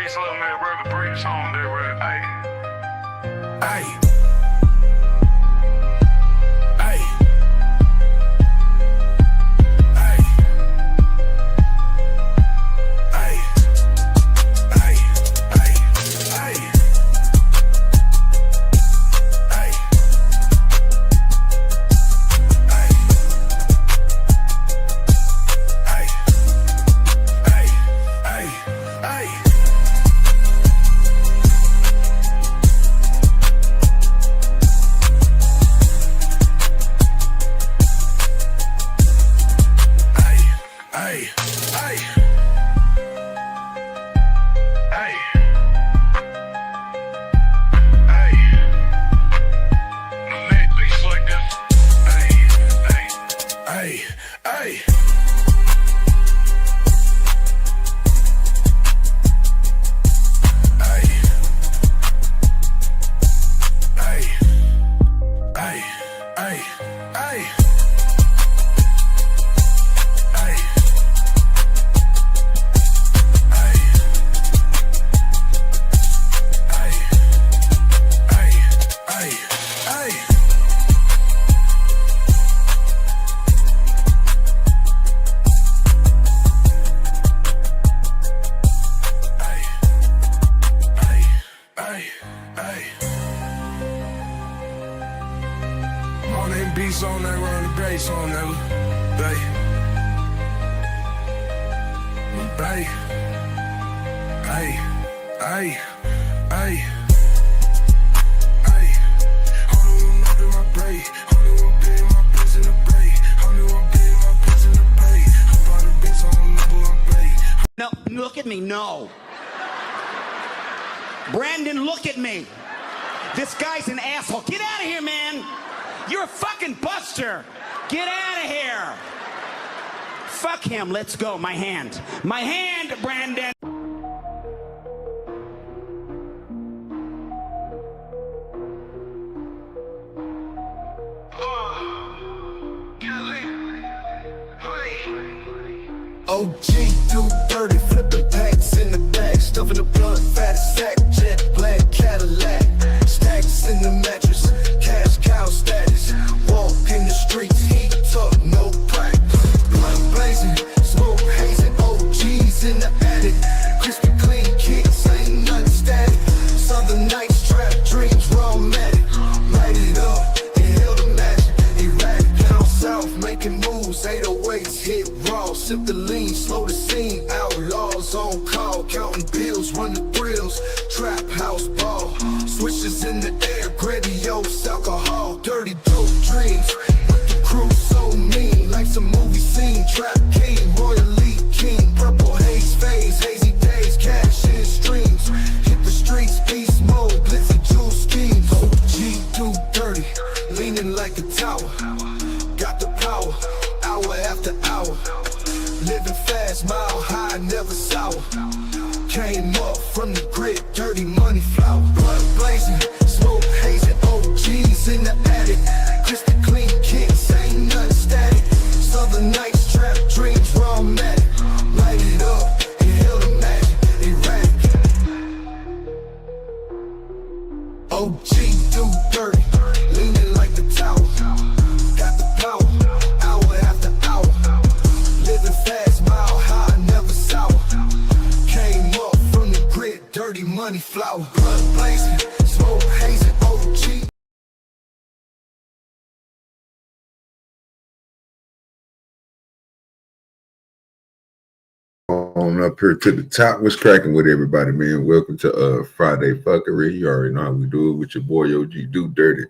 bass up, man, rubber bridge on there, right? Ay. Ay. Beats on that, run the bass on that, babe. Babe. Ay, ay, ay, ay. Only one up in my brain, only one bit in my place in the brain, only one bit in my place in the brain. I brought the beats on the level I'm playing. No, look at me, no. Brandon, look at me. This guy's an asshole. Get out of here, man. You're a fucking buster. Get out of here. Fuck him. Let's go. My hand. My hand, Brandon. OG do dirty, flipping packs in the bag, stuffing the blunt, fat sack, jet black Cadillac, stacks in the mattress, cash cow status, walk in the streets, heat up, no crack, blunt blazing, smoke hazing, OGs in the attic, crispy clean kicks, ain't nothing static, southern nights, trap dreams, raw matic, light it up, inhale the magic, erratic, down south, making moves, 808s, hit raw, sip the lean, slow the scene, outlaws on call, counting bills, run the thrills, trap house ball, switches in the air, grandiose alcohol, dirty dope dreams, with the crew so mean, like some movie scene, trap king, royally king, purple haze phase, hazy days, cash in streams, hit the streets, beast mode, blitzy jewel schemes, OG do dirty, leaning like a tower, got the power, hour after hour, living fast, mile high, never sour. Came up from the grid, dirty money flower. Blood blazing, smoke hazing, OGs in the attic. Crispy clean kicks, ain't nothing static. Southern nights, trap dreams, raw matic. Light it up, inhale the magic, erratic. OG do dirty, leaning like the tower. Got the power, hour after hour. Living fast, mile high, never sour. Came up from the grid, dirty money flower. Blood blazing, smoke hazing, OG. On up here to the top. What's cracking with everybody, man? Welcome to Friday Fuckery. You already know how we do it with your boy OGDoDirty.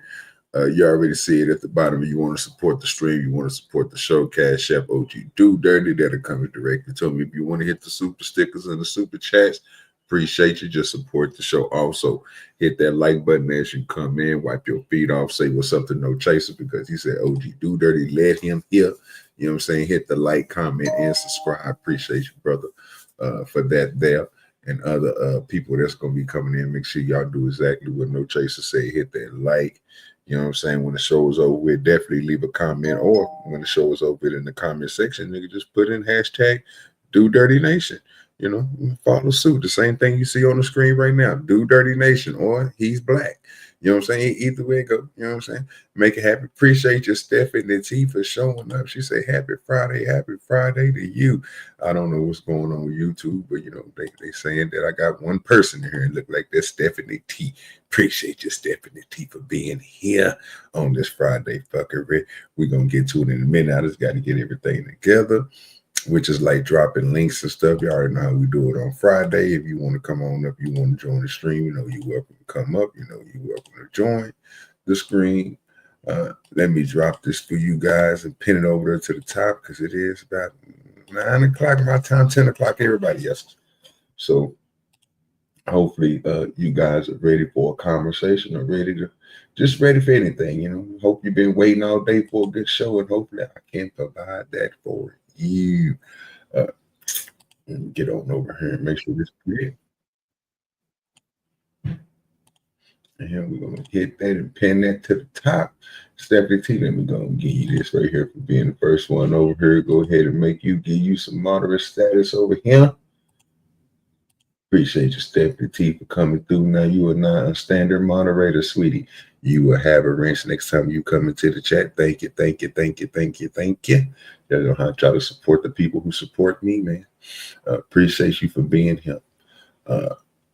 You already see it at the bottom. You want to support the stream, you want to support the show, CashApp OGDoDirty. That'll come directly to me. If you want to hit the super stickers and the super chats, appreciate you. Just support the show. Also, hit that like button as you come in. Wipe your feet off. Say what's up to No Chaser because he said OGDoDirty. Let him hear. You know what I'm saying? Hit the like, comment, and subscribe. I appreciate you, brother, for that there. And other people that's going to be coming in, make sure y'all do exactly what No Chaser say. Hit that like. You know what I'm saying? When the show is over with, definitely leave a comment. Or when the show is over in the comment section, nigga, just put in hashtag DoDirty Nation. you know, follow suit. The same thing you see on the screen right now. DoDirty Nation, or he's black. You know what I'm saying? Either way it go. You know what I'm saying? Make it happy. Appreciate your Stephanie T for showing up. She said, happy Friday to you. I don't know what's going on with YouTube, but you know, they saying that I got one person in here and look like that's Stephanie T. Appreciate you, Stephanie T, for being here on this Friday fuckery. We're gonna get to it in a minute. I just got to get everything together, which is like dropping links and stuff. You already know how we do it on Friday. If you want to come on up, you want to join the stream, you know, you're welcome to come up. You know, you're welcome to join the screen. Let me drop this for you guys and pin it over there to the top because it is about 9 o'clock my time, 10 o'clock everybody else. So hopefully you guys are ready for a conversation or just ready for anything. You know, hope you've been waiting all day for a good show, and hopefully I can provide that for you. Let me get on over here and make sure this is clear. And we're going to hit that and pin that to the top. Stephanie T, let me go and give you this right here for being the first one over here. Go ahead and give you some moderate status over here. Appreciate you, Stephanie T, for coming through. Now, you are not a standard moderator, sweetie. You will have a wrench next time you come into the chat. Thank you. You know how I try to support the people who support me, man. Appreciate you for being here.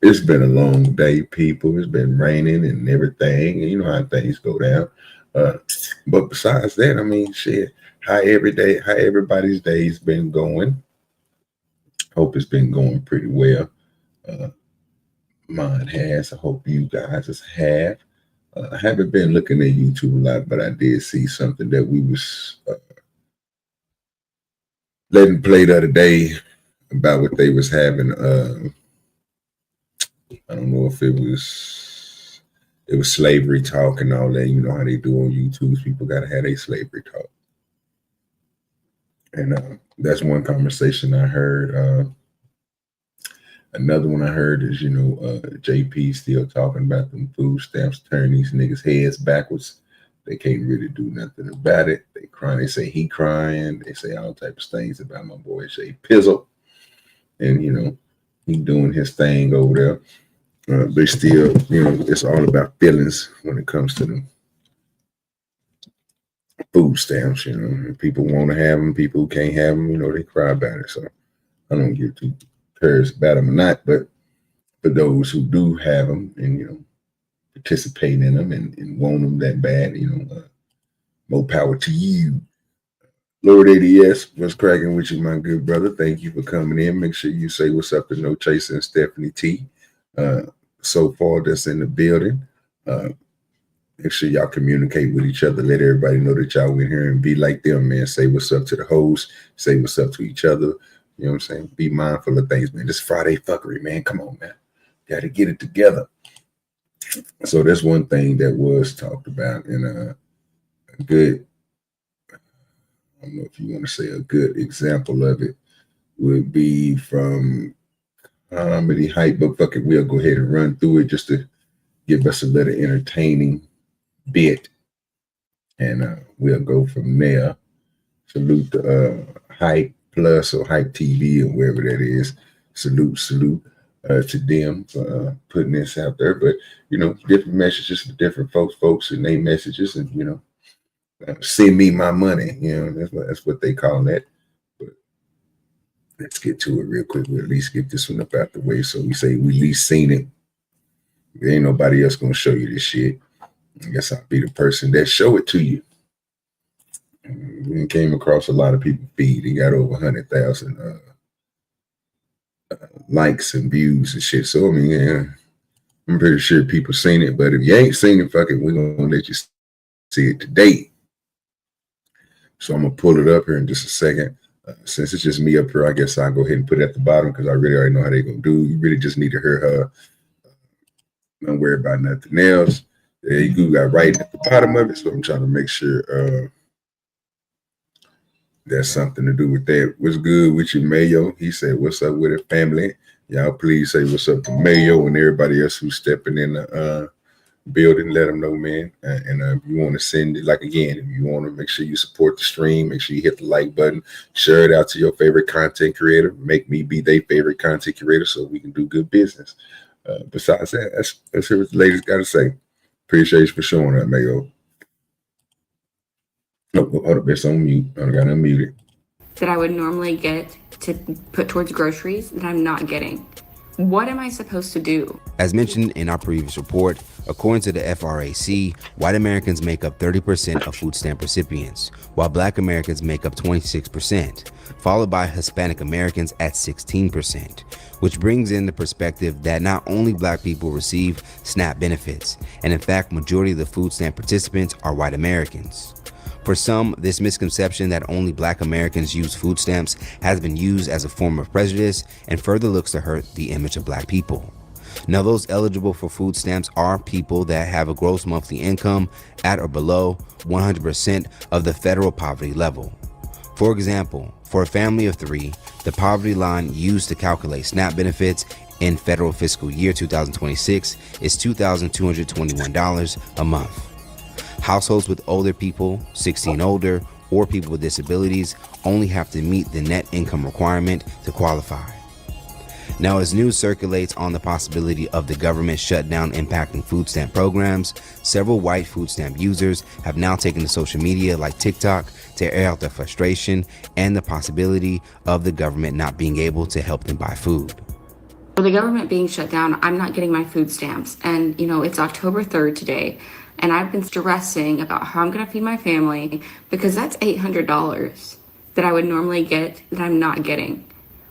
It's been a long day, people. It's been raining and everything. And you know how things go down. But besides that, I mean, shit, how everybody's day's been going. Hope it's been going pretty well. Mine has. I hope you guys have. I haven't been looking at YouTube a lot, but I did see something that we was letting play the other day about what they was having. I don't know if it was slavery talk and all that. You know how they do on YouTube. People got to have a slavery talk. And that's one conversation I heard. Another one I heard is, you know, JP still talking about them food stamps, turning these niggas' heads backwards. They can't really do nothing about it. They crying. They say he crying. They say all types of things about my boy Shay Pizzle. And, you know, he doing his thing over there. They still, you know, it's all about feelings when it comes to them food stamps, you know. People want to have them. People who can't have them, you know, they cry about it. So I don't get too cares about them or not, but for those who do have them and, you know, participate in them and want them that bad, you know, more power to you. Lord ADS, what's cracking with you, my good brother? Thank you for coming in. Make sure you say what's up to No Chaser and Stephanie T. So far, that's in the building. Make sure y'all communicate with each other. Let everybody know that y'all in here and be like them, man. Say what's up to the host. Say what's up to each other. You know what I'm saying? Be mindful of things, man. This Friday fuckery, man. Come on, man. Got to get it together. So that's one thing that was talked about in a good, I don't know if you want to say a good example of it would be from comedy hype, but fuck it, we'll go ahead and run through it just to give us a little entertaining bit. And we'll go from there. Salute the Hype Plus or Hype TV or wherever that is. Salute to them for putting this out there. But, you know, different messages for different folks and their messages, and, you know, send me my money. You know, that's what they call that. But let's get to it real quick. We'll at least get this one up out the way. So we say we at least seen it. There ain't nobody else gonna show you this shit. I guess I'll be the person that show it to you. We came across a lot of people feed. He got over 100,000 likes and views and shit. So I mean, yeah, I'm pretty sure people seen it. But if you ain't seen it, fuck it, we're gonna let you see it today. So I'm gonna pull it up here in just a second. Since it's just me up here, I guess I'll go ahead and put it at the bottom because I really already know how they're gonna do. You really just need to hear her. Don't worry about nothing else. There you go, got right at the bottom of it. So I'm trying to make sure there's something to do with that. What's good with you, Mayo? He said, what's up with it, family? Y'all please say what's up to Mayo and everybody else who's stepping in the building, let them know, man. And if you want to send it, like again, if you want to make sure you support the stream, make sure you hit the like button, share it out to your favorite content creator, make me be their favorite content creator so we can do good business. Besides that, let's hear what the ladies got to say. Appreciate you for showing up, Mayo. Oh, hold up, it's on mute. I got unmuted. That I would normally get to put towards groceries that I'm not getting. What am I supposed to do? As mentioned in our previous report, according to the FRAC, white Americans make up 30% of food stamp recipients, while black Americans make up 26%, followed by Hispanic Americans at 16%, which brings in the perspective that not only black people receive SNAP benefits, and in fact, majority of the food stamp participants are white Americans. For some, this misconception that only black Americans use food stamps has been used as a form of prejudice and further looks to hurt the image of black people. Now, those eligible for food stamps are people that have a gross monthly income at or below 100% of the federal poverty level. For example, for a family of 3, the poverty line used to calculate SNAP benefits in federal fiscal year 2026 is $2,221 a month. Households with older people, 16 older, or people with disabilities only have to meet the net income requirement to qualify. Now, as news circulates on the possibility of the government shutdown impacting food stamp programs, several white food stamp users have now taken to social media like TikTok to air out their frustration and the possibility of the government not being able to help them buy food. For the government being shut down, I'm not getting my food stamps. And, it's October 3rd today. And I've been stressing about how I'm going to feed my family because that's $800 that I would normally get that I'm not getting.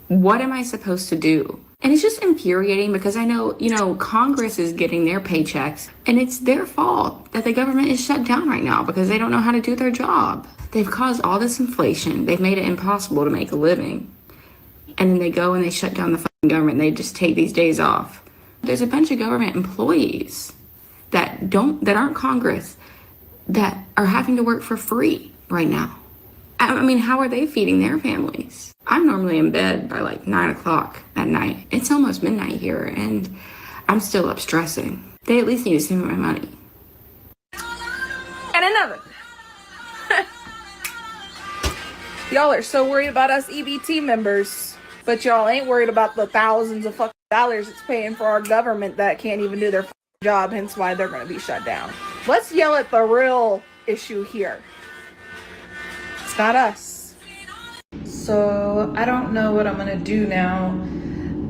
What am I supposed to do? And it's just infuriating because I know, Congress is getting their paychecks and it's their fault that the government is shut down right now because they don't know how to do their job. They've caused all this inflation. They've made it impossible to make a living. And then they go and they shut down the fucking government. And they just take these days off. There's a bunch of government employees that aren't Congress that are having to work for free right now. I mean, how are they feeding their families? I'm normally in bed by like 9 o'clock at night. It's almost midnight here and I'm still up stressing. They at least need to send me my money. And another. Y'all are so worried about us EBT members, but y'all ain't worried about the thousands of fucking dollars it's paying for our government that can't even do their job, hence why they're going to be shut down. Let's yell at the real issue here. It's not us. So I don't know what I'm going to do now.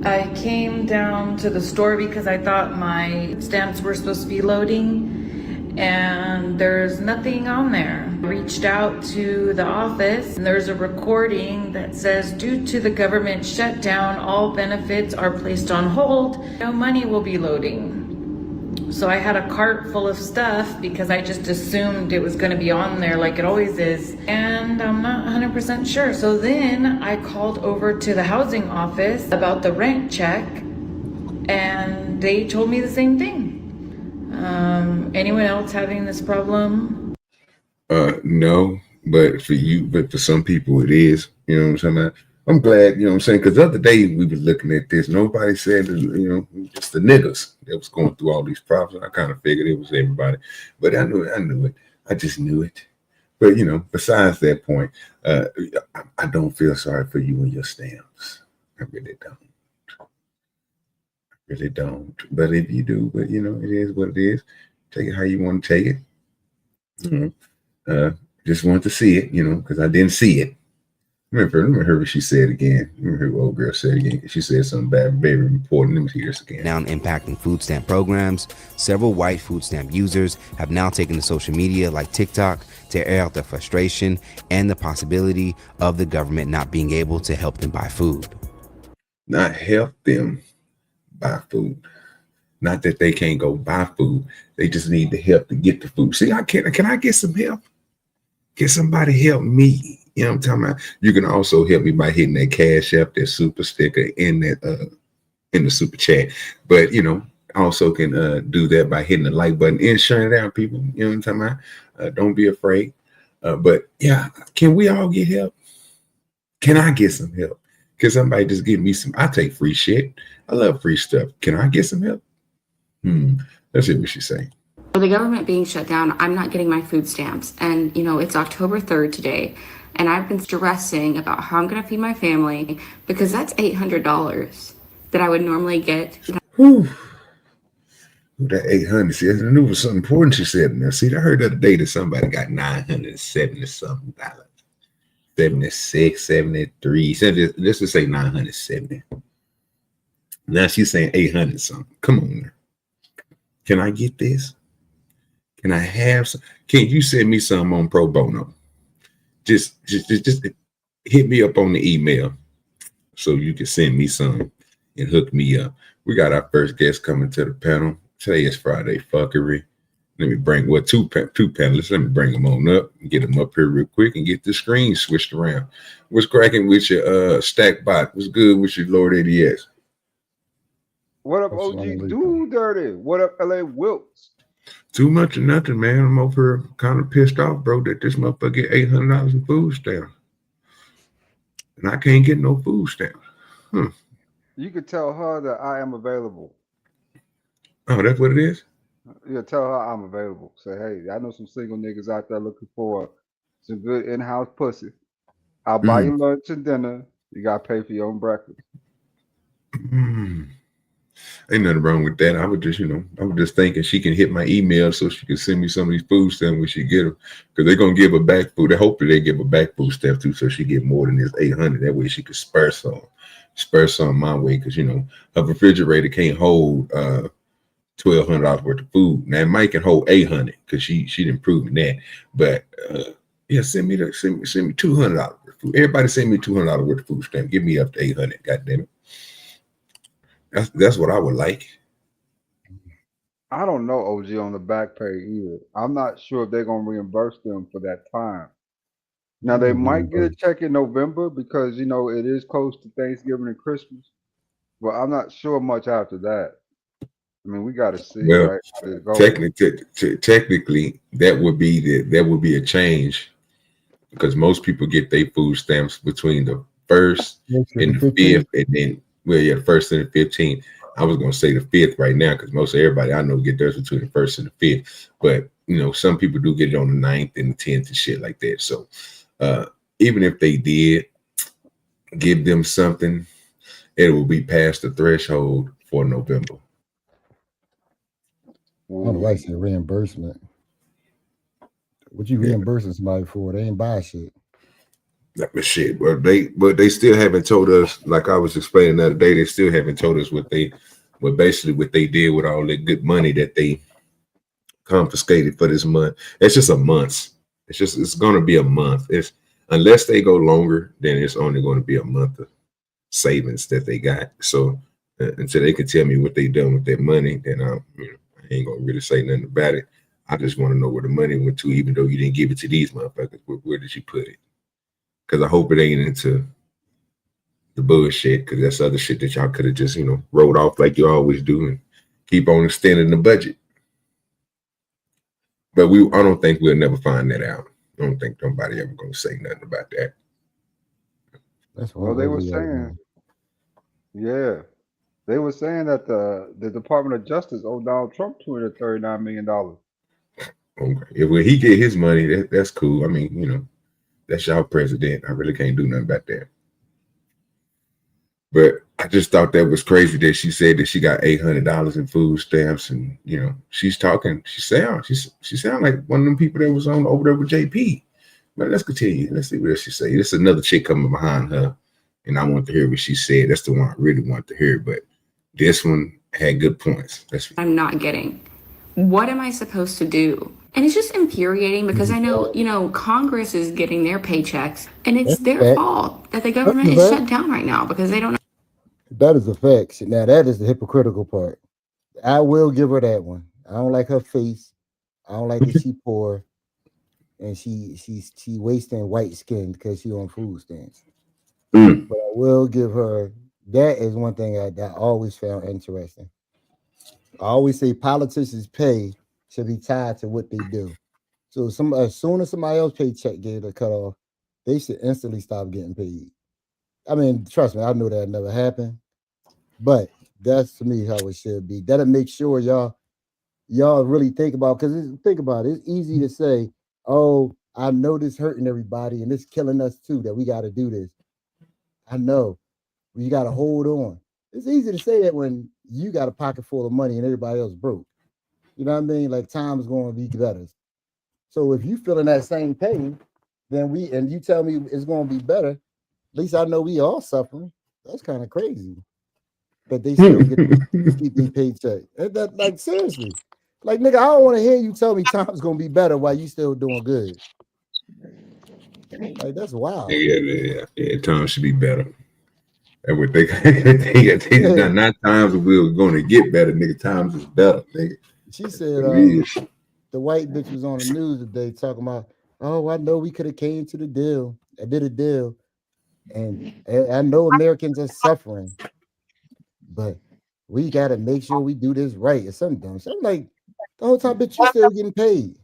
I came down to the store because I thought my stamps were supposed to be loading and there's nothing on there. I reached out to the office and there's a recording that says, due to the government shutdown, all benefits are placed on hold. No money will be loading. So I had a cart full of stuff because I just assumed it was going to be on there like it always is. And I'm not 100% sure. So then I called over to the housing office about the rent check and they told me the same thing. Anyone else having this problem? No, but for some people it is. You know what I'm saying? I'm glad, you know what I'm saying? Because the other day we were looking at this. Nobody said, just the niggas that was going through all these problems. I kind of figured it was everybody. But I knew it. I just knew it. But, besides that point, I don't feel sorry for you and your stamps. I really don't. But if you do, but, it is what it is. Take it how you want to take it. Just want to see it, because I didn't see it. Let me hear what she said again. Let me hear what old girl said again. She said something bad, very important. Let me hear this again. Now impacting food stamp programs, several white food stamp users have now taken to social media like TikTok to air out their frustration and the possibility of the government not being able to help them buy food. Not help them buy food. Not that they can't go buy food. They just need the help to get the food. See, can I get some help? Can somebody help me? You know what I'm talking about? You can also help me by hitting that CashApp, that super sticker in that in the super chat. But also can do that by hitting the like button and sharing it out, people. You know what I'm talking about? Don't be afraid. But yeah, can we all get help? Can I get some help? Can somebody just give me some? I take free shit. I love free stuff. Can I get some help? Let's see what she's saying. With the government being shut down, I'm not getting my food stamps. And, you know, it's October 3rd today. And I've been stressing about how I'm going to feed my family because that's $800 that I would normally get. Whew. That 800. See, I knew it was something important she said. Now, see, I heard the other day that somebody got 970 something dollars. 76, 73. Let's just say 970. Now she's saying 800 something. Come on now. Can I get this? Can I have some? Can you send me some on pro bono? Just hit me up on the email so you can send me some and hook me up. We got our first guest coming to the panel. Today is Friday fuckery. Let me bring two panelists. Let me bring them on up and get them up here real quick and get the screen switched around. What's cracking with your stack bot? What's good with your Lord ADS? What up, OGDoDirty? What up, LA Wilkes? Too much or nothing, man. I'm over here kind of pissed off, bro, that this motherfucker get $800 in food stamps. And I can't get no food stamps. You could tell her that I am available. Oh, that's what it is? Yeah, tell her I'm available. Say, hey, I know some single niggas out there looking for some good in-house pussy. I'll buy you lunch and dinner. You gotta pay for your own breakfast. Ain't nothing wrong with that. I was just thinking she can hit my email so she can send me some of these food stamps when she get them. Because they're going to give her back food. Hopefully they give her back food stamps too so she get more than this 800. That way she could spur some my way. Because, you know, her refrigerator can't hold $1,200 worth of food. Now, Mike can hold 800 because she didn't prove that. But, yeah, send me $200 worth of food. Everybody send me $200 worth of food stamp. Give me up to 800. God damn it. That's what I would like. I don't know OG on the back pay either. I'm not sure if they're gonna reimburse them for that time. Now they might get a check in November because you know it is close to Thanksgiving and Christmas, but I'm not sure much after that. I mean, we got to see. Well, right, how this goes. technically, that would be a change because most people get their food stamps between the 1st and the 5th, and then the 1st and the 15th. I was gonna say the 5th right now because most everybody I know get theirs between the 1st and the 5th. But you know, some people do get it on the 9th and the 10th and shit like that. So even if they did give them something, it will be past the threshold for November. Otherwise, a reimbursement. What you reimbursing somebody for? They ain't buy shit. But shit, but they still haven't told us. Like I was explaining the other day, they still haven't told us what they did with all that good money that they confiscated for this month. It's just a month. It's going to be a month. It's unless they go longer, then it's only going to be a month of savings that they got. So until they can tell me what they done with their money, then I ain't gonna really say nothing about it. I just want to know where the money went to, even though you didn't give it to these motherfuckers. Where did you put it? Because I hope it ain't into the bullshit, because that's other shit that y'all could have just, wrote off like you always do and keep on extending the budget. But I don't think we'll never find that out. I don't think nobody ever gonna say nothing about that. That's what they were saying. Yeah. They were saying that the Department of Justice owed Donald Trump $239 million. Okay. When he get his money, that's cool. I mean, that's y'all president. I really can't do nothing about that. But I just thought that was crazy that she said that she got $800 in food stamps, and she's talking. She sound like one of them people that was on over there with JP. But let's continue. Let's see what else she say. There's another chick coming behind her, and I want to hear what she said. That's the one I really want to hear. But this one had good points. I'm not getting. What am I supposed to do? And it's just infuriating because I know, Congress is getting their paychecks, and it's their fault that the government is shut down right now because they don't know. That is a fact. Now, that is the hypocritical part. I will give her that one. I don't like her face. I don't like that she poor. And she wasting white skin because she on food stamps. But I will give her, that is one thing I always found interesting. I always say politicians' pay should be tied to what they do. So as soon as somebody else's paycheck get a cut off, they should instantly stop getting paid. I mean, trust me, I know that never happened, but that's to me how it should be. That'll make sure y'all y'all really think about, because think about it. It's easy to say, "Oh, I know this hurting everybody and it's killing us too. That we got to do this." I know. You got to hold on. It's easy to say that when you got a pocket full of money and everybody else broke. You know what I mean? Like time's going to be better. So if you feeling that same pain, then you tell me it's going to be better. At least I know we all suffering. That's kind of crazy. But they still get to keep their paycheck. That like seriously, like nigga, I don't want to hear you tell me time's going to be better while you still doing good. Like that's wild. Yeah, times should be better. And what they not times we're going to get better, nigga. Times is better, nigga. She said, It the white bitch was on the news today talking about, oh, I know we could have came to the deal. I did a deal. And I know Americans are suffering, but we got to make sure we do this right. Or something dumb. So I'm like, the whole time, bitch, you still getting paid.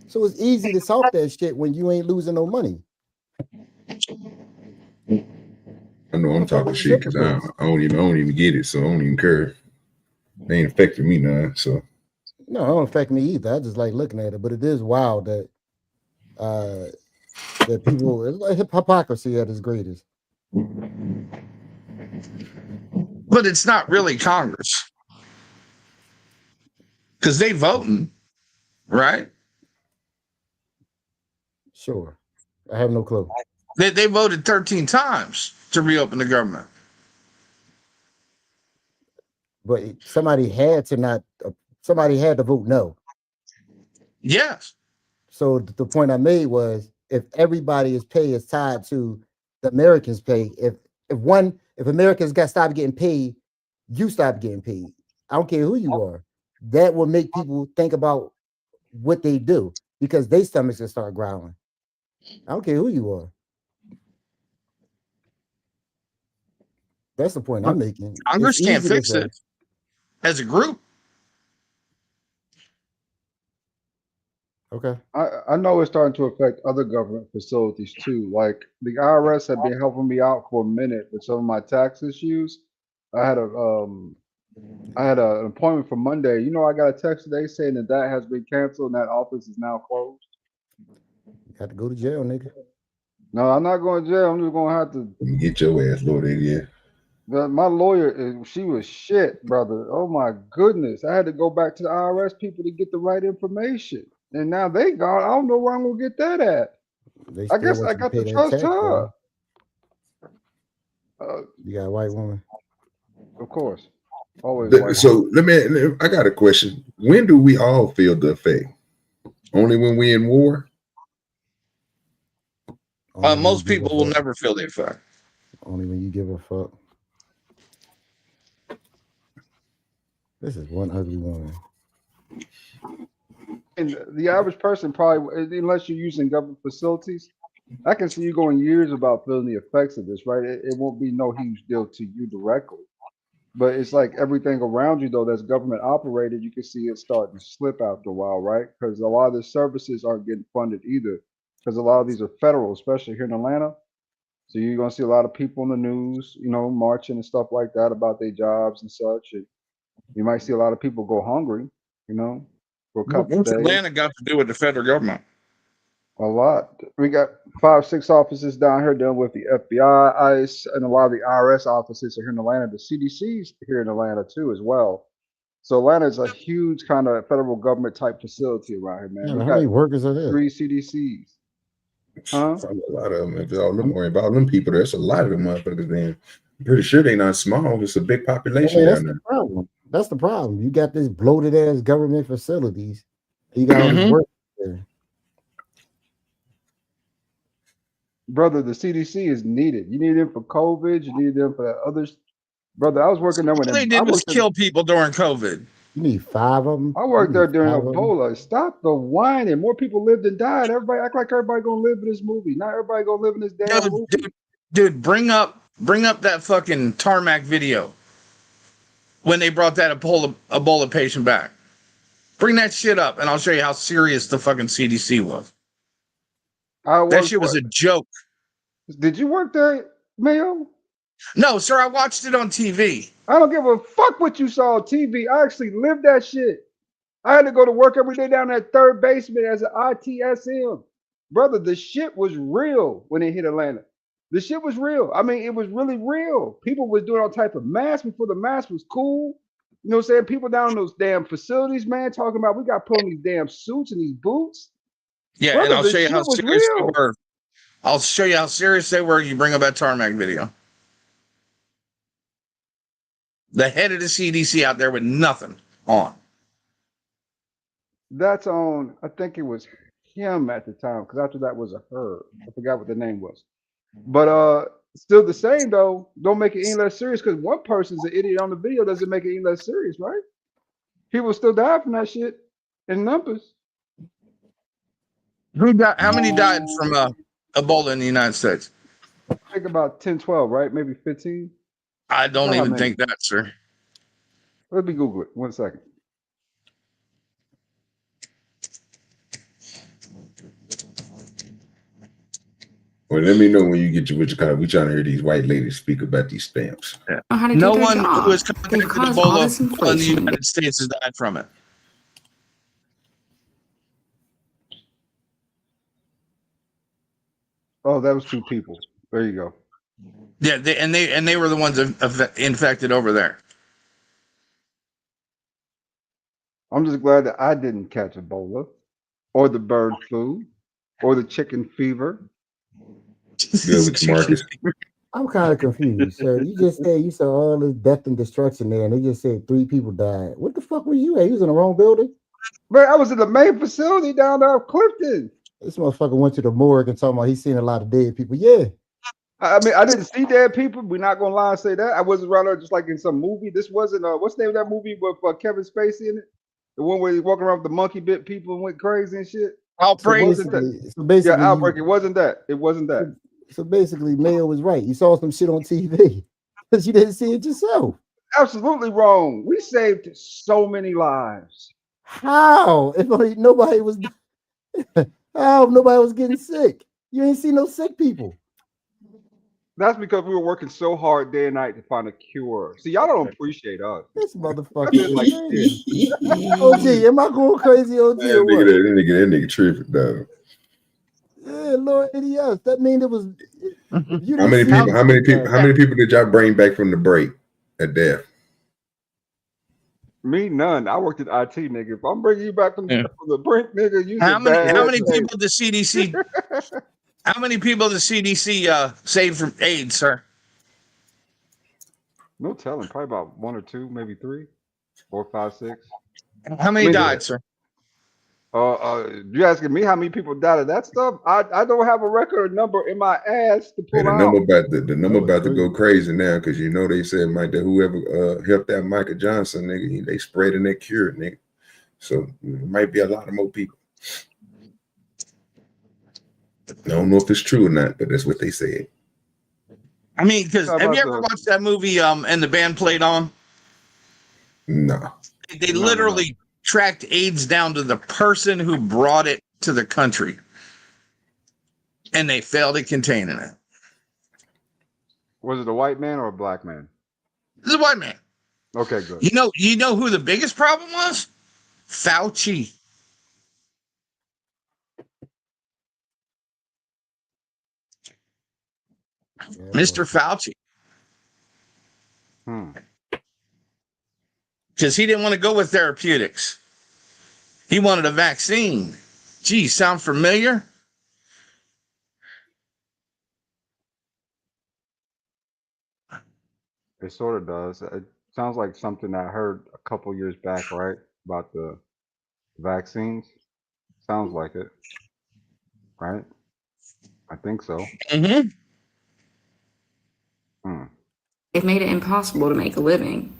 So it's easy to talk that shit when you ain't losing no money. I know I'm talking shit because I don't even get it, so I don't even care. They ain't affecting me now, so. No, it don't affect me either. I just like looking at it, but it is wild that that people, it's like hypocrisy at its greatest. But it's not really Congress because they voting, right? Sure, I have no clue. They voted 13 times to reopen the government. But somebody had to vote no. Yes. So the point I made was, if everybody's pay is tied to the Americans' pay, if Americans stop getting paid, you stop getting paid. I don't care who you are. That will make people think about what they do, because their stomachs will start growling. I don't care who you are. That's the point I'm making. Congress can't fix it as a group. Okay. I know it's starting to affect other government facilities too. Like the IRS have been helping me out for a minute with some of my tax issues. I had an appointment for Monday. You know, I got a text today saying that has been canceled and that office is now closed. You have to go to jail, nigga. No, I'm not going to jail. I'm just going to have to get your ass loaded, yeah. My lawyer, she was shit, brother. Oh my goodness. I had to go back to the IRS people to get the right information. And now they gone. I don't know where I'm gonna get that at. I guess I got to trust her. You got a white woman? Of course. Always. So I got a question. When do we all feel the effect? Only when we're in war? Most people will never feel the effect. Only when you give a fuck. This is one ugly woman. And the average person probably, unless you're using government facilities, I can see you going years without feeling the effects of this, right? It won't be no huge deal to you directly. But it's like everything around you, though, that's government operated, you can see it starting to slip after a while, right? Because a lot of the services aren't getting funded either. Because a lot of these are federal, especially here in Atlanta. So you're going to see a lot of people in the news, you know, marching and stuff like that about their jobs and such. And you might see a lot of people go hungry, you know, for a couple of days. Atlanta got to do with the federal government? A lot. We got 5, 6 offices down here dealing with the FBI, ICE, and a lot of the IRS offices are here in Atlanta. The CDC's here in Atlanta too, as well. So Atlanta is a huge kind of federal government type facility around here, man. Yeah, how many workers are there? 3 CDCs. Huh? A lot of them. If all them worry about them people, there's a lot of them motherfuckers. Then I'm pretty sure they're not small. It's a big population down there. Problem. That's the problem. You got this bloated ass government facilities. You got all this work there. Brother, the CDC is needed. You need them for COVID. You need them for others. Brother, I was working there when all they did was kill people during COVID. You need 5 of them. I worked there during Ebola. Stop the whining. More people lived and died. Everybody act like everybody gonna live in this movie. Not everybody gonna live in this damn movie. Dude, bring up that fucking tarmac video when they brought that Ebola patient back. Bring that shit up, and I'll show you how serious the fucking CDC was. That shit was a joke. Did you work there, Mayo? No, sir, I watched it on TV. I don't give a fuck what you saw on TV. I actually lived that shit. I had to go to work every day down that third basement as an ITSM. Brother, the shit was real when it hit Atlanta. The shit was real. I mean, it was really real. People was doing all type of masks before the mask was cool. You know what I'm saying? People down in those damn facilities, man, talking about we got to put on these damn suits and these boots. Yeah, Brother, and I'll the show you shit how was serious they real. were. I'll show you how serious they were. You bring up that tarmac video. The head of the CDC out there with nothing on. That's on, I think it was him at the time, because after that was a her. I forgot what the name was. But still the same though. Don't make it any less serious because one person's an idiot on the video doesn't make it any less serious, right? People still die from that shit in numbers. Who died? How many died from Ebola in the United States? I think about 10, 12, right? Maybe 15. I don't Not even many. think that, sir. Let me Google it. 1 second. Well, let me know when you get your which kind. We trying to hear these white ladies speak about these stamps. How to No do their one job. who has They contracted cause all Ebola this in the inflation. United States has died from it. Oh, that was 2 people. There you go. Yeah, they were the ones infected over there. I'm just glad that I didn't catch Ebola or the bird flu or the chicken fever. Good with Marcus. I'm kind of confused, sir. You just said you saw all this death and destruction there, and they just said 3 people died. What the fuck were you at? You was in the wrong building? Man, I was in the main facility down there in Clifton. This motherfucker went to the morgue and talking about he's seen a lot of dead people. Yeah. I mean, I didn't see dead people. We're not gonna lie and say that. I wasn't around there just like in some movie. This wasn't what's the name of that movie with Kevin Spacey in it? The one where he's walking around with the monkey bit people and went crazy and shit. Outbreak. So basically, Yeah, Outbreak. It wasn't that. It wasn't that. So basically, Mayo was right. You saw some shit on TV because you didn't see it yourself. Absolutely wrong. We saved so many lives. How? If only nobody was how nobody was getting sick. You ain't see no sick people. That's because we were working so hard day and night to find a cure. See, y'all don't appreciate us. This motherfucker is like OG, am I going crazy, OG? That nigga tripping, dog. Yeah, Lord idiot. That mean it was How many people did y'all bring back from the break at death? Me, none. I worked at IT, nigga. If I'm bringing you back from the brink, nigga, you How many people the CDC? How many people the CDC saved from AIDS, sir? No telling. Probably about 1 or 2, maybe 3, 4, 5, 6. How many died, sir? You asking me how many people died of that stuff? I don't have a record number in my ass to pull the out. number about to go crazy now because you know they said whoever helped out Michael Johnson, nigga, they spreading that cure, nigga. So it might be a lot of more people. I don't know if it's true or not, but that's what they said. I mean, because have you ever watched that movie and the band played on? No. They literally tracked AIDS down to the person who brought it to the country. And they failed at containing it. Was it a white man or a black man? It's a white man. Okay, good. You know who the biggest problem was? Fauci. Mr. Fauci. Because he didn't want to go with therapeutics. He wanted a vaccine. Gee, sound familiar? It sort of does. It sounds like something I heard a couple years back, right? About the vaccines. Sounds like it. Right? I think so. They've made it impossible to make a living.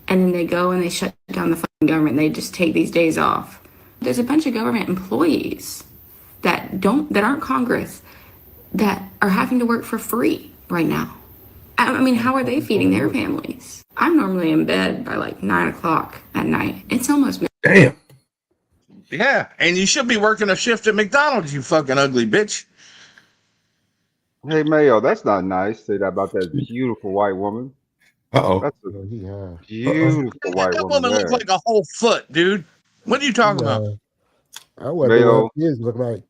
And then they go and they shut down the fucking government. They just take these days off. There's a bunch of government employees that aren't Congress that are having to work for free right now. I mean, how are they feeding their families? I'm normally in bed by like 9 o'clock at night. It's almost damn. Yeah, and you should be working a shift at McDonald's, you fucking ugly bitch. Hey Mayo, that's not nice. Say that about that beautiful white woman. Uh-oh. That's a Yeah, he high. Uh-oh. beautiful Man, white that woman woman looks there. like a whole foot, dude. What are you He talking about? high. I wonder what her Mayo, kids look like.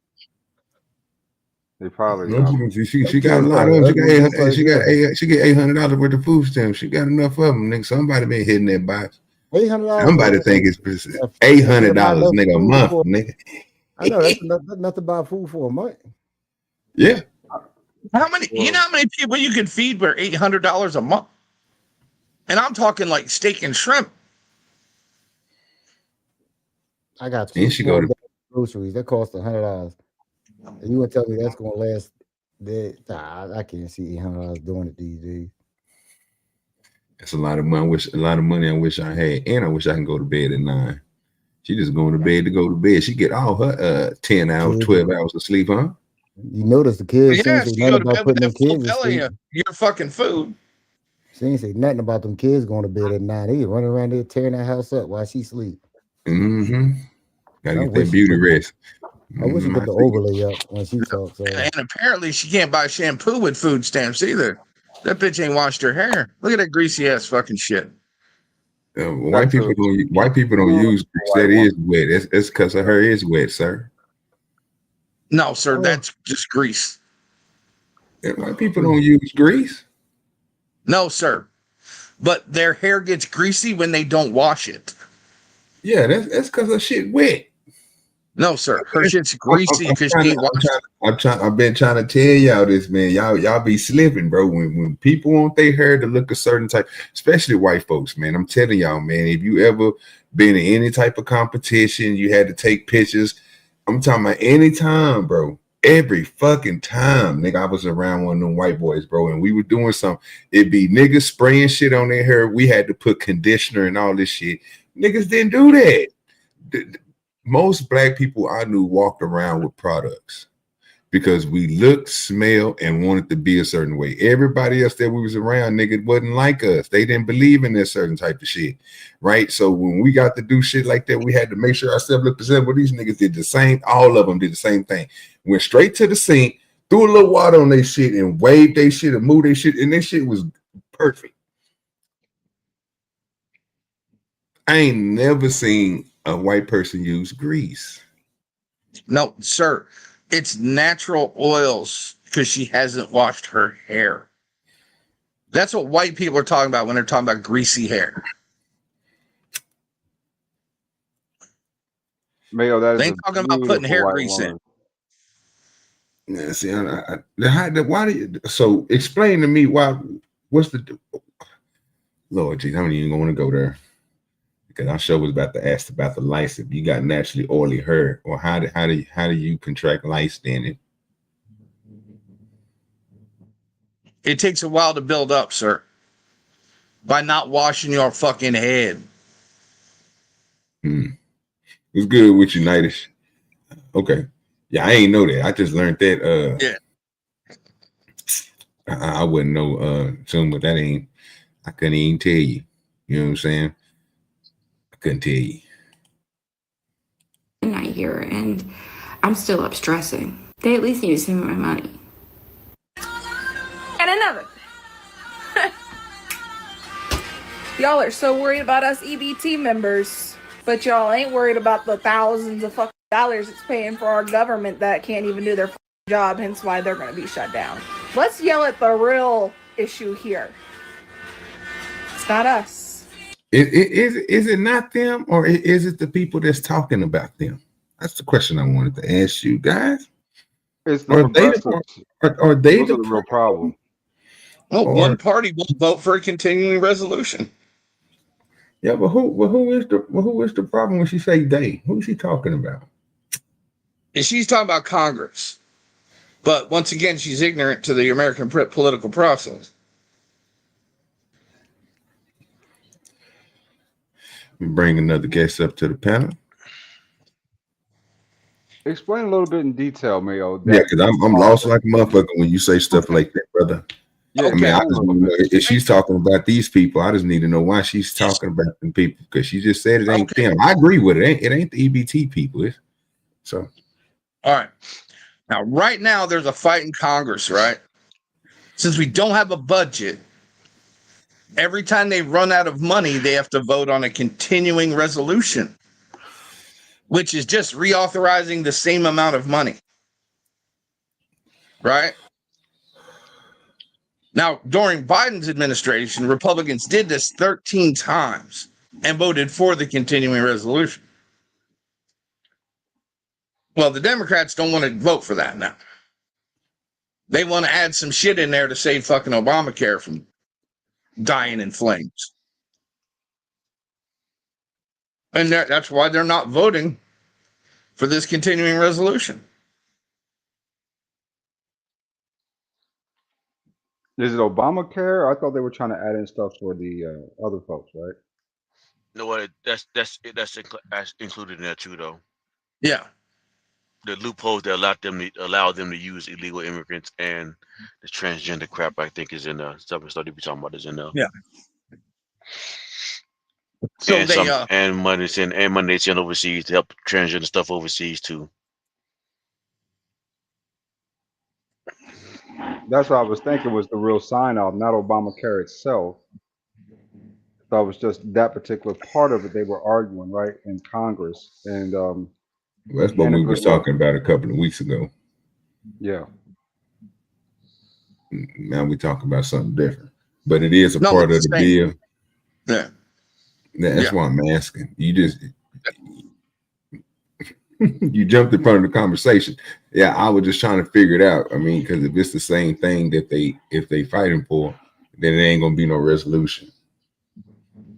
they probably No, Her she got a kids lot of probably them. ugly just like her. She get $800 worth of food stamps. She got enough of them, nigga. Somebody been hitting that box. $800 for Somebody think it's that's not $800, enough nigga, a food month, for. nigga. I know that's nothing to buy food for a month. Yeah. How many? You well, know how many people you can feed for $800 a month? And I'm talking like steak and shrimp. I got And two she go small to bags of groceries that cost $100. And you gonna tell me that's gonna last? I can't see $800 doing it these days. That's a lot of money. I wish I had, and I wish I can go to bed at 9. She just going to bed to go to bed. She get all her 10 hours, Kids, 12 hours of sleep, huh? you notice the kids she ain't Yeah, say so you nothing go to about bed with putting them that full kids to belly sleep. of your fucking food. She ain't say nothing about them kids going to bed at 9. They running around there tearing that house up while she sleep. Mm-hmm. Gotta I get that wish she beauty put rest. I wish she I put the see you. overlay up when she talks. And apparently she can't buy shampoo with food stamps either. That bitch ain't washed her hair. Look at that greasy ass fucking shit. White that's a people don't use beautiful grease. white That is woman. wet. That's because her hair is wet, sir. No, sir, Oh, that's just grease. Yeah, white people don't use grease. No, sir. But their hair gets greasy when they don't wash it. Yeah, that's because her shit wet. No, sir. Her shit's I'm, greasy because she ain't washed it. I've been trying to tell y'all this, man. Y'all be slipping, bro. When people want their hair to look a certain type, especially white folks, man. I'm telling y'all, man. If you ever been in any type of competition, you had to take pictures. I'm talking about any time, bro. Every fucking time, nigga, I was around one of them white boys, bro, and we were doing something. It'd be niggas spraying shit on their hair. We had to put conditioner and all this shit. Niggas didn't do that. Most black people I knew walked around with products because we looked, smelled, and wanted to be a certain way. Everybody else that we was around, nigga, wasn't like us. They didn't believe in that certain type of shit, right? So when we got to do shit like that, we had to make sure ourselves looked presentable. These niggas did the same. All of them did the same thing. Went straight to the sink, threw a little water on their shit, and waved their shit and moved their shit, and their shit was perfect. I ain't never seen a white person use grease. No, sir. It's natural oils because she hasn't washed her hair. That's what white people are talking about when they're talking about greasy hair. Mayo, that They is ain't a talking about putting beautiful hair white grease in. woman. Yeah, see, why do you? So explain to me why. What's the Lord Jesus? I don't even want to go there because our show was about to ask about the lice. If you got naturally oily hair, or how do you contract lice? Then It takes a while to build up, sir. By not washing your fucking head. It's good with you, Nightish. Okay, yeah, I ain't know that. I just learned that. Yeah. I wouldn't know. Something, but that ain't. I couldn't even tell you. You know what I'm saying? I couldn't tell you. Night here, and I'm still up stressing. They at least need to send me my money. And another. Y'all are so worried about us EBT members, but y'all ain't worried about the thousands of fucking dollars it's paying for our government that can't even do their fucking job, hence why they're going to be shut down. Let's yell at the real issue here. It's not us. Is it not them, or is it the people that's talking about them? That's the question I wanted to ask you guys. It's the Are they progressives. are they Those the are the real problem. Well, or one party won't vote for a continuing resolution. yeah, but who is the problem when she say they? Who is she talking about? And she's talking about Congress. But once again, she's ignorant to the American political process. We bring another guest up to the panel. Explain a little bit in detail, Mayo. Yeah, That because I'm lost like a motherfucker when you say stuff like that, brother. yeah, I mean, I explain a just little want to bit. know if she's talking about these people. I just need to know why she's talking about them people, because she just said it ain't Okay. them. I agree with it. It ain't the EBT people. So All right. Now, right now, there's a fight in Congress, right? Since we don't have a budget, every time they run out of money, they have to vote on a continuing resolution, which is just reauthorizing the same amount of money. Right? Now, during Biden's administration, Republicans did this 13 times and voted for the continuing resolution. Well, the Democrats don't want to vote for that now. They want to add some shit in there to save fucking Obamacare from dying in flames. And that's why they're not voting for this continuing resolution. Is it Obamacare? I thought they were trying to add in stuff for the other folks, right? No, what? That's included in that too, though. Yeah. The loopholes that allow them to use illegal immigrants and the transgender crap, I think, is in the stuff we be talking about is in there. Yeah. So and money they send overseas to help transgender stuff overseas too. That's what I was thinking was the real sign off, not Obamacare itself. So it was just that particular part of it they were arguing, right, in Congress. And well, that's what we was talking about a couple of weeks ago. Yeah. Now we talking about something different. But it is a part of the bill. Yeah. That's why I'm asking. You just you jumped in front of the conversation. Yeah, I was just trying to figure it out. I mean, because if it's the same thing that if they fighting for, then it ain't gonna be no resolution.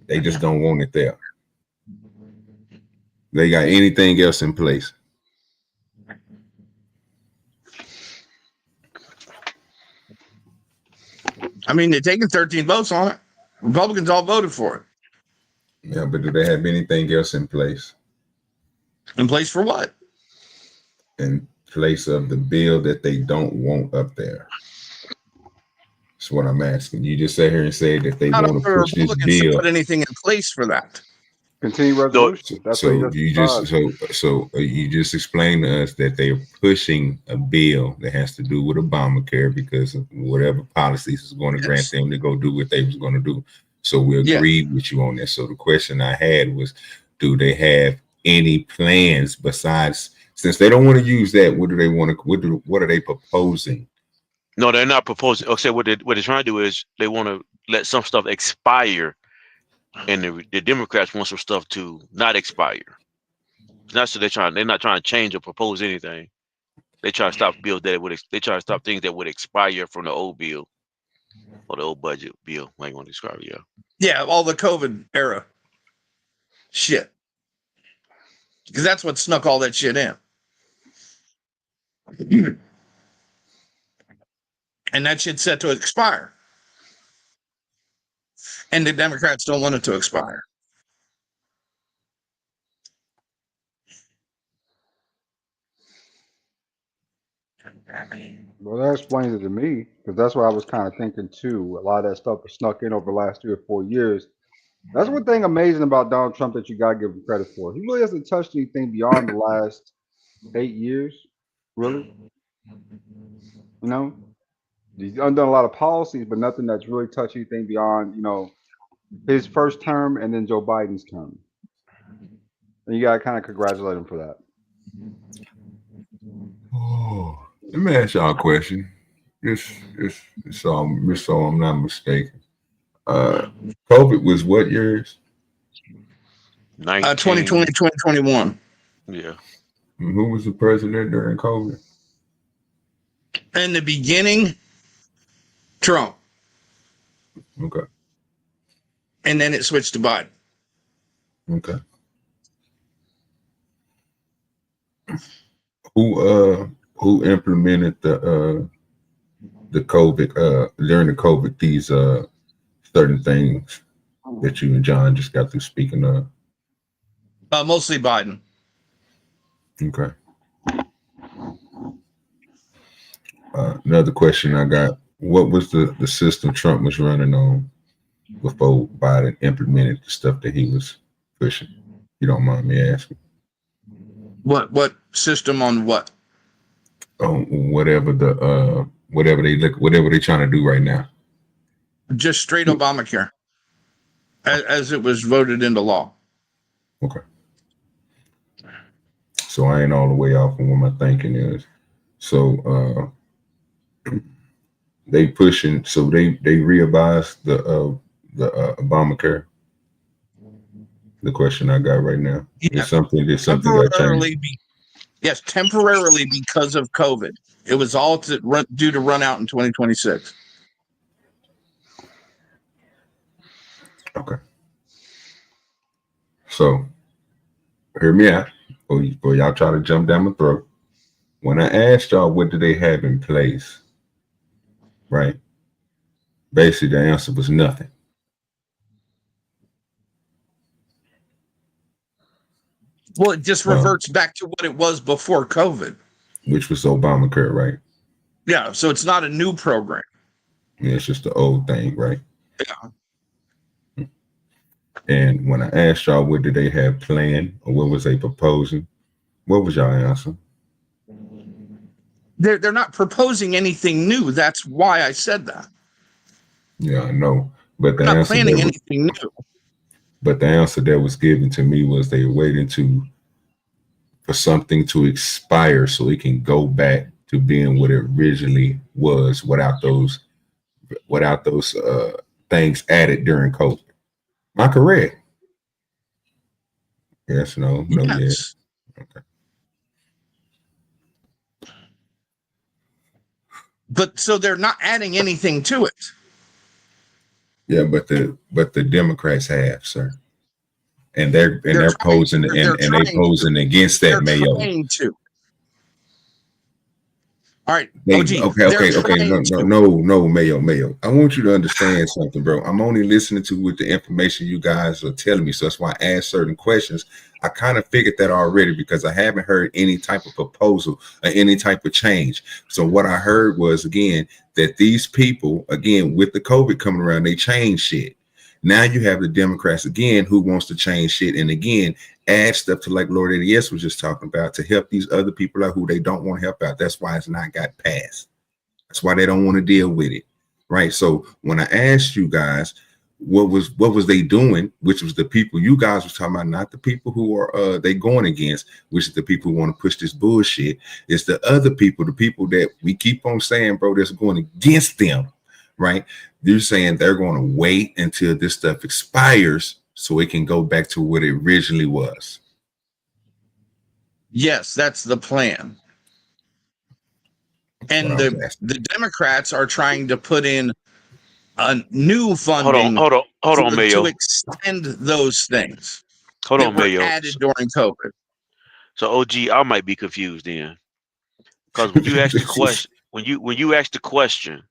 They just don't want it there. They got anything else in place. I mean, they're taking 13 votes on it. Republicans all voted for it. Yeah, but do they have anything else in place? In place for what? In place of the bill that they don't want up there. That's what I'm asking. You just sat here and said that they want to push this bill. Put anything in place for that. Continue resolution. So you just explained to us that they're pushing a bill that has to do with Obamacare because of whatever policies is going to grant them to go do what they was going to do. So we agreed with you on that. So the question I had was, do they have any plans besides, since they don't want to use that, what do they want to, what are they proposing? No, they're not proposing. Okay, what they're trying to do is they want to let some stuff expire, and the Democrats want some stuff to not expire. It's not so they're not trying to change or propose anything. They try to stop bills they try to stop things that would expire from the old bill or the old budget bill. I ain't gonna describe it. Yeah, all the COVID era shit. Because that's what snuck all that shit in. And that shit's set to expire. And the Democrats don't want it to expire. Well, that explains it to me, because that's what I was kind of thinking too. A lot of that stuff was snuck in over the last 3 or 4 years. That's one thing amazing about Donald Trump that you gotta give him credit for. He really hasn't touched anything beyond the last 8 years, really. You know, he's undone a lot of policies, but nothing that's really touched anything beyond, you know, his first term and then Joe Biden's term. And you gotta kind of congratulate him for that. Oh, let me ask y'all a question. Just so I'm not mistaken. COVID was what years? 2020, 2021. Yeah. And who was the president during COVID? In the beginning, Trump. Okay. And then it switched to Biden. Okay. Who implemented the COVID during the COVID, these certain things that you and John just got through speaking of? Mostly Biden. Okay. Another question I got: what was the system Trump was running on before Biden implemented the stuff that he was pushing? You don't mind me asking? What system on what? On whatever whatever they're trying to do right now. Just straight Obamacare, as it was voted into law. Okay. So I ain't all the way off on what my thinking is. So they pushing. So they revised the Obamacare. The question I got right now is something got changed. Yes, temporarily because of COVID. It was all due to run out in 2026. Okay. So hear me out, or y'all try to jump down my throat. When I asked y'all what do they have in place, right? Basically, the answer was nothing. Well, it just reverts back to what it was before COVID, which was Obamacare, right? Yeah, so it's not a new program. Yeah, it's just the old thing, right? Yeah. And when I asked y'all what did they have planned or what was they proposing, what was y'all answer? They're not proposing anything new. That's why I said that. Yeah, I know. But the they're not answer planning anything new. But the answer that was given to me was they were waiting for something to expire so it can go back to being what it originally was without those things added during COVID. Am I correct? Yes, no, yes. Okay. But so they're not adding anything to it. Yeah, but the Democrats have, sir. And they're posing posing against that, Mayo. All right. Okay. No, Mayo. I want you to understand something, bro. I'm only listening to what the information you guys are telling me. So that's why I asked certain questions. I kind of figured that already because I haven't heard any type of proposal or any type of change. So what I heard was, again, that these people, again, with the COVID coming around, they changed shit. Now you have the Democrats again who wants to change shit and again add stuff to like Lord ADS was just talking about to help these other people out who they don't want to help out. That's why it's not got passed. That's why they don't want to deal with it, right? So when I asked you guys what was they doing, which was the people you guys was talking about, not the people who are they going against, which is the people who want to push this bullshit. It's the other people, the people that we keep on saying, bro, that's going against them, right? They're saying they're going to wait until this stuff expires so it can go back to what it originally was. Yes, that's the plan. And the Democrats are trying to put in a new funding. Hold on, Mayo. To extend those things. Hold on, Mayo. Added during COVID. So OG, I might be confused then, because when you asked the question, when you asked the question,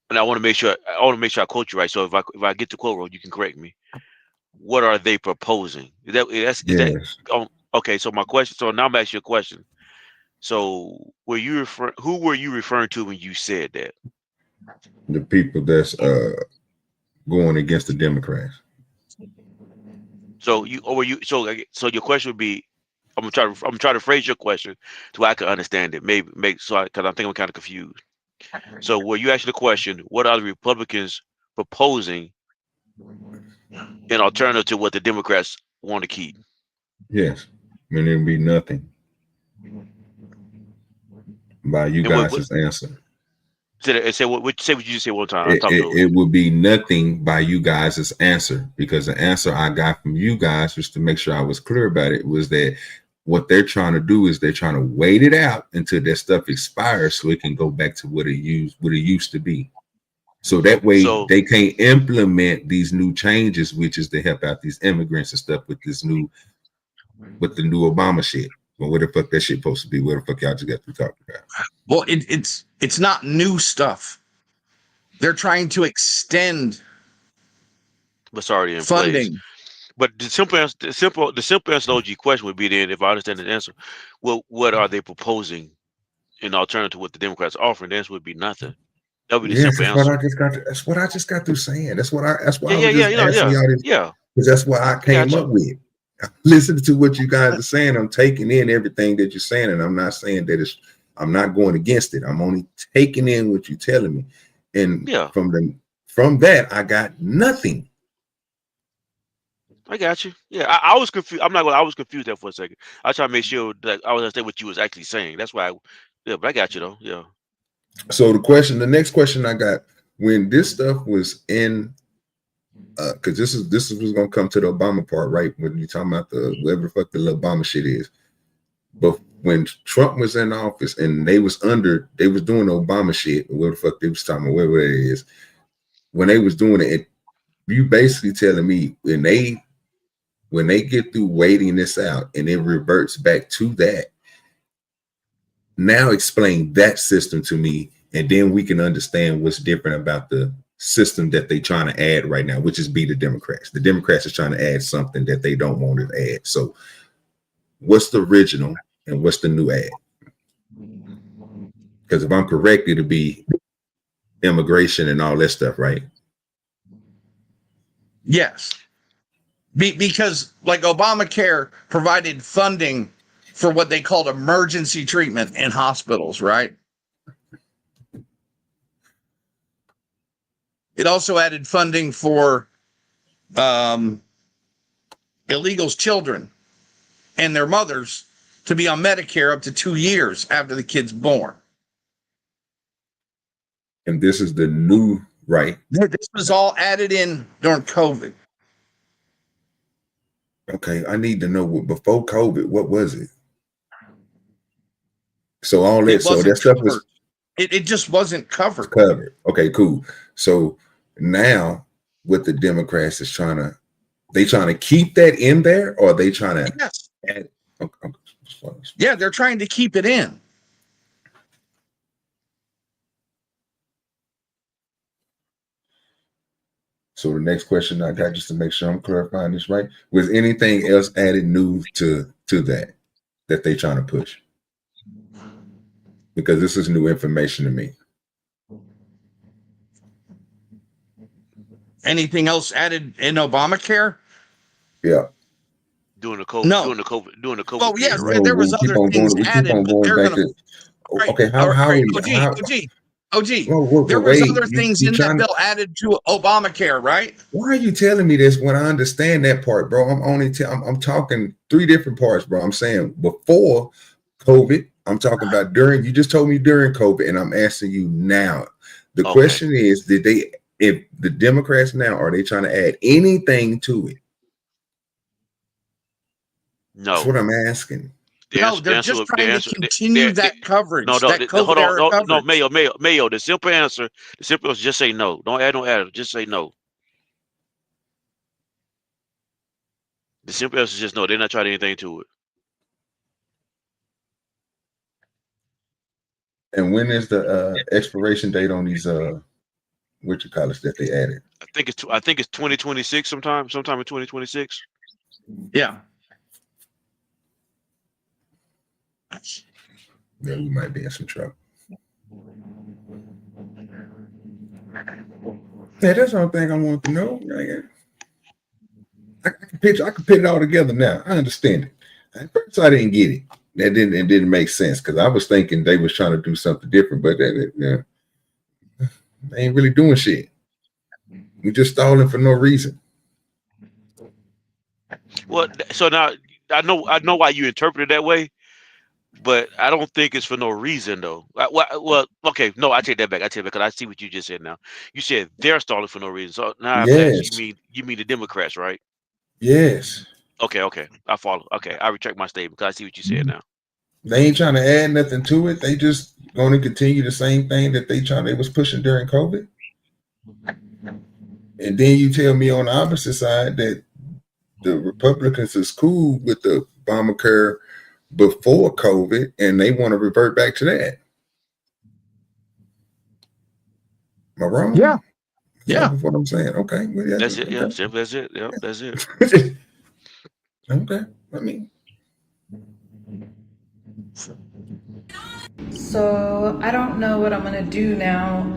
and I want to make sure I quote you right. So if I get the quote wrong, you can correct me. What are they proposing? Okay? So my question. So now I'm asking you a question. So who were you referring to when you said that? The people that's going against the Democrats. So so your question would be, I'm trying to phrase your question so I can understand it. Maybe because I think I'm kind of confused. So were you asking the question, what are the Republicans proposing in alternative to what the Democrats want to keep? Yes. I mean, it'd be nothing by you guys' answer. Say what you just said one time. It would be nothing by you guys' answer, because the answer I got from you guys, just to make sure I was clear about it, was that what they're trying to do is they're trying to wait it out until that stuff expires so it can go back to what it used to be. So that way they can't implement these new changes, which is to help out these immigrants and stuff with the new Obama shit. Well, what the fuck that shit supposed to be? What the fuck y'all just got to talk about? Well, it's not new stuff. They're trying to extend what's already in funding. Place. But the simple answer to the OG question would be then, if I understand the answer, well, what are they proposing in alternative to what the Democrats are offering? The answer would be nothing. That would be the simple answer. That's what I just got through saying. That's why I was just asking y'all this. Yeah. Because that's what I came up with. Listening to what you guys are saying, I'm taking in everything that you're saying, and I'm not saying that I'm not going against it. I'm only taking in what you're telling me. And Yeah. from that, I got nothing. I got you. Yeah, I was confused. I'm not gonna. I was confused there for a second. I was trying to make sure that I was understand what you was actually saying. That's why. Yeah, but I got you though. Yeah. So the next question I got, when this stuff was in, because this was gonna come to the Obama part, right? When you talking about the whatever the fuck the little Obama shit is. But when Trump was in office and they was doing the Obama shit, or whatever the fuck they was talking about, whatever it is, when they was doing it, you basically telling me when they get through waiting this out and it reverts back to that, now explain that system to me, and then we can understand what's different about the system that they trying to add right now, which is be the Democrats. The Democrats is trying to add something that they don't want to add. So what's the original and what's the new ad? Because if I'm correct, it'll be immigration and all that stuff, right? Yes. Because like Obamacare provided funding for what they called emergency treatment in hospitals, right? It also added funding for illegals' children and their mothers to be on Medicare up to 2 years after the kid's born. And this is the new, right? This was all added in during COVID. Okay, I need to know what before COVID, what was it? So all that, so that stuff was it just wasn't covered. Covered. Okay, cool. So now what the Democrats is trying to keep that in there, or are they trying to Yes. add? Okay. Yeah, they're trying to keep it in. So the next question I got, just to make sure I'm clarifying this right, was anything else added new to that they trying to push? Because this is new information to me. Anything else added in Obamacare? Yeah. Doing the COVID. No. Doing the COVID. Oh, yes, right? there was other things added, but they're going to. Okay, OG, whoa, there was wait, other things in that bill added to Obamacare, right? Why are you telling me this when I understand that part, bro? I'm talking three different parts, bro. I'm saying before COVID, I'm talking about during. You just told me during COVID, and I'm asking you now. The question is, if the Democrats now, are they trying to add anything to it? No. That's what I'm asking. No, they're just trying to continue that coverage. No, that hold on, no, coverage. Mayo. The simple answer is just say no. Don't add no add. Just say no. The simple answer is just no. They're not trying anything to it. And when is the expiration date on these what you call it that they added? I think it's 2026 sometime in 2026. Yeah. Yeah, we might be in some trouble. Yeah, that's the only thing I want to know. I can put it all together now. I understand it. At first, I didn't get it. It didn't make sense because I was thinking they was trying to do something different, but they ain't really doing shit. We just stalling for no reason. Well, so now I know why you interpret it that way. But I don't think it's for no reason, though. Well, okay, no, I take that back. Because I see what you just said. Now you said they're stalling for no reason. So now Yes. you mean the Democrats, right? Yes. Okay, I follow. Okay, I retract my statement because I see what you said now. They ain't trying to add nothing to it. They just going to continue the same thing that they was pushing during COVID. And then you tell me on the opposite side that the Republicans is cool with the Obamacare before COVID, and they want to revert back to that. Am I wrong? Yeah. That's what I'm saying. Okay. Well, yeah, That's it. okay. Yeah, simple as it. Yeah, that's it. Okay. I mean. So I don't know what I'm gonna do now.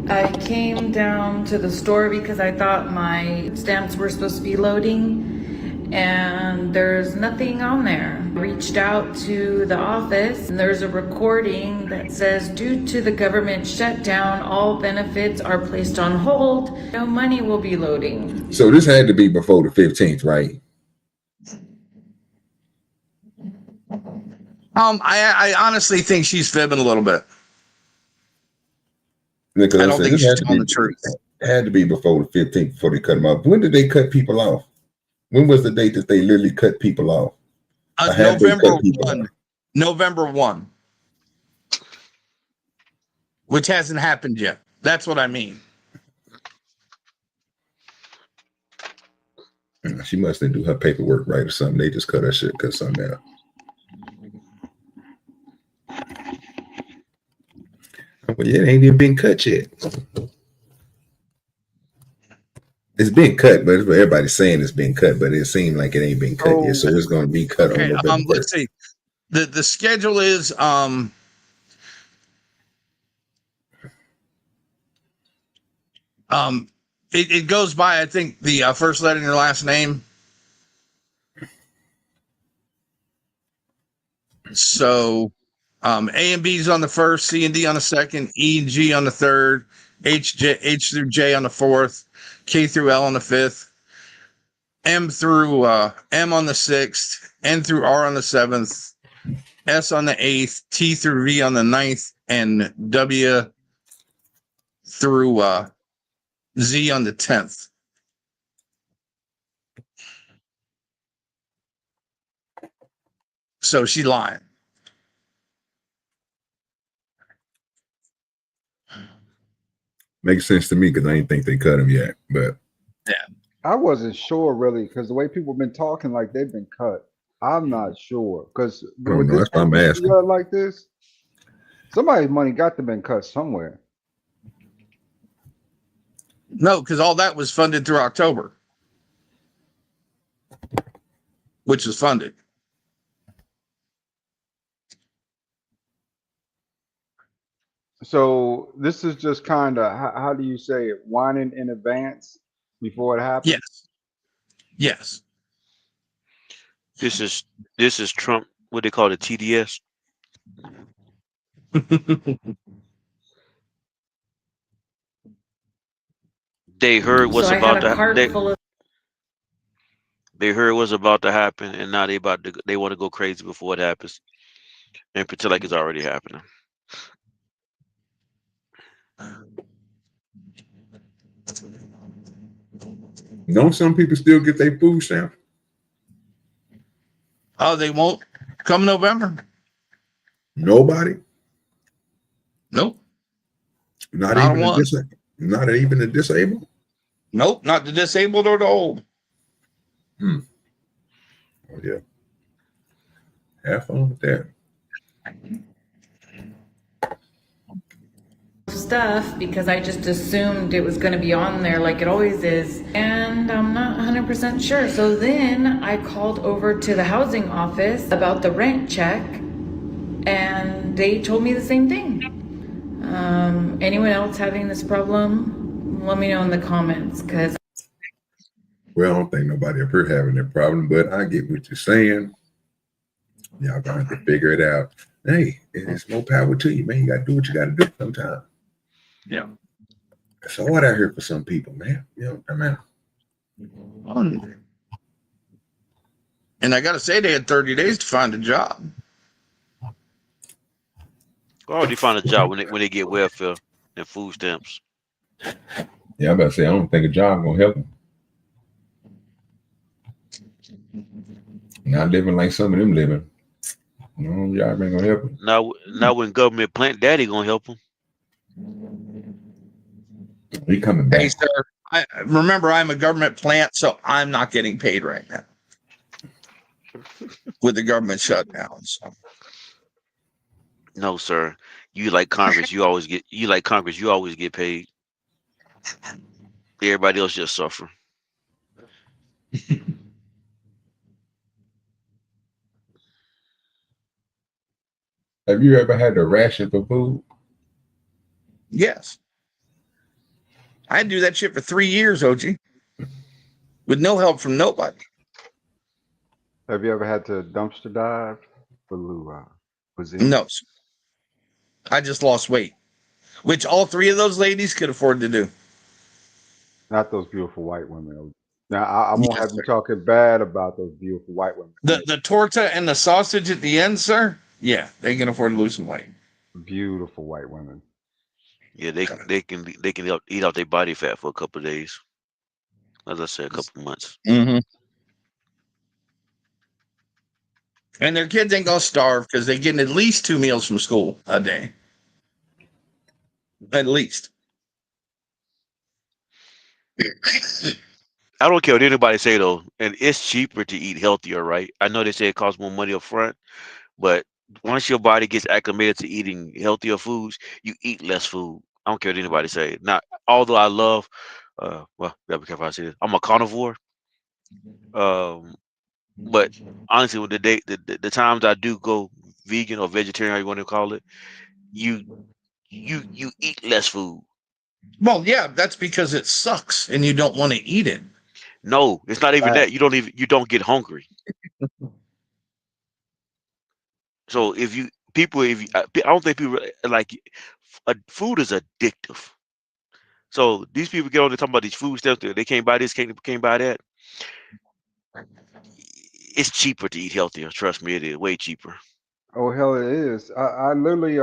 I came down to the store because I thought my stamps were supposed to be loading, and there's nothing on there. I reached out to the office, and there's a recording that says, due to the government shutdown, all benefits are placed on hold. No money will be loading. So this had to be before the 15th, right? I honestly think she's fibbing a little bit. Because I don't think she's telling the truth. It had to be before the 15th before they cut them off. When did they cut people off? When was the date that they literally cut people off? November 1. November 1. Which hasn't happened yet. That's what I mean. She must didn't do her paperwork right or something. They just cut her shit, cut something out. Well, yeah, it ain't even been cut yet. It's been cut, but everybody's saying it's been cut, but it seemed like it ain't been cut yet. So it's going to be cut on November 1st. Let's see. The schedule is it goes by, I think, the first letter in your last name. So A and B is on the first, C and D on the second, E and G on the third, H through J on the fourth, K through L on the fifth, M through M on the sixth, N through R on the seventh, S on the eighth, T through V on the ninth, and W through Z on the 10th. So she lying. Makes sense to me because I didn't think they cut him yet. But yeah, I wasn't sure really because the way people have been talking like they've been cut. I'm not sure because with this that's what I'm asking. like this, somebody's money got to been cut somewhere. No, because all that was funded through October, which was funded. So this is just kind of how do you say it? Whining in advance before it happens. Yes. Yes. This is Trump. What they call it, TDS. They heard what's about to happen. They heard what's about to happen, and now they want to go crazy before it happens, and pretend like it's already happening. Don't some people still get their food stamp? Oh, they won't come November. Nobody. Nope. Not even the disabled. Nope, not the disabled or the old. Oh yeah. Have fun with that. Stuff because I just assumed it was going to be on there like it always is, and I'm not 100% sure. So then I called over to the housing office about the rent check, and they told me the same thing. Anyone else having this problem? Let me know in the comments, because well, I don't think nobody up here having that problem, but I get what you're saying. Y'all gonna have to figure it out. Hey, it's more power to you, man. You gotta do what you gotta do sometimes. Yeah. It's hard out here for some people, man. You know, come out. And I gotta say, they had 30 days to find a job. Or they find a job when they get welfare and food stamps. Yeah, I'm about to say I don't think a job gonna help them. Not living like some of them living. No, job ain't gonna help them. Now when government plant daddy gonna help them. He coming back. Hey, sir. Remember, I'm a government plant, so I'm not getting paid right now with the government shutdown. So. No, sir. You like Congress, you always get paid. Everybody else just suffer. Have you ever had to ration for food? Yes. I do that shit for 3 years, OG, with no help from nobody. Have you ever had to dumpster dive for cuisine? No, I just lost weight, which all three of those ladies could afford to do. Not those beautiful white women. Now I won't Yes, have you sir. talking bad about those beautiful white women. The torta and the sausage at the end, sir. Yeah, they can afford to lose some weight. Beautiful white women. Yeah, they can eat out their body fat for a couple of days. As I said, a couple of months. Mm-hmm. And their kids ain't gonna starve because they're getting at least 2 meals from school a day. At least. I don't care what anybody say though, and it's cheaper to eat healthier, right? I know they say it costs more money up front, but once your body gets acclimated to eating healthier foods, you eat less food. I don't care what anybody say. Now, although I love, well, gotta be careful how I say this. I'm a carnivore, um, but honestly, with the times I do go vegan or vegetarian, how you want to call it, you you eat less food. Well, yeah, that's because it sucks and you don't want to eat it. No, it's not even that. You don't get hungry. So if I don't think people like food is addictive. So these people get on there talking about these food stuff. They can't buy this, can't buy that. It's cheaper to eat healthier. Trust me, it is way cheaper. Oh hell, it is. I literally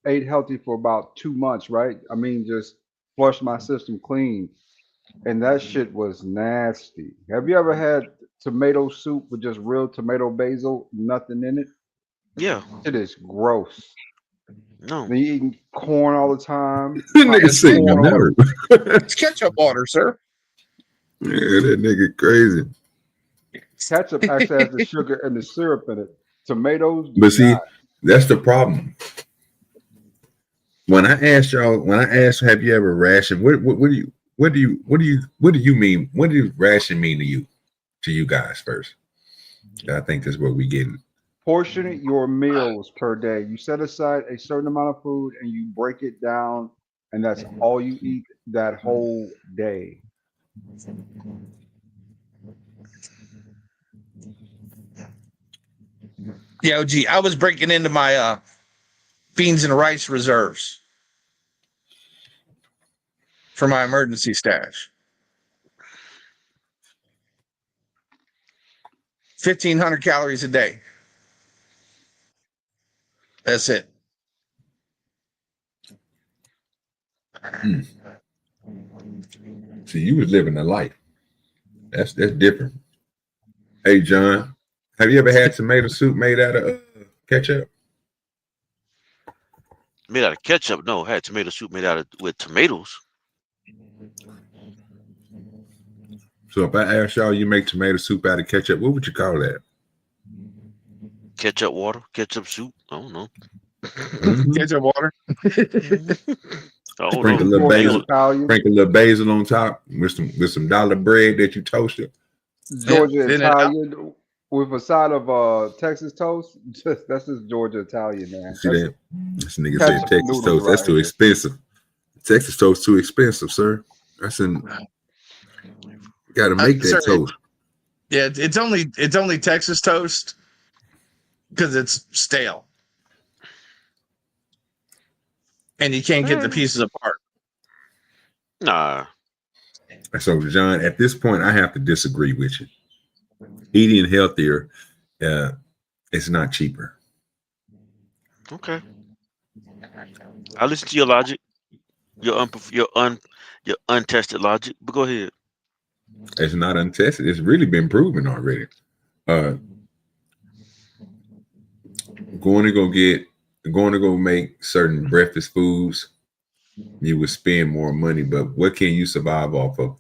ate healthy for about 2 months, right? I mean, just flushed my system clean, and that shit was nasty. Have you ever had tomato soup with just real tomato basil, nothing in it? Yeah, It is gross. no. Then you eating corn all the time, Nigga It's say corn all no. It's ketchup water, sir. Yeah, that nigga crazy. ketchup actually has the sugar and the syrup in it. Tomatoes do But see, not. that's the problem. When I asked, have you ever rationed? What do you mean? What does ration mean to you guys first? I think that's what we getting. Portion your meals per day. You set aside a certain amount of food and you break it down, and that's all you eat that whole day. Yeah, OG, I was breaking into my beans and rice reserves for my emergency stash. 1,500 calories a day. That's it. See, you was living a life. That's different. Hey, John, have you ever had tomato soup made out of ketchup? Made out of ketchup? No, I had tomato soup made out of with tomatoes. So if I asked y'all, you make tomato soup out of ketchup, what would you call that? Ketchup water, ketchup soup. I don't know. Ketchup water. I don't Sprinkle a know. little basil, Italian, sprinkle a little basil on top with some dollar bread that you toasted. Georgia Thin it out. Italian with a side of Texas toast. That's just Georgia Italian, man. See That's that? This nigga said ketchup Texas noodles toast. That's right too here. expensive. Texas toast too expensive, sir. That's in. Got to make that Sir, toast. yeah, it's only Texas toast because it's stale. And you can't get the pieces apart. Nah. So, John, at this point, I have to disagree with you. Eating healthier, it's not cheaper. Okay. I listen to your logic, your untested logic. But go ahead. It's not untested. It's really been proven already. Going to go make certain breakfast foods, you would spend more money. But what can you survive off of?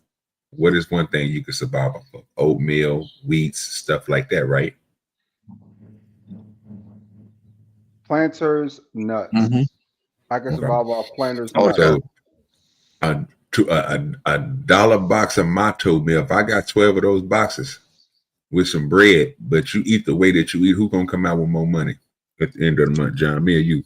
What is one thing you can survive off of? Oatmeal, wheats, stuff like that, right? Planters, nuts. Mm-hmm. I can Okay. survive off planters, Oh, nuts. yeah. So a dollar box of matto meal. If I got 12 of those boxes with some bread, but you eat the way that you eat, who gonna come out with more money at the end of the month, John? Me or you?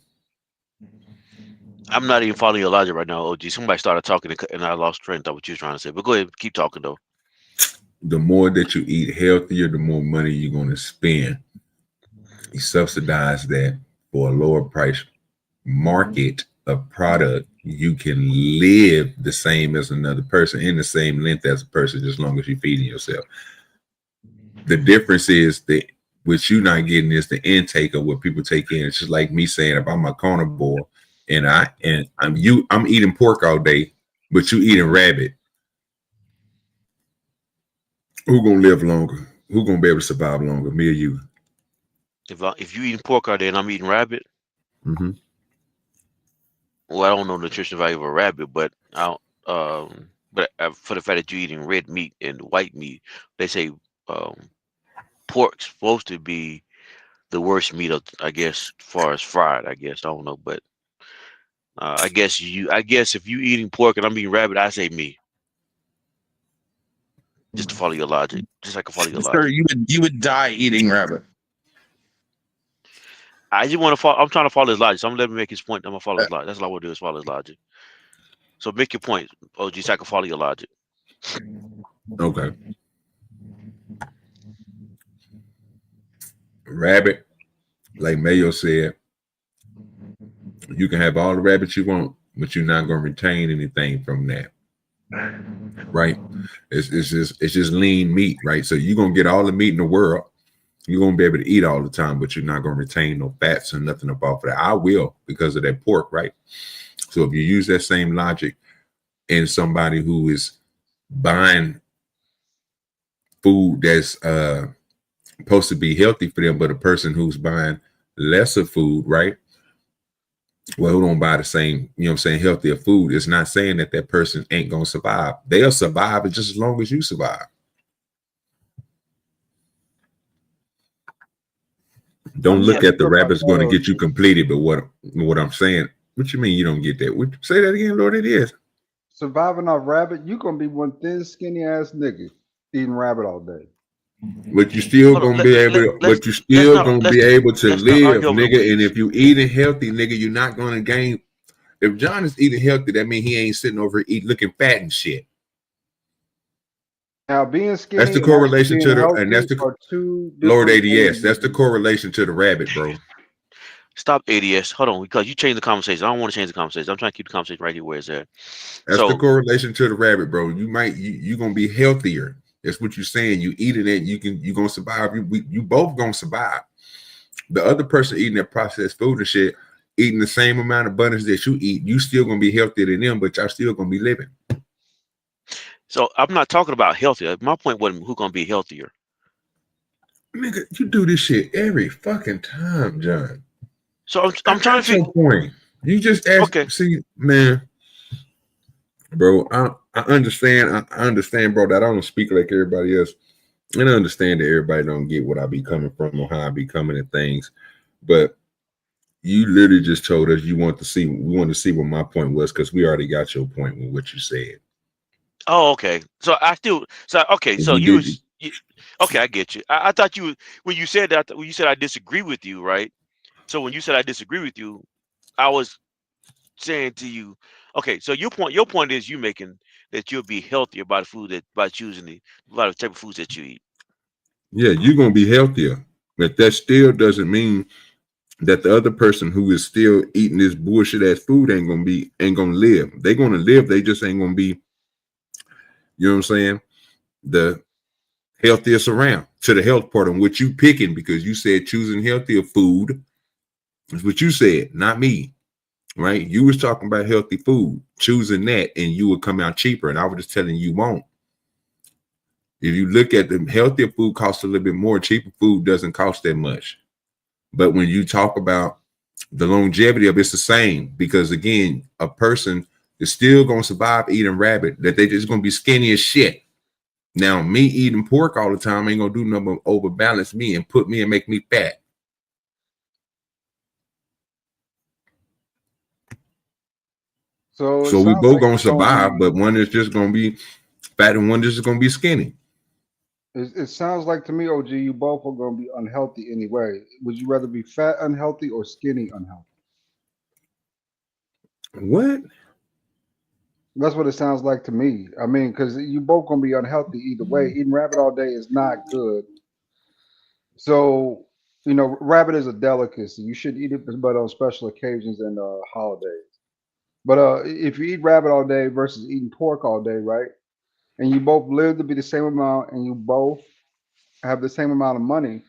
I'm not even following your logic right now, OG. Somebody started talking and I lost train of thought what you were trying to say. But go ahead, keep talking though. the more that you eat healthier, the more money you're going to spend. You subsidize that for a lower price market of product. You can live the same as another person in the same length as a person, as long as you're feeding yourself. The difference is that what you're not getting is the intake of what people take in. It's just like me saying, if I'm a carnivore and I'm eating pork all day, but you eating rabbit, who gonna live longer? Who gonna be able to survive longer, me or you? If you eating pork all day and I'm eating rabbit, Mm-hmm. well, I don't know the nutritional value of a rabbit, but for the fact that you're eating red meat and white meat, they say pork's supposed to be the worst meat of, I guess, as far as fried. I guess I don't know, but I guess if you eating pork and I'm eating rabbit, I say me. Just to follow your logic, just like I follow your Sir, logic. you would die eating rabbit. I just want to follow. I'm trying to follow his logic. So I'm gonna let him make his point. I'm gonna follow his logic. That's all I want to do is follow his logic. So make your point, OG, so I can follow your logic. Okay. Rabbit, like Mayo said, you can have all the rabbits you want, but you're not going to retain anything from that. Right? It's just lean meat, right? So you're going to get all the meat in the world. You're going to be able to eat all the time, but you're not going to retain no fats and nothing about that. I will, because of that pork, right? So if you use that same logic in somebody who is buying food that's supposed to be healthy for them, but a person who's buying lesser food, right? Well, who don't buy the same, you know what I'm saying, healthier food, it's not saying that that person ain't going to survive. They'll survive just as long as you survive. Don't look at the rabbit's going to get you completed, but what I'm saying, what you mean you don't get that? Say that again, Lord, it is. Surviving off rabbit, you going to be one thin, skinny ass nigga eating rabbit all day. But you still gonna be able to, but you still gonna be able to live, nigga. And if you eating healthy, nigga, you're not gonna gain. If John is eating healthy, that means he ain't sitting over looking fat and shit. Now being skinny, that's the correlation to the, and that's the Lord ADS. That's the correlation to the rabbit, bro. Stop ADS. Hold on, because you changed the conversation. I don't want to change the conversation. I'm trying to keep the conversation right here where it's at. That's the correlation to the rabbit, bro. You gonna be healthier. That's what you're saying. You eating it, you gonna survive. You both gonna survive. The other person eating that processed food and shit, eating the same amount of abundance that you eat, you still gonna be healthier than them, but y'all still gonna be living. So I'm not talking about healthier. My point wasn't who gonna be healthier. Nigga, you do this shit every fucking time, John. So I'm trying to figure. Point. You just ask. Okay. See, man, bro. I understand. I understand, bro, that I don't speak like everybody else. And I understand that everybody don't get what I be coming from or how I be coming at things. But you literally just told us we want to see what my point was, because we already got your point with what you said. Oh, okay. So okay, I get you. I thought you, when you said that, when you said I disagree with you, right? So when you said I disagree with you, I was saying to you, okay, so your point is you making that you'll be healthier by the food by choosing by the type of foods that you eat. Yeah, you're gonna be healthier, but that still doesn't mean that the other person who is still eating this bullshit ass food ain't gonna live. They're gonna live, they just ain't gonna be, you know what I'm saying, the healthiest around. To the health part on what you picking, because you said choosing healthier food is what you said, not me. Right? You was talking about healthy food, choosing that, and you would come out cheaper. And I was just telling you won't. If you look at the healthier food costs a little bit more, cheaper food doesn't cost that much. But when you talk about the longevity of it's the same, because again, a person is still gonna survive eating rabbit, that they just gonna be skinny as shit. Now, me eating pork all the time ain't gonna do nothing but overbalance me and put me and make me fat. So we both gonna survive, but one is just gonna be fat and one just gonna be skinny. It sounds like to me, OG, you both are gonna be unhealthy anyway. Would you rather be fat unhealthy or skinny unhealthy? What? That's what it sounds like to me. I mean, because you both gonna be unhealthy either way. Eating rabbit all day is not good. So, rabbit is a delicacy. You should eat it, but on special occasions and holidays. But if you eat rabbit all day versus eating pork all day, right? And you both live to be the same amount, and you both have the same amount of money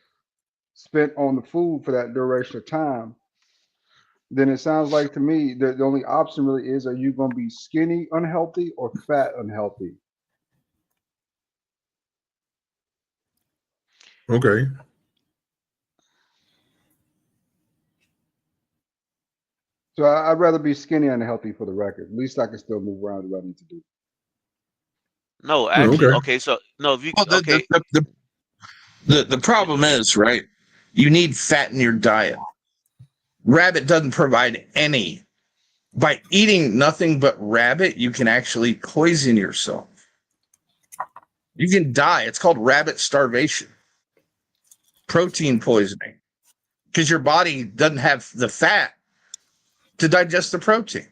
spent on the food for that duration of time, then it sounds like to me that the only option really is: are you going to be skinny unhealthy or fat unhealthy? Okay. So I'd rather be skinny unhealthy for the record. At least I can still move around and what I need to do. No, Yeah, actually, okay. okay. So no, if you Well, okay, the problem is, right? You need fat in your diet. Rabbit doesn't provide any. By eating nothing but rabbit, you can actually poison yourself. You can die. It's called rabbit starvation, protein poisoning, because your body doesn't have the fat to digest the protein.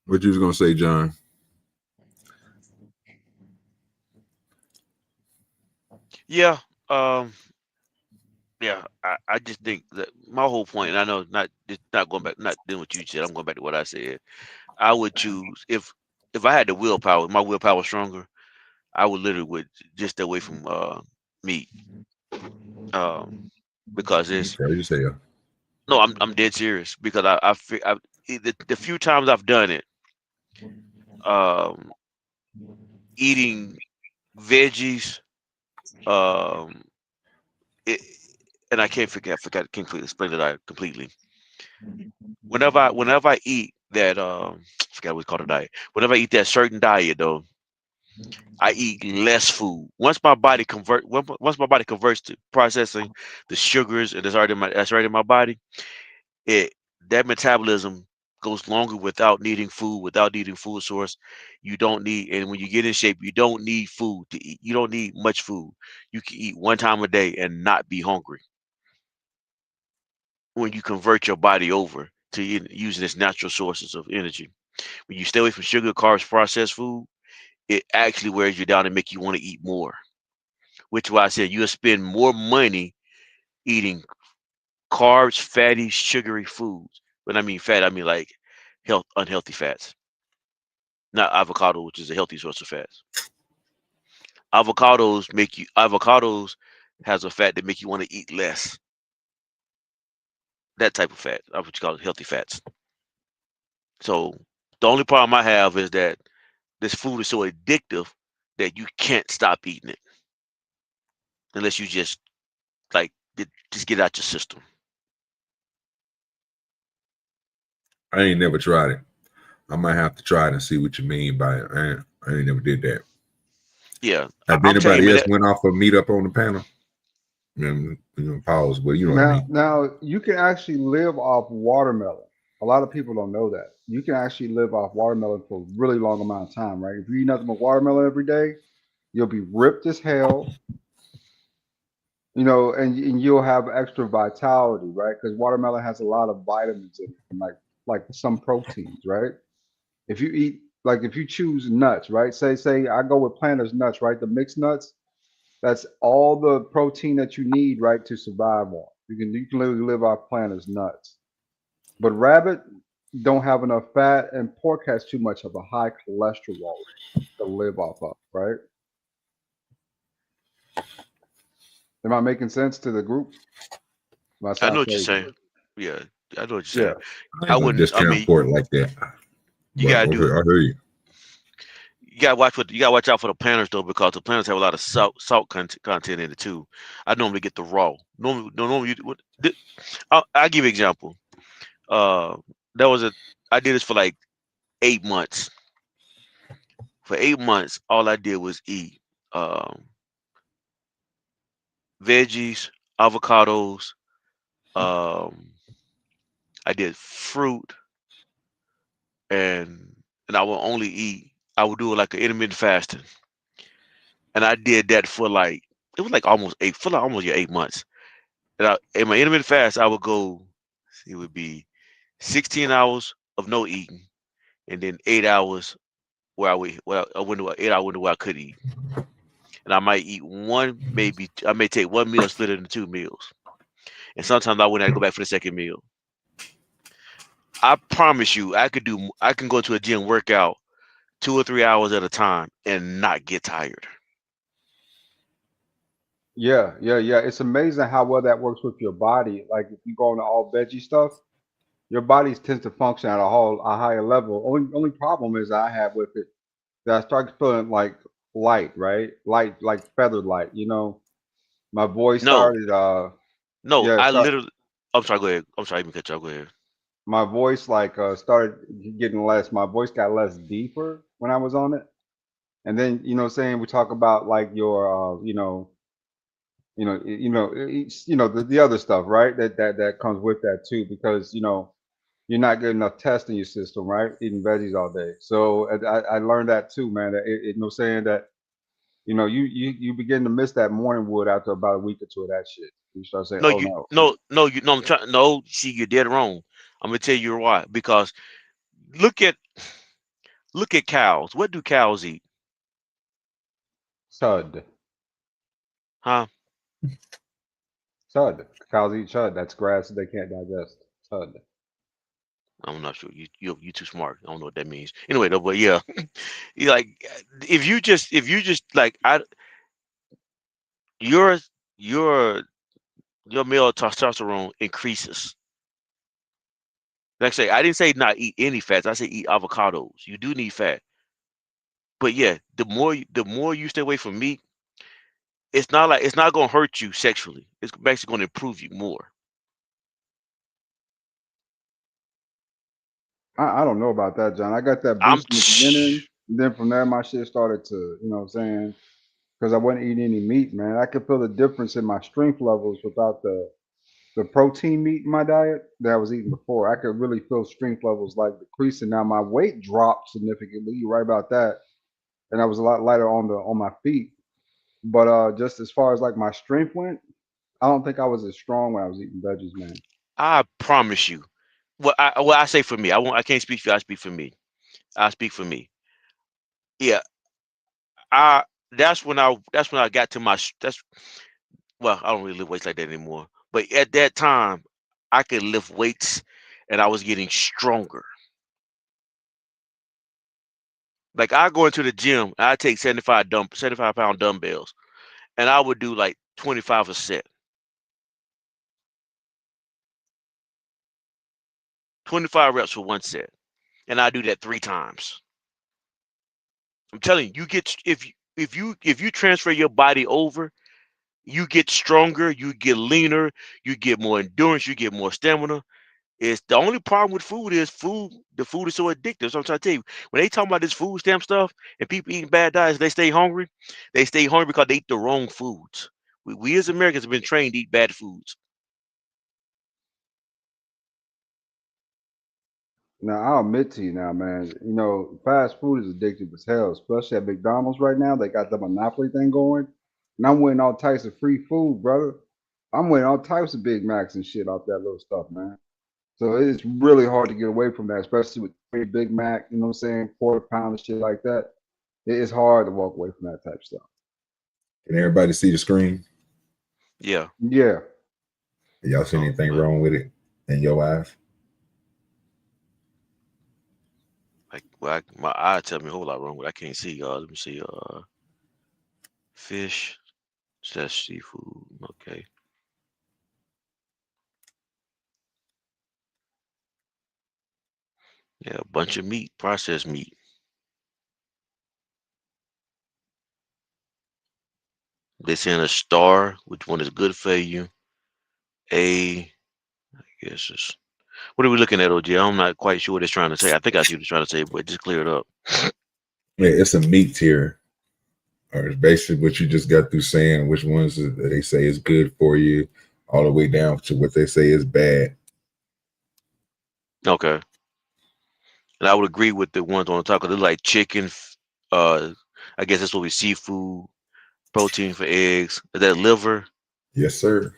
What you was gonna say, John? yeah, um, yeah. I just think that my whole point, and I know not going back, not doing what you said. I'm going back to what I said. I would choose if I had the willpower, my willpower stronger. I would literally would just stay away from meat, um, because You it's crazy as hell. no, I'm dead serious because the few times I've done it, um, eating veggies, um, it, and I can't forget, forgot, can't completely explain it out completely. Whenever I eat that, I forgot what it's called a diet. Whenever I eat that certain diet, though, I eat less food. Once my body converts to processing the sugars and that's already in my body, it that metabolism goes longer without needing food source. You don't need, and when you get in shape, you don't need food to eat. You don't need much food. You can eat one time a day and not be hungry when you convert your body over to using its natural sources of energy. When you stay away from sugar, carbs, processed food, it actually wears you down and make you want to eat more. Which is why I said you'll spend more money eating carbs, fatty, sugary foods. When I mean fat, I mean like unhealthy fats, not avocado, which is a healthy source of fats. Avocados has a fat that make you want to eat less. That type of fat, what you call healthy fats. So the only problem I have is that this food is so addictive that you can't stop eating it unless you just like just get it out your system. I ain't never tried it. I might have to try it and see what you mean by it. I ain't never did that. Yeah, Have I'm telling you, anybody man. else went off a meet up on the panel? Pause, but you know what I Now, mean. now you can actually live off watermelon. A lot of people don't know that. You can actually live off watermelon for a really long amount of time, right? If you eat nothing but watermelon every day, you'll be ripped as hell, and you'll have extra vitality, right? Because watermelon has a lot of vitamins in it, and like some proteins, right? If you eat if you choose nuts, right? Say I go with planters nuts, right? The mixed nuts, that's all the protein that you need, right, to survive on. You can literally live off planters nuts. But rabbit don't have enough fat, and pork has too much of a high cholesterol to live off of, right? Am I making sense to the group? Am I I know sound what you're crazy? saying. Yeah, I know what you're Yeah. saying. I I ain't gonna wouldn't. I discount mean, for it like that. you But gotta do. I heard you. You gotta watch out for the planters though, because the planters have a lot of salt content in it too. I normally get the raw. Normally, I'll give you an example. Uh, there was a I did this for like 8 months. For 8 months, all I did was eat um, veggies, avocados. Um, I did fruit, and I would only eat. I would do like an intermittent fasting, and I did that for like it was like almost 8 for like almost 8 months. in my intermittent fast, I would go. It would be 16 hours of no eating, and then 8 hours where I would a window 8 hour window where I could eat, and I might eat one, maybe I may take one meal and split it into 2 meals, and sometimes I wouldn't have to go back for the second meal. I promise you, I can go to a gym workout 2 or 3 hours at a time and not get tired. Yeah, yeah, yeah. It's amazing how well that works with your body. Like if you go on the all veggie stuff, your body tends to function at a higher level. Only problem is I have with it that I start feeling like light, right? Light, like feather light. My voice No, started. no, Yeah, I start. literally. I'm sorry. Go ahead. I'm sorry. Even cut you off. Go ahead. My voice like started getting less. My voice got less deeper when I was on it. And then saying we talk about like your the other stuff, right? That comes with that too, because you're not getting enough test in your system, right? Eating veggies all day. So I learned that too, man. That saying that you begin to miss that morning wood after about a week or two of that shit. You start saying, No, oh you no. no no you no. I'm trying. No, see, you're dead wrong. I'm gonna tell you why. Because look at look at cows. What do cows eat? Chud. Huh? Chud. Cows eat chud. That's grass that they can't digest. Chud. I'm not sure. You too smart. I don't know what that means. Anyway, though, but yeah, you like if you just like your your your male testosterone increases. Like I say, I didn't say not eat any fats. I said eat avocados. You do need fat, but yeah, the more you stay away from meat, it's not gonna hurt you sexually. It's actually gonna improve you more. I don't know about that, John. I got that I'm boost in the beginning, and then from there my shit started to, what I'm saying, because I wasn't eating any meat, man. I could feel the difference in my strength levels without the protein meat in my diet that I was eating before. I could really feel strength levels like decreasing. Now my weight dropped significantly. You're right about that, and I was a lot lighter on my feet. But just as far as like my strength went, I don't think I was as strong when I was eating veggies, man. I promise you. What I say for me. I can't speak for you. I speak for me. I speak for me. Yeah, I that's when I got to that's well, I don't really lift weights like that anymore. But at that time, I could lift weights and I was getting stronger. Like I go into the gym, I take 75-pound dumbbells, and I would do like 25 a set, 25 reps for one set, and I do that 3 times. I'm telling you, you get if you transfer your body over, you get stronger, you get leaner, you get more endurance, you get more stamina. It's the only problem with food is food. The food is so addictive. So I'm trying to tell you, when they talk about this food stamp stuff and people eating bad diets, they stay hungry. They stay hungry because they eat the wrong foods. We as Americans have been trained to eat bad foods. Now I'll admit to you now, man. Fast food is addictive as hell, especially at McDonald's right now. They got the monopoly thing going, and I'm winning all types of free food, brother. I'm winning all types of Big Macs and shit off that little stuff, man. So it's really hard to get away from that, especially with free Big Mac. You know what I'm saying? Quarter pound and shit like that. It's hard to walk away from that type of stuff. Can everybody see the screen? Yeah. Yeah. Y'all see anything wrong with it in your eyes? My eye tell me a whole lot wrong, but I can't see. Let me see. Fish, that's seafood. Okay. Yeah, a bunch of meat, processed meat. They send a star, which one is good for you. I guess it's what are we looking at, OG? I'm not quite sure what it's trying to say. I think I see what it's trying to say, but just clear it up. Yeah, it's a meat tier. Or it's basically what you just got through saying, which ones that they say is good for you, all the way down to what they say is bad. Okay. And I would agree with the ones on the top because they're like chicken. I guess that's what we seafood, protein for eggs. Is that liver? Yes, sir.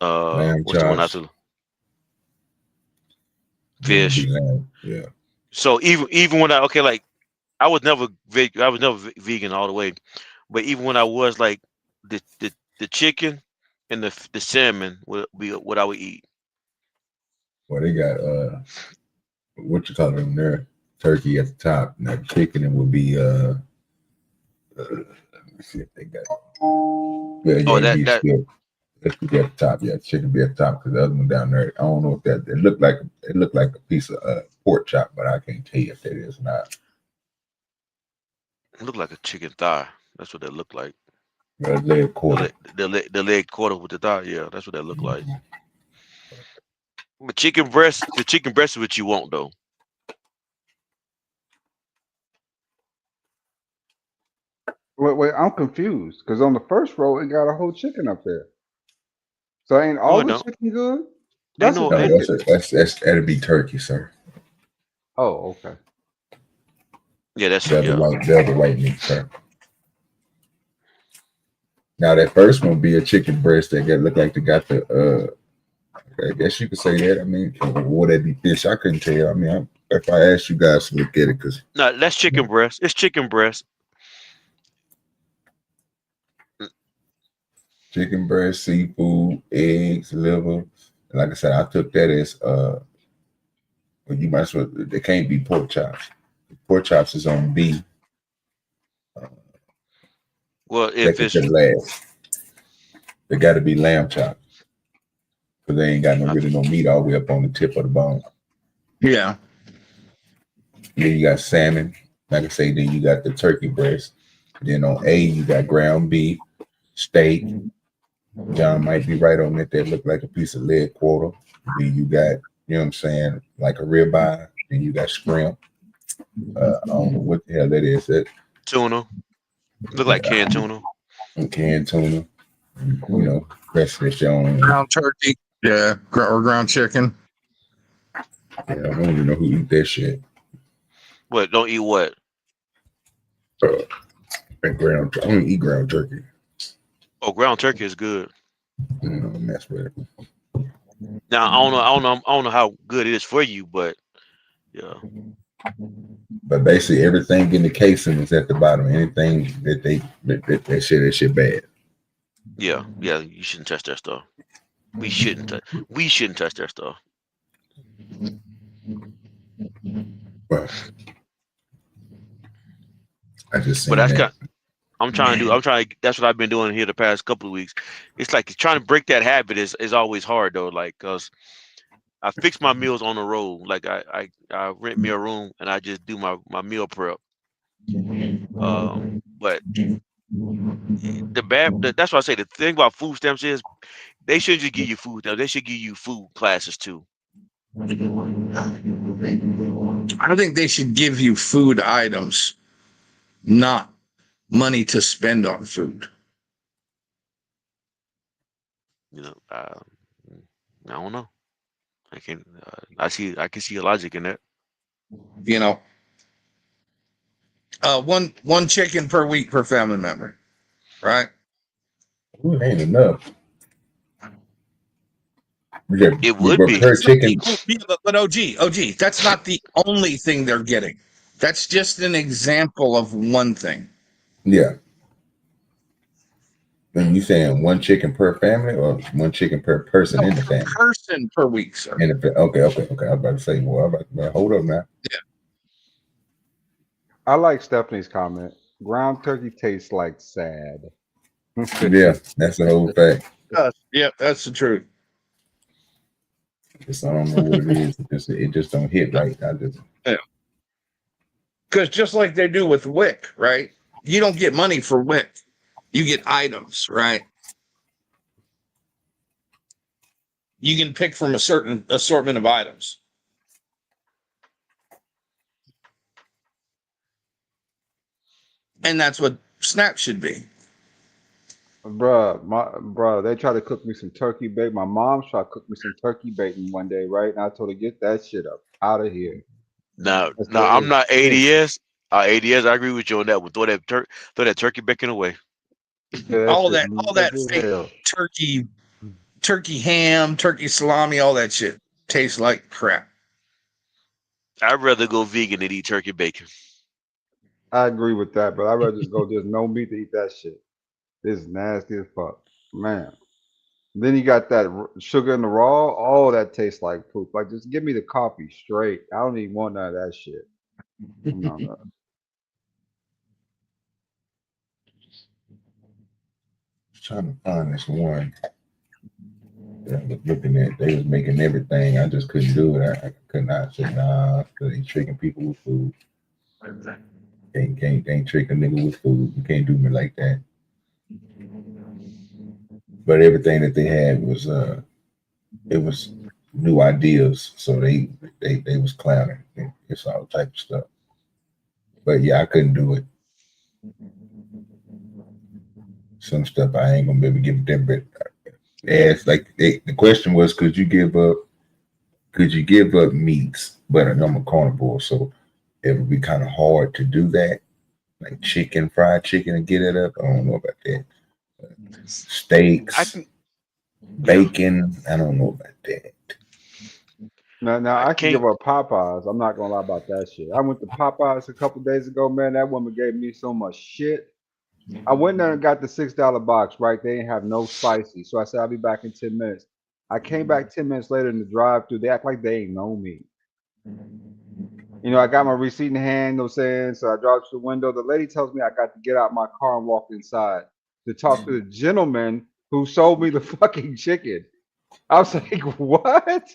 Lamb what's the one chops. after Then it'd be fish? lamb. Yeah. So even when like I was never vegan all the way, but even when I was like the chicken and the salmon would be what I would eat. Well, they got what you call them there? Turkey at the top. Now chicken it would be let me see if they got. Yeah, Oh, yeah, beef still. Let's be at the top. Yeah, chicken be at the top because the other one down there. I don't know if that it looked like a piece of pork chop, but I can't tell you if that is or not. it looked like a chicken thigh. That's what they look like. Leg quarter. The leg quarter with the thigh. Yeah, that's what that look like. But the chicken breast is what you want though. Wait, I'm confused because on the first row it got a whole chicken up there. So ain't No, all it the don't. chicken good? Ain't That's a no. No, chicken. that'd be turkey, sir. Oh, okay. Yeah, that's The yeah. other white meat, sir. Now that first one be a chicken breast that look like they got the I guess you could say that. I mean, would that be fish? I couldn't tell. I mean, if I asked you guys to look at it, because No, that's chicken breast. It's chicken breast. chicken breast, seafood, eggs, liver. And like I said, I took that as well, you might as well. They can't be pork chops. Pork chops is on B. Well, if Second it's to last, they got to be lamb chops because they ain't got no meat all the way up on the tip of the bone. Yeah. Then you got salmon. Like I say, then you got the turkey breast. Then on A, you got ground beef, steak. John might be right on it. That look like a piece of leg quarter. Then you got, you know what I'm saying, like a ribeye. Then you got shrimp. I don't know what the hell that is. That tuna. Look like canned tuna. canned tuna. You know, rest of your own. Ground turkey. Yeah. Or ground chicken. Yeah, I don't even know who eat that shit. What? Don't eat what? I don't eat ground turkey. Oh, ground turkey is good. Mess with it. Now I don't know how good it is for you, but yeah. But basically, everything in the casing is at the bottom. Anything that shit bad. Yeah, you shouldn't touch that stuff. We shouldn't touch that stuff. Well, I just But that's that. I'm trying that's what I've been doing here the past couple of weeks. It's like trying to break that habit is always hard though, like cause I fix my meals on the road. Like I rent me a room and I just do my meal prep. But that's why I say the thing about food stamps is they shouldn't just give you food stamps, they should give you food classes too. I think they should give you food items, not money to spend on food. You know, I don't know. I can see a logic in that. You know, one chicken per week per family member, right? Ooh, ain't enough. It would be. Per chicken. But OG, that's not the only thing they're getting. That's just an example of one thing. Yeah. And you saying one chicken per family or one chicken per person in the family? Person per week, sir. Okay. I was about to say, well, hold up now. Yeah. I like Stephanie's comment. Ground turkey tastes like sad. Yeah, that's the whole fact. Yeah, that's the truth. I don't know what it is. It just don't hit right. Yeah. Because just like they do with WIC, right? You don't get money for WIC. You get items, right? You can pick from a certain assortment of items. And that's what SNAP should be. Bruh, they tried to cook me some turkey bacon. My mom tried to cook me some turkey bacon one day, right? And I told her, get that shit up out of here. Now I'm not ADS. ADS, I agree with you on that. We'll throw that turkey bacon away. Yeah, all that fake hell. turkey turkey ham, turkey salami, all that shit tastes like crap. I'd rather go vegan than eat turkey bacon. I agree with that, but I'd rather just go. There's no meat to eat that shit. This is nasty as fuck, man. Then you got that sugar in the raw. Oh, that tastes like poop. Like, just give me the coffee straight. I don't even want none of that shit. No. Trying to find this one that I was looking at. They was making everything. I just couldn't do it. I could not say nah. They tricking people with food. Can't trick a nigga with food. You can't do me like that. But everything that they had was it was new ideas. So they was clowning. It's all type of stuff. But yeah, I couldn't do it. Some stuff I ain't gonna be able to give them. But it's like the question was, could you give up meats? But I'm a carnivore, so it would be kind of hard to do that. Like fried chicken, and get it up. I don't know about that. Steaks, bacon. I don't know about that. Now I can give up Popeyes. I'm not gonna lie about that shit. I went to Popeyes a couple days ago, man. That woman gave me so much shit. I went there and got the $6 box, right? They didn't have no spicy. So I said, I'll be back in 10 minutes. I came back 10 minutes later in the drive-thru. They act like they ain't know me. You know, I got my receipt in hand, you know what I'm saying? So I drive to the window. The lady tells me I got to get out my car and walk inside to talk to the gentleman who sold me the fucking chicken. I was like, what?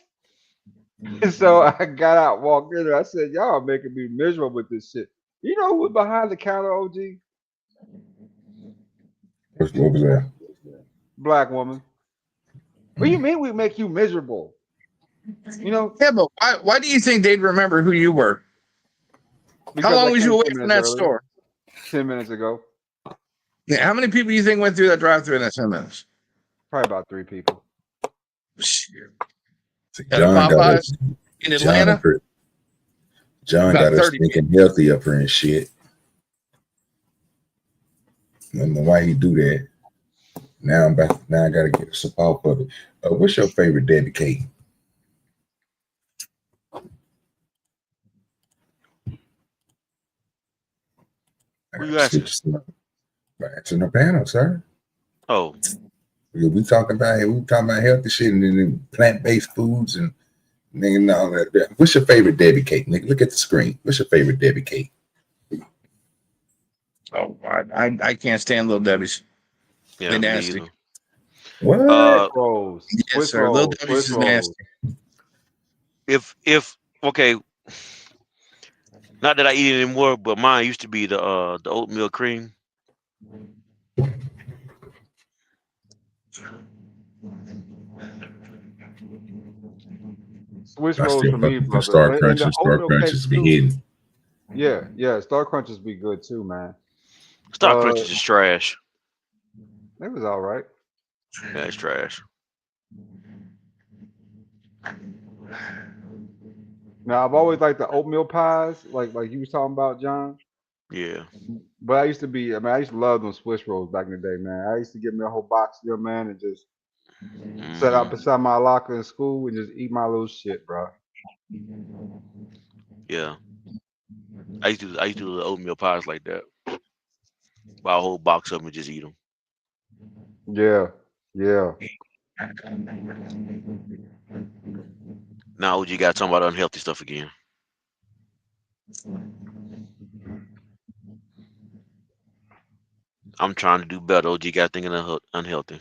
And so I got out, walked in, and I said, y'all are making me miserable with this shit. You know who was behind the counter, OG? What was that? Black woman. What do you mean we make you miserable? You know? Yeah, but why do you think they'd remember who you were? How long was you away from that store? 10 minutes ago. Yeah, how many people do you think went through that drive-thru in that 10 minutes? Probably about 3 people. Shit. At Popeyes in Atlanta? John got us thinking healthy up here and shit. I don't know why he do that. Now I gotta get some off of it. What's your favorite Debbie cake? What you asking? It's in the panel, sir. Oh. We talking about healthy shit and then plant-based foods and all that. What's your favorite Debbie cake, nigga? Look at the screen. What's your favorite Debbie cake? Oh, I can't stand Little Debbie's. Yeah, they're nasty. What? Rolls. Yes, sir. Little Debbie's is nasty. If okay, not that I eat it anymore, but mine used to be the oatmeal cream. Swiss rolls for me, brother. Star Crunches be hidden. Yeah. Star Crunches be good too, man. Star Crunches is trash. It was all right. Yeah, it's trash. Now I've always liked the oatmeal pies, like you was talking about, John. Yeah. But I used to love them Swiss rolls back in the day, man. I used to get me a whole box of them, man, and just set out beside my locker in school and just eat my little shit, bro. Yeah. I used to do the oatmeal pies like that. Buy a whole box of them and just eat them. Yeah. Now you got talking about unhealthy stuff again. I'm trying to do better. OG got thinking unhealthy.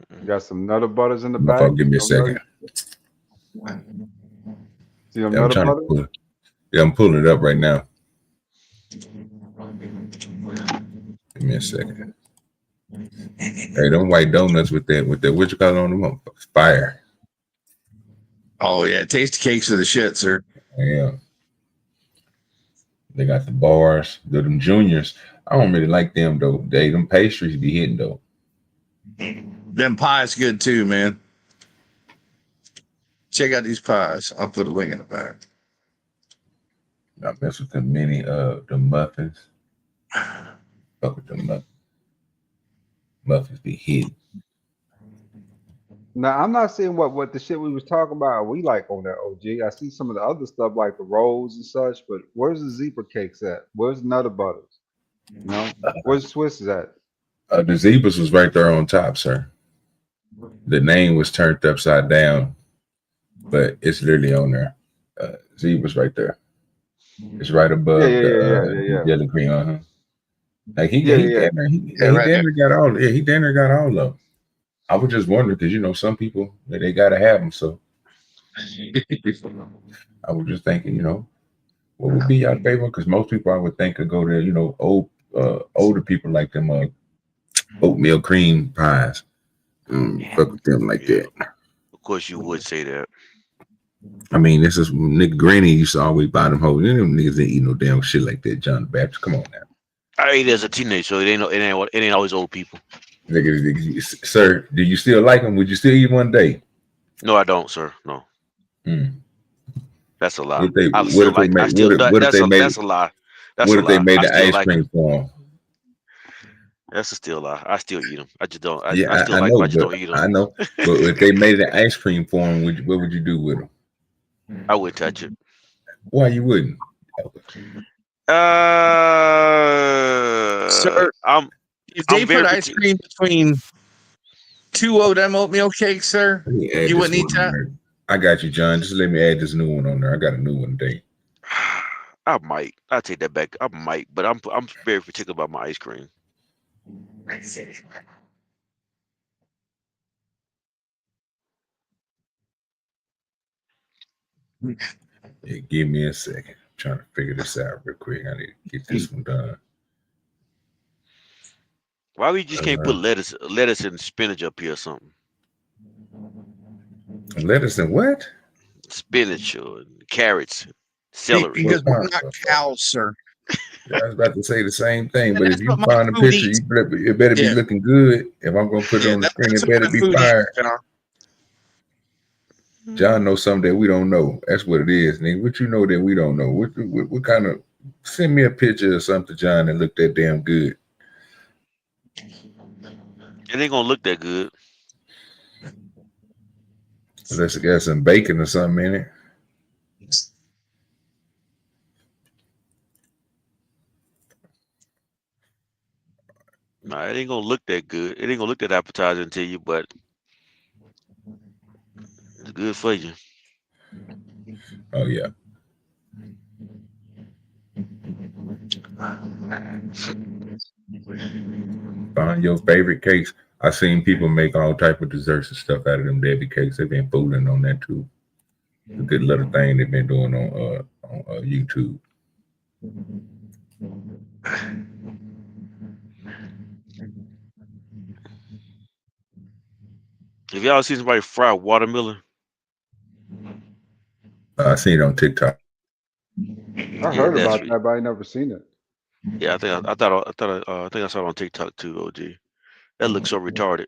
You got some Nutter Butters in the back. Give me a second. See them Nutter Butters? I'm pulling it up right now. Give me a second. Hey, them white donuts with that what you call on them? Fire. Oh yeah, tasty cakes are the shit, sir. Yeah. They got the bars, them juniors. I don't really like them though. Them pastries be hitting though. Them pies good too, man. Check out these pies. I'll put a link in the back. I mess with the mini the muffins. Fuck with the muffins. Muffins be hidden. Now I'm not seeing what the shit we was talking about. We like on that OG. I see some of the other stuff like the rolls and such, but where's the zebra cakes at? Where's the Nutter Butters? You know, where's Swiss at? The zebras was right there on top, sir. The name was turned upside down, but it's literally on there. Zebras right there. It's right above the jelly cream. Like he damn near got all. Yeah, he damn near got all of them. I was just wondering because some people they gotta have them. So I was just thinking, what would be your favorite? Because most people I would think could go to older people like them oatmeal cream pies. Fuck with them like that. Of course, you would say that. I mean, this is Nick Granny used to always buy them hoes. Them niggas didn't eat no damn shit like that. John the Baptist, come on now. I ate as a teenager, so it ain't always old people. Sir, do you still like them? Would you still eat one day? No, I don't, sir. No. That's a lie. What if they made the ice cream form? That's a still lie. I still eat them. I just don't. I just don't eat them. I know. But if they made the ice cream form, what would you do with them? I wouldn't touch it. Why you wouldn't? Sir, if they put ice cream between two of them oatmeal cakes, sir, you wouldn't eat that? I got you, John. Just let me add this new one on there. I got a new one today. I might. I take that back. I might, but I'm very particular about my ice cream. Yeah, give me a second. I'm trying to figure this out real quick. I need to get this one done. Why we just can't put lettuce and spinach up here or something? Lettuce and what? Spinach or carrots, celery. Because we're not cows, sir. Yeah, I was about to say the same thing, but if you find a picture, it better be looking good. If I'm gonna put it on the screen, it better be fire. John knows something that we don't know. That's what it is, nigga. What you know that we don't know? What kind of? Send me a picture or something, John, that look that damn good. It ain't gonna look that good. Unless it got some bacon or something in it. Nah, it ain't gonna look that good. It ain't gonna look that appetizing to you, but it's good for you. Oh yeah. Find your favorite cakes. I seen people make all type of desserts and stuff out of them Debbie cakes. They've been fooling on that too. A good little thing they've been doing on YouTube. Have y'all seen somebody fry watermelon? I seen it on TikTok. I heard about that, but I never seen it. Yeah, I think I saw it on TikTok too. OG, that looks so retarded.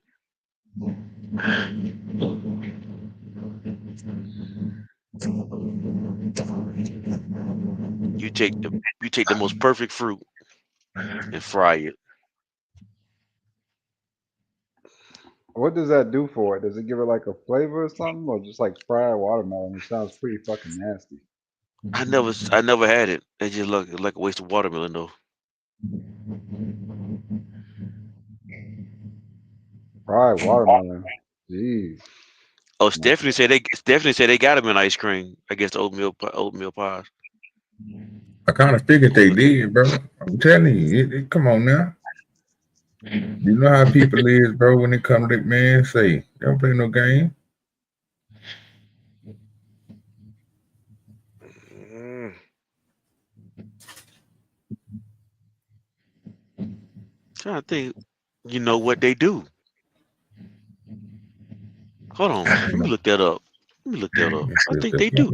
You take the most perfect fruit and fry it. What does that do for it? Does it give it like a flavor or something, or just like fried watermelon? It sounds pretty fucking nasty. I never had it. It just looked like a waste of watermelon though. Fried watermelon. Jeez. Oh, Stephanie said they got them in ice cream. I guess the oatmeal pies. I kind of figured they did, bro. I'm telling you, come on now. You know how people is, bro, when it comes to man, say, they don't play no game. Trying to think, you know what they do. Hold on, let me look that up. I think they do.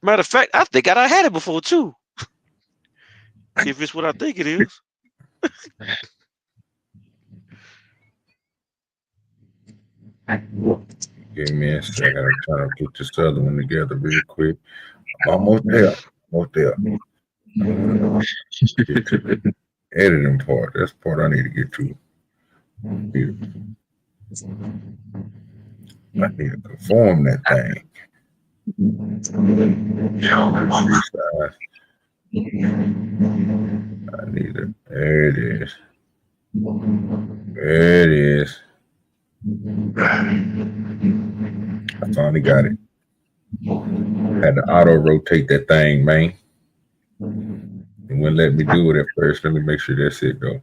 Matter of fact, I think I had it before too. If it's what I think it is. Give me a second. I'm trying to put this other one together real quick. I'm almost there. Almost there. Get to the editing part. That's the part I need to get to. I need to conform that thing. Resize. I need to. There it is. There it is. I finally got it. Had to auto rotate that thing, man. It wouldn't let me do it at first. Let me make sure that's it, though.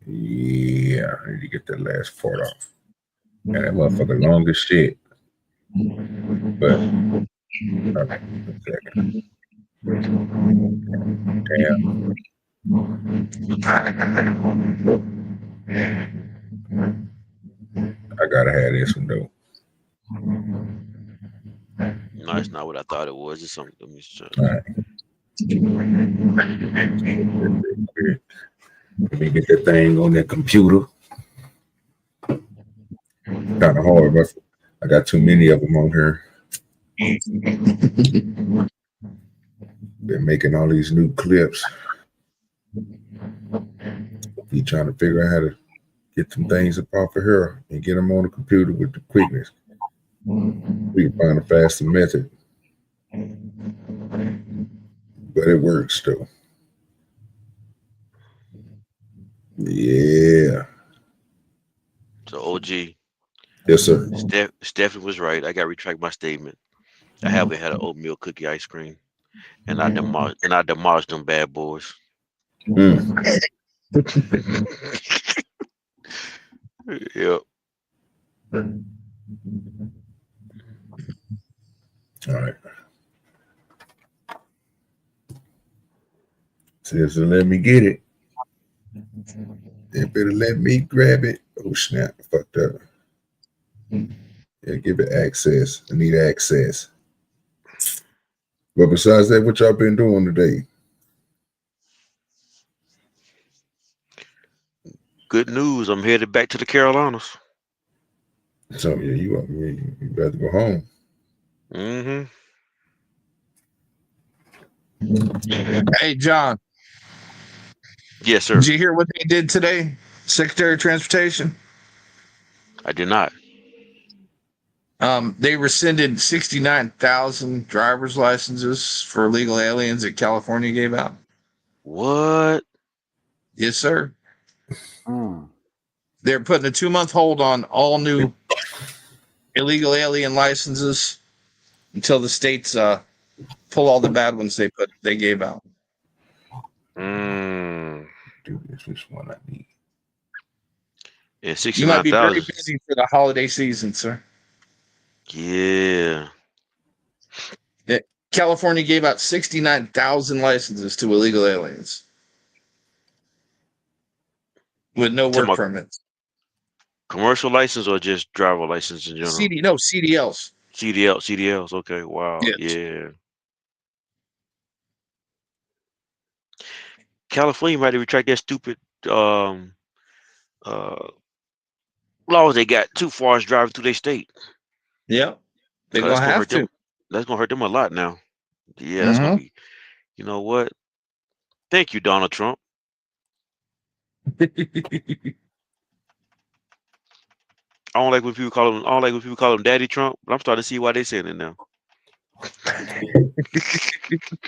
Yeah, I need to get that last part off. And that motherfucker long as shit. But, okay, a second. Damn. I gotta have this one, though. No, it's not what I thought it was. It's something. Let me check. All right. Let me get that thing on that computer. Kind of hard, but I got too many of them on here. They're making all these new clips. Be trying to figure out how to get some things up off of here and get them on the computer with the quickness. We can find a faster method, but it works though. Yeah. So OG. Yes, sir. Stephanie was right. I got to retract my statement. I haven't had an oatmeal cookie ice cream, and I demolished them bad boys. Yep. All right. Says to let me get it. They better let me grab it. Oh snap! I fucked up. Yeah, give it access. I need access. But besides that, what y'all been doing today? Good news. I'm headed back to the Carolinas. So yeah, you better go home. Mm-hmm. Hey, John. Yes, sir. Did you hear what they did today? Secretary of Transportation? I did not. They rescinded 69,000 driver's licenses for illegal aliens that California gave out. What? Yes, sir. They're putting a 2-month hold on all new illegal alien licenses until the states pull all the bad ones they gave out. Dude, this is one I need. Yeah, You might be very 69,000. busy for the holiday season, sir. Yeah. California gave out 69,000 licenses to illegal aliens with no work permits. Commercial license or just driver license in general? CDLs. CDLs. Okay. Wow. Yes. Yeah. California might retract that stupid laws they got too far as driving through their state. Yep. They're gonna have hurt to. them. That's gonna hurt them a lot now. Yeah, that's gonna be. You know what? Thank you, Donald Trump. I don't like when people call him. I don't like when people call him Daddy Trump, but I'm starting to see why they saying it now.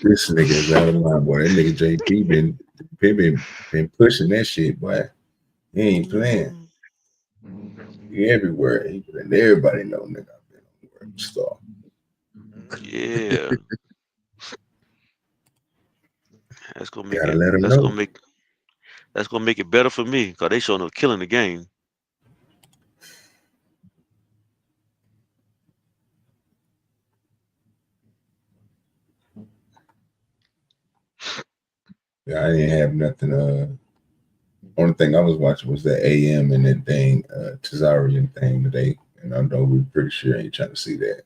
This nigga is out of line, boy. That nigga JP been pushing that shit, boy. He ain't playing. He everywhere. He been, everybody know nigga. I've been on the world star. Yeah. That's gonna make Gotta it. let him That's know. gonna make it better for me because they showing up killing the game. Yeah, I didn't have nothing. Only thing I was watching was that AM and that thing, Tazarian thing today, and I know we're pretty sure ain't trying to see that.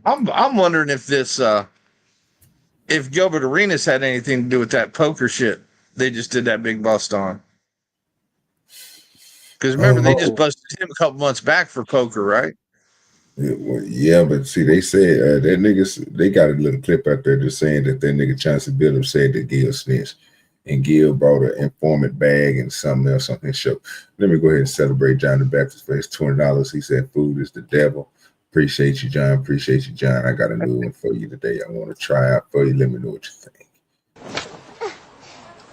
I'm wondering if this if Gilbert Arenas had anything to do with that poker shit they just did that big bust on. Because remember, they just busted him a couple months back for poker, right? Yeah, but see, they said that niggas, they got a little clip out there just saying that nigga Chauncey Billups said that Gil snitched. And Gil brought an informant bag and something else on his show. Let me go ahead and celebrate John the Baptist for his $20. He said, food is the devil. Appreciate you, John. Appreciate you, John. I got a new one for you today. I want to try out for you. Let me know what you think.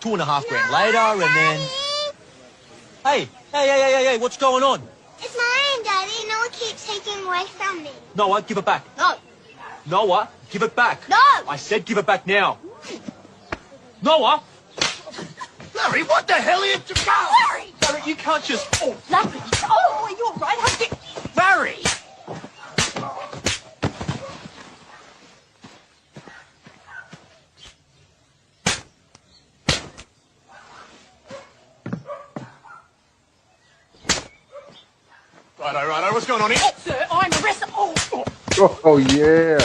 $2.5 grand later, and then... Hey, what's going on? It's mine, Daddy. Noah keeps taking away from me. Noah, give it back. No. Noah, give it back. No. I said give it back now. Noah! Larry, what the hell are you doing? Larry! Larry, you can't just... Oh, Larry! Oh, are you all right? How did... Larry! Righto, what's going on here? Oh, sir, I'm arrested. Oh yeah.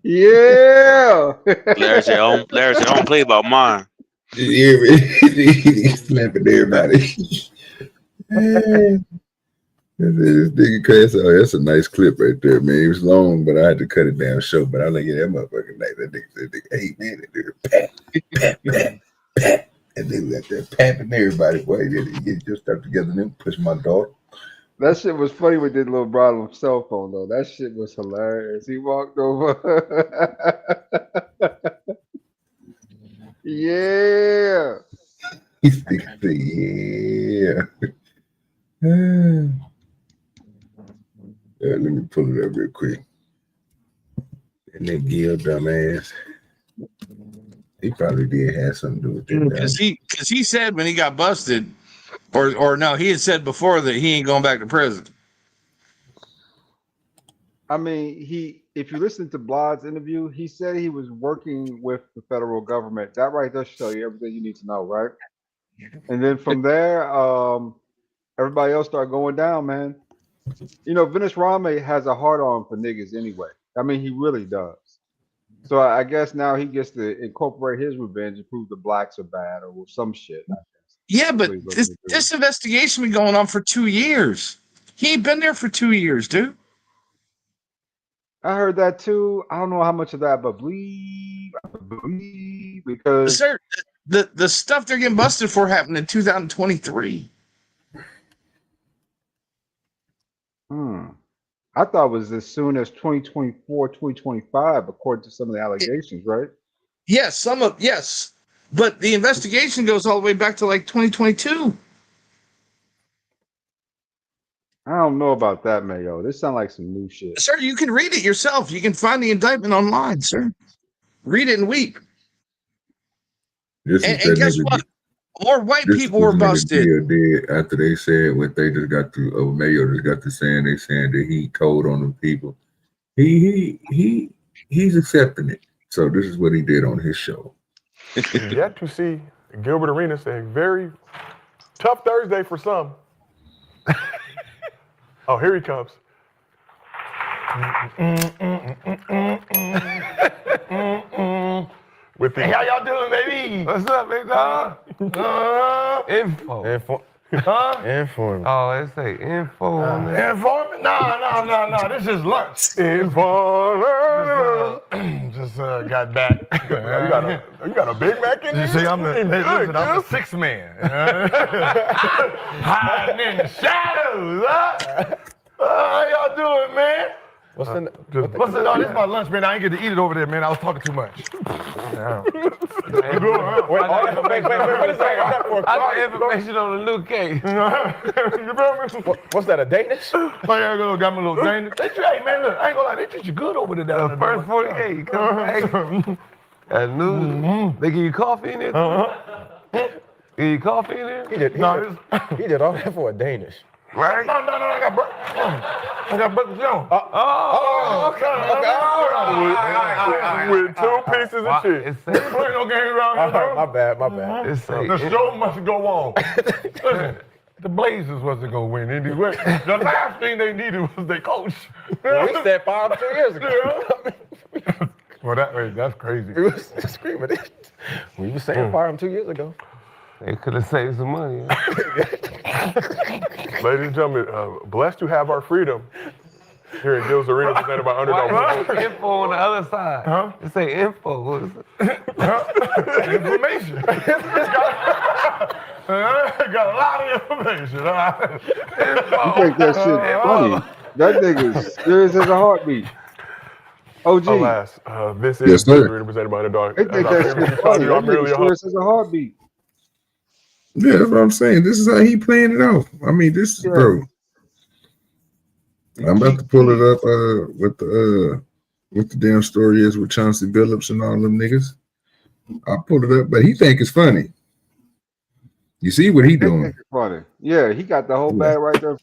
Yeah. Larry said, I don't play about mine. Yeah, he's slapping everybody. This nigga Chris, that's a nice clip right there, man. It was long, but I had to cut it down short. But I like, yeah, that motherfucker nice. That nigga, hey man, that nigga pat. And they was out there papping everybody. Boy, you get your stuff together and then push my dog. That shit was funny with this little brother on cell phone though. That shit was hilarious. He walked over. Yeah. He's yeah. Let me pull it up real quick. And then Gil, dumbass. He probably did have something to do with that. Because he said when he got busted, or no, he had said before that he ain't going back to prison. I mean, if you listen to Blard's interview, he said he was working with the federal government. That right there show you everything you need to know, right? And then from there, everybody else started going down, man. You know, Venice Rame has a hard on for niggas anyway. I mean, he really does. So I guess now he gets to incorporate his revenge and prove the blacks are bad or some shit. Yeah, but this investigation been going on for 2 years. He ain't been there for 2 years, dude. I heard that too. I don't know how much of that, but I believe because sir, the stuff they're getting busted for happened in 2023. I thought it was as soon as 2024, 2025, according to some of the allegations, right? Yes, yes. But the investigation goes all the way back to like 2022. I don't know about that, Mayo. This sounds like some new shit. Sir, you can read it yourself. You can find the indictment online, sir. Read it and weep. And guess what? More white people were busted. Did after they said what they just got to, Mayo just got to saying, they saying that he told on them people. He's accepting it. So this is what he did on his show. Yet to see Gilbert Arenas a very tough Thursday for some. Oh, here he comes. With the, hey, how y'all doing, baby? What's up, big dog? Info. Huh? Inform. Oh, they say inform. Inform? No. This is lunch. Informer. Just got back. You got a Big Mac in there? You see, I'm the sixth man. Hiding in the shadows, huh? How y'all doing, man? What's the? No, this is my lunch, man. I ain't get to eat it over there, man. I was talking too much. Wait, I got information on the new case. What's that, a Danish? Oh, yeah, got my little Danish. Hey, man, look, I ain't gonna lie, they treat you good over there. The first 48, come back. That news, they give you coffee in there? Give you coffee in there? He did all that for a Danish. Right? No, I got Burger Jones. Okay. With 2 pieces of shit. Play no game around here. My bad. The show must go on. Listen, the Blazers wasn't going to win anyway. The last thing they needed was their coach. We said 2 years ago. Well, that's crazy. We was screaming it. We were saying fire him 2 years ago. They could have saved some money. Ladies and gentlemen, blessed to have our freedom here in Gil's Arena presented by Underdog. Info on the other side. Huh? It say info. What is it? Information. Got a lot of information. You think that shit funny? That nigga's serious as a heartbeat. OG. Alas, this is Yes, Gil's sir. Arena presented by Underdog. They think that shit funny. That nigga's serious as a heartbeat. Yeah, that's what I'm saying. This is how he playing it off. I mean, this is bro. I'm about to pull it up with the damn story is with Chauncey Billups and all them niggas. I'll pull it up, but he think it's funny. You see what he doing? Funny. Yeah, he got the whole bag right there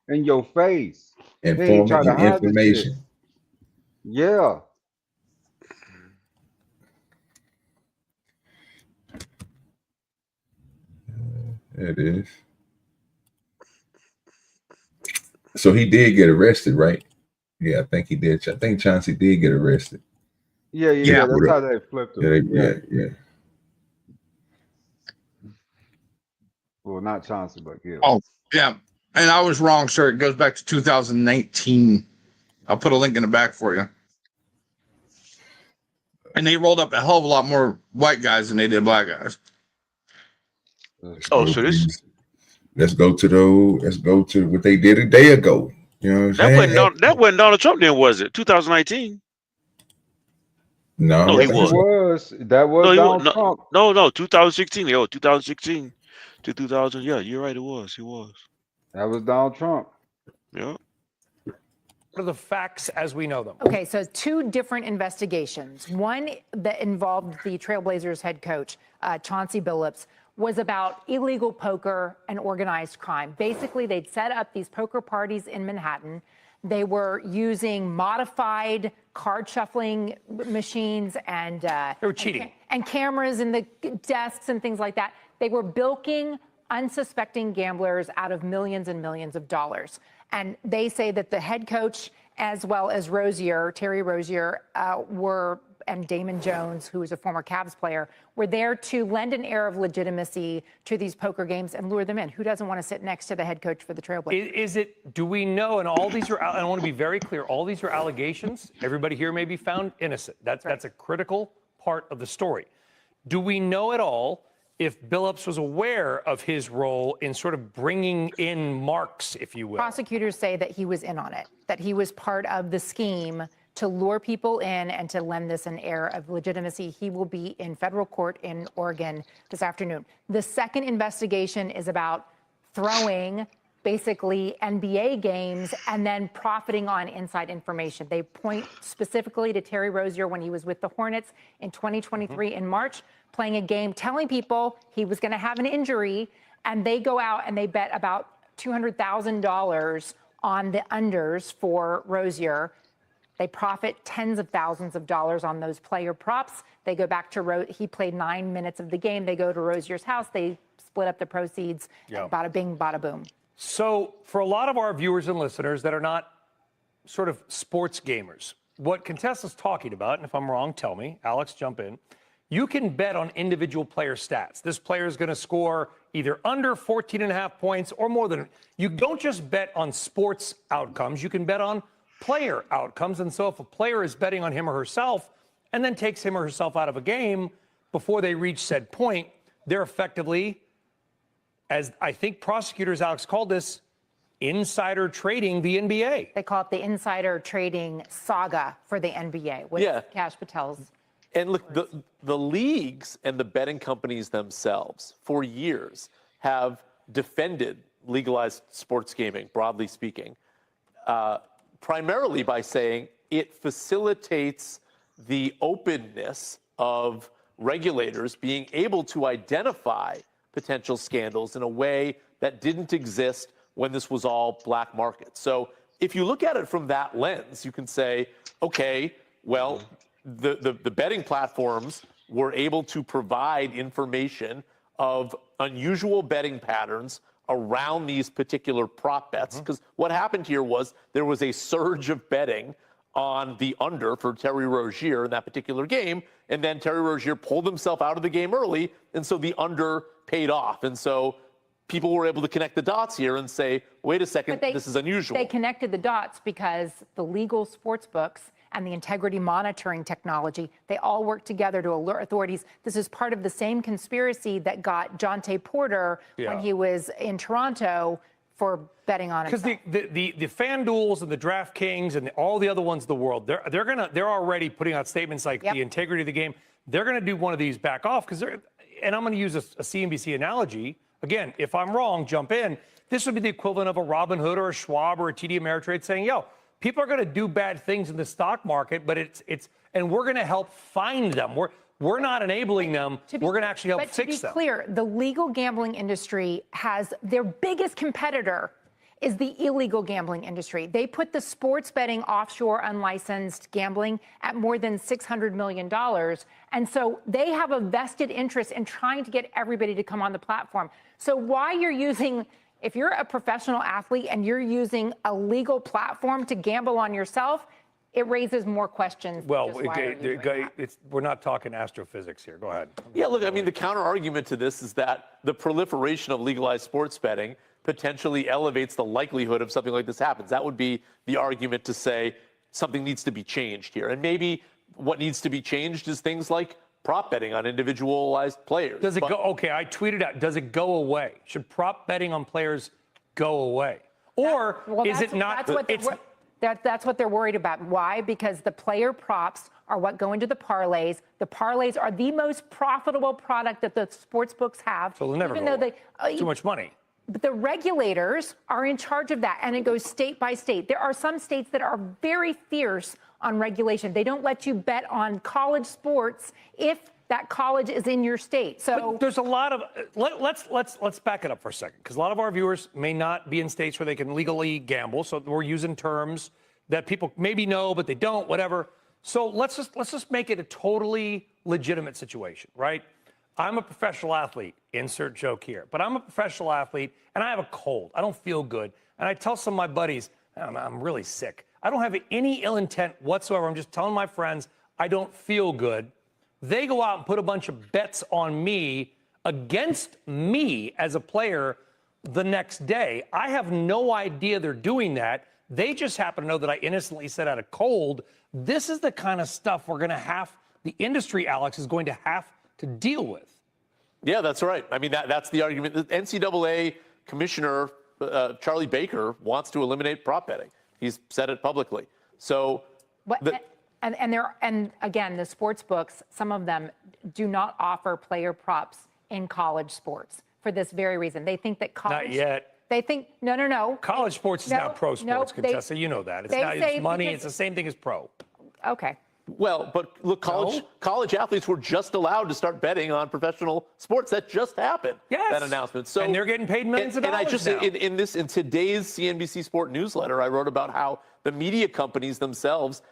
in your face. Informing and information. Yeah. It is. So he did get arrested, right? Yeah, I think he did. I think Chauncey did get arrested. Yeah. That's how they flipped him. Yeah. Well, not Chauncey, but yeah. Oh, yeah. And I was wrong, sir. It goes back to 2019. I'll put a link in the back for you. And they rolled up a hell of a lot more white guys than they did black guys. Oh, so this. Let's go to what they did a day ago. You know what I'm saying? That wasn't Donald Trump then, was it? 2019? No, he was. That was Donald Trump. No, 2016. 2016 to 2000. Yeah, you're right. It was. That was Donald Trump. Yeah. What are the facts as we know them? Okay, so two different investigations. One that involved the Trailblazers head coach, Chauncey Billups, was about illegal poker and organized crime. Basically, they'd set up these poker parties in Manhattan. They were using modified card shuffling machines and they were cheating. And cameras in the desks and things like that. They were bilking unsuspecting gamblers out of millions and millions of dollars. And they say that the head coach, as well as Terry Rozier, and Damon Jones, who is a former Cavs player, were there to lend an air of legitimacy to these poker games and lure them in. Who doesn't want to sit next to the head coach for the Trailblazers? Do we know, and all these are, I want to be very clear, all these are allegations. Everybody here may be found innocent. That's a critical part of the story. Do we know at all if Billups was aware of his role in sort of bringing in marks, if you will? Prosecutors say that he was in on it, that he was part of the scheme to lure people in and to lend this an air of legitimacy. He will be in federal court in Oregon this afternoon. The second investigation is about throwing basically NBA games and then profiting on inside information. They point specifically to Terry Rozier when he was with the Hornets in 2023 in March, playing a game, telling people he was going to have an injury, and they go out and they bet about $200,000 on the unders for Rozier. They profit tens of thousands of dollars on those player props. They go back to he played 9 minutes of the game. They go to Rozier's house. They split up the proceeds. Yeah. Bada bing, bada boom. So for a lot of our viewers and listeners that are not sort of sports gamers, what Contessa's talking about, and if I'm wrong, tell me, Alex, jump in. You can bet on individual player stats. This player is going to score either under 14.5 points or more than. You don't just bet on sports outcomes. You can bet on player outcomes. And so if a player is betting on him or herself and then takes him or herself out of a game before they reach said point, they're effectively, as I think prosecutors, Alex, called this, insider trading the NBA. They call it the insider trading saga for the NBA. With Cash Patel's. And look, the leagues and the betting companies themselves for years have defended legalized sports gaming, broadly speaking, primarily by saying it facilitates the openness of regulators being able to identify potential scandals in a way that didn't exist when this was all black market. So if you look at it from that lens, you can say, okay, well, the betting platforms were able to provide information of unusual betting patterns around these particular prop bets. Because what happened here was there was a surge of betting on the under for Terry Rozier in that particular game. And then Terry Rozier pulled himself out of the game early. And so the under paid off. And so people were able to connect the dots here and say, wait a second, this is unusual. They connected the dots because the legal sports books and the integrity monitoring technology, they all work together to alert authorities. This is part of the same conspiracy that got Jonte Porter when he was in Toronto for betting on it. Because the FanDuels and the DraftKings and all the other ones in the world, they're already putting out statements like the integrity of the game. They're going to do one of these back off because and I'm going to use a CNBC analogy. Again, if I'm wrong, jump in. This would be the equivalent of a Robinhood or a Schwab or a TD Ameritrade saying, yo, people are going to do bad things in the stock market, but and we're going to help find them. We're not enabling them. We're going to actually help fix them. But to be clear, the legal gambling industry has their biggest competitor is the illegal gambling industry. They put the sports betting offshore unlicensed gambling at more than $600 million. And so they have a vested interest in trying to get everybody to come on the platform. So why you're using, if you're a professional athlete and you're using a legal platform to gamble on yourself, it raises more questions. Well, we're not talking astrophysics here. Go ahead. Yeah, look, I mean, the counter argument to this is that the proliferation of legalized sports betting potentially elevates the likelihood of something like this happens. That would be the argument to say something needs to be changed here. And maybe what needs to be changed is things like prop betting on individualized players. Does it go? Okay, I tweeted out. Does it go away? Should prop betting on players go away, or is it not? That's what they're worried about. Why? Because the player props are what go into the parlays. The parlays are the most profitable product that the sports books have. So they'll never go away. Too much money. But the regulators are in charge of that, and it goes state by state. There are some states that are very fierce on regulation. They don't let you bet on college sports if that college is in your state. So but there's a lot of let's back it up for a second, because a lot of our viewers may not be in states where they can legally gamble. So we're using terms that people maybe know, but they don't, whatever. So let's just make it a totally legitimate situation, right? I'm a professional athlete, insert joke here, but I'm a professional athlete and I have a cold. I don't feel good. And I tell some of my buddies, I'm really sick. I don't have any ill intent whatsoever. I'm just telling my friends I don't feel good. They go out and put a bunch of bets on me against me as a player the next day. I have no idea they're doing that. They just happen to know that I innocently said I had a cold. This is the kind of stuff we're going to have, the industry, Alex, is going to have to deal with. Yeah, that's right. I mean, that's the argument. The NCAA commissioner, Charlie Baker, wants to eliminate prop betting. He's said it publicly. So, and again, the sports books, some of them do not offer player props in college sports for this very reason. They think that college. Not yet. They think no. College sports is now pro sports, Contessa. You know that. It's not. It's money. It's the same thing as pro. Okay. Well, but look, college athletes were just allowed to start betting on professional sports. That just happened. Yes. That announcement. So and they're getting paid millions of dollars. And I just now. in today's CNBC Sport newsletter, I wrote about how the media companies themselves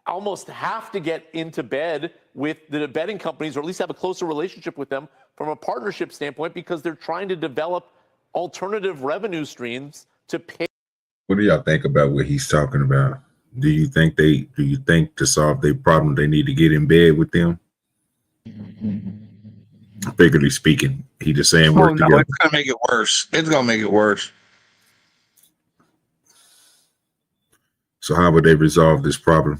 almost have to get into bed with the betting companies, or at least have a closer relationship with them from a partnership standpoint, because they're trying to develop alternative revenue streams to pay. What do y'all think about what he's talking about? Do you think to solve their problem they need to get in bed with them? Figuratively speaking, he just saying work together. It's gonna make it worse. It's gonna make it worse. So how would they resolve this problem?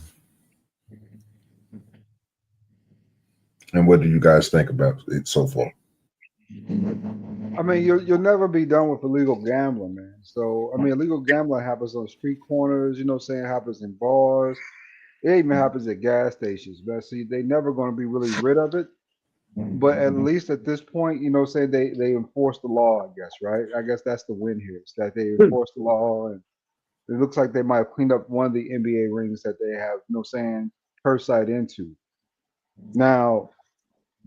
And what do you guys think about it so far? I mean, you'll never be done with illegal gambling, man. So, I mean, illegal gambling happens on street corners, you know what I'm saying? It happens in bars. It even happens at gas stations. But see, they're never going to be really rid of it. But at least at this point, you know what I'm saying, they enforce the law, I guess, right? I guess that's the win here, is that they enforce the law. And it looks like they might have cleaned up one of the NBA rings that they have, you know what I'm saying, parasite into. Now,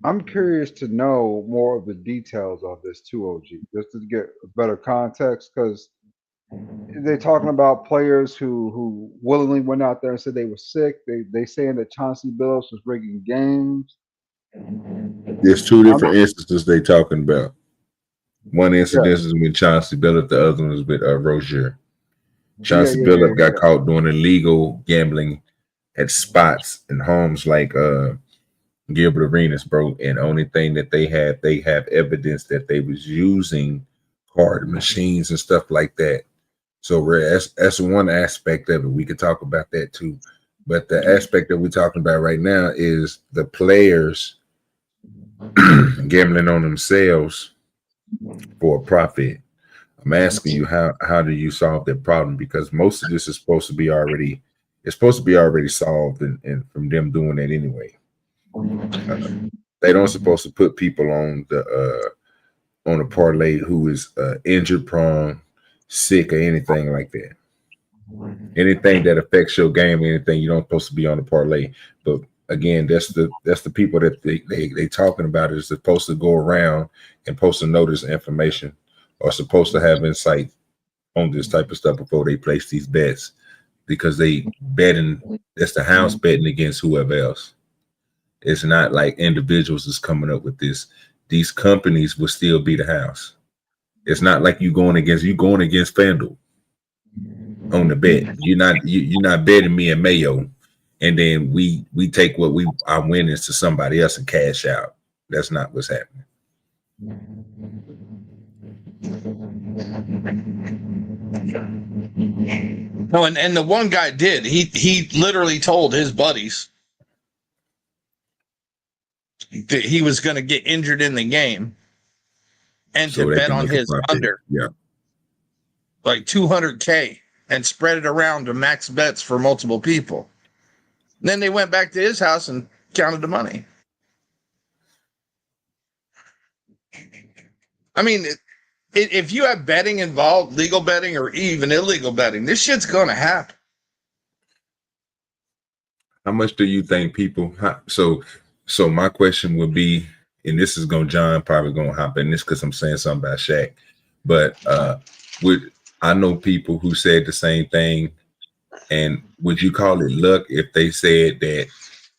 I'm curious to know more of the details of this too, OG, just to get a better context, because they're talking about players who willingly went out there and said they were sick. They saying that Chauncey Billups was rigging games. There's two different instances they talking about. One incident is with Chauncey Billups, the other one is with Rozier. Chauncey Billups got caught doing illegal gambling at spots and homes like Gilbert Arenas, bro. And only thing that they have evidence that they was using card machines and stuff like that. So that's one aspect of it. We could talk about that too. But the aspect that we're talking about right now is the players gambling on themselves for a profit. I'm asking you, how do you solve that problem? Because most of this is supposed to be already solved, and from them doing that anyway. They don't supposed to put people on a parlay who is injured prone, sick, or anything like that. Anything that affects your game, anything, you don't supposed to be on the parlay. But again, that's the people that they talking about is supposed to go around and post to know this information, or supposed to have insight on this type of stuff before they place these bets, because they betting, that's the house betting against whoever else. It's not like individuals is coming up with this. These companies will still be the house. It's not like you're going against FanDuel on the bet. You're not betting me and Mayo, and then we take what our winnings to somebody else and cash out. That's not what's happening. No, and the one guy did. He literally told his buddies that he was going to get injured in the game and So to they bet can on make a his profit. under, Yeah. like $200K, and spread it around to max bets for multiple people. And then they went back to his house and counted the money. I mean, if you have betting involved, legal betting or even illegal betting, this shit's going to happen. How much do you think people? So my question would be, and this is John probably gonna hop in this because I'm saying something about Shaq, but I know people who said the same thing, and would you call it luck if they said that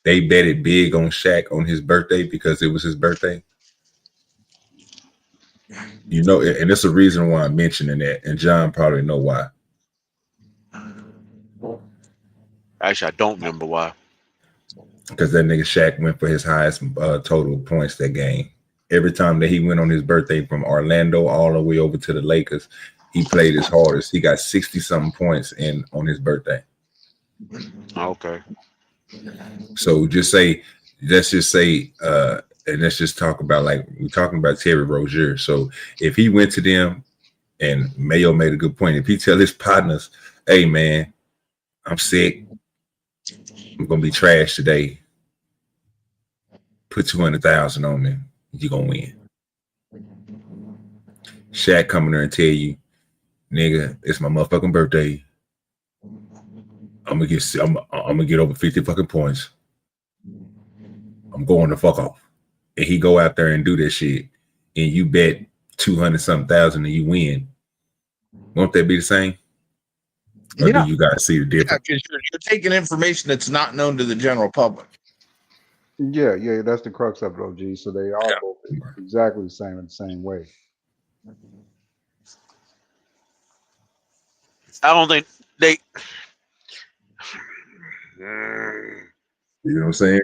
they betted big on Shaq on his birthday because it was his birthday? You know, and it's a reason why I'm mentioning that, and John probably know why. Actually, I don't remember why. Because that nigga Shaq went for his highest total points that game. Every time that he went on his birthday from Orlando all the way over to the Lakers, he played his hardest. He got 60-something points on his birthday. Okay. So let's just say, and let's just talk about, like, we're talking about Terry Rozier. So if he went to them, and Mayo made a good point, if he tell his partners, hey man, I'm sick, I'm gonna be trash today, put 200,000 on me, you're gonna win. Shaq coming there and tell you, nigga, it's my motherfucking birthday, I'm gonna get over 50 fucking points, I'm going the fuck off. And he go out there and do that shit, and you bet 200-something thousand and you win. Won't that be the same? Or do you guys see the difference? Yeah, because you're taking information that's not known to the general public. Yeah, that's the crux of it, OG. So they are both exactly the same in the same way. I don't think they. You know what I'm saying?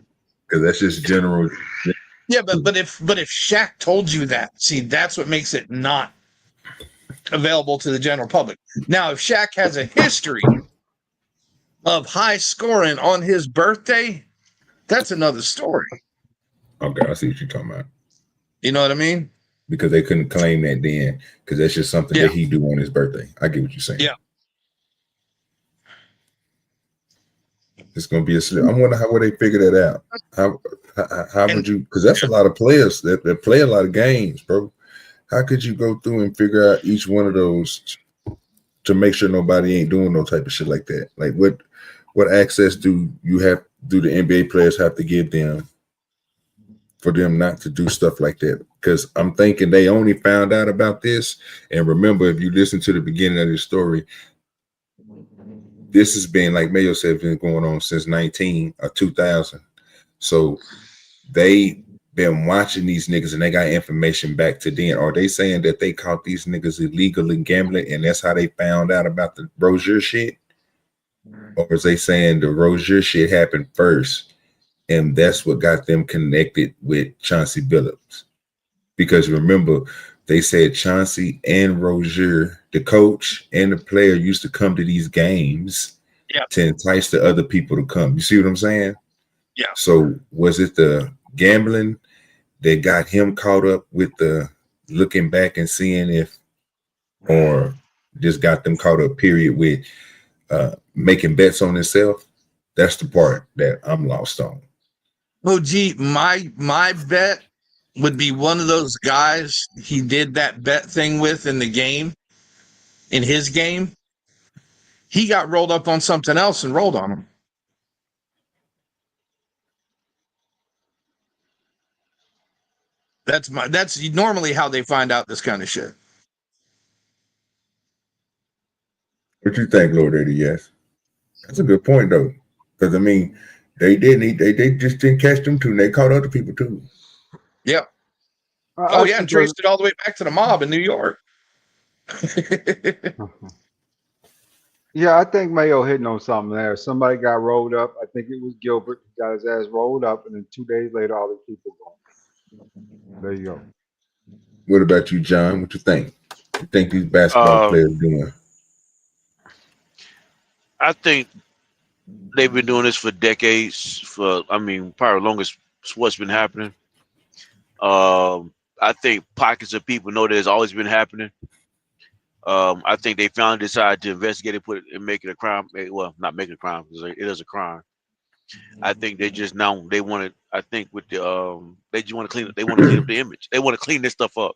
Because that's just general. Yeah, but if Shaq told you that, see, that's what makes it not available to the general public. Now, if Shaq has a history of high scoring on his birthday, that's another story. Okay, I see what you're talking about. You know what I mean? Because they couldn't claim that then, because that's just something that he do on his birthday. I get what you're saying. Yeah. It's gonna be a slip. I wonder how would they figure that out. How would you? Because that's a lot of players that play a lot of games, bro. How could you go through and figure out each one of those to make sure nobody ain't doing no type of shit like that? Like what access do the NBA players have to give them for them not to do stuff like that? Because I'm thinking they only found out about this. And remember, if you listen to the beginning of this story, this has been, like Mayo said, been going on since 2000. So they been watching these niggas and they got information back to then. Are they saying that they caught these niggas illegally gambling and that's how they found out about the Rozier shit? Or is they saying the Rozier shit happened first, and that's what got them connected with Chauncey Billups? Because remember, they said Chauncey and Rozier, the coach and the player, used to come to these games to entice the other people to come. You see what I'm saying? Yeah. So was it the gambling that got him caught up with the looking back and seeing if, or just got them caught up, period, with making bets on himself? That's the part that I'm lost on. OG, my bet would be one of those guys he did that bet thing with in the game, in his game. He got rolled up on something else and rolled on him. That's normally how they find out this kind of shit. What you think, Lord Eddie? Yes, that's a good point though, because I mean, they just didn't catch them too. And they caught other people too. Yeah. Oh yeah, and traced it all the way back to the mob in New York. Yeah, I think Mayo hitting on something there. Somebody got rolled up. I think it was Gilbert. He got his ass rolled up, and then 2 days later, all these people gone. There you go. What about you, John? What you think? You think these basketball players doing? I think they've been doing this for decades. Probably longest what's been happening. I think pockets of people know that it's always been happening. I think they finally decided to investigate it, put it, and make it a crime. Well, not make it a crime because it is a crime. I think they just now they want to. I think with the they just want to clean. They want to clean up the image. They want to clean this stuff up,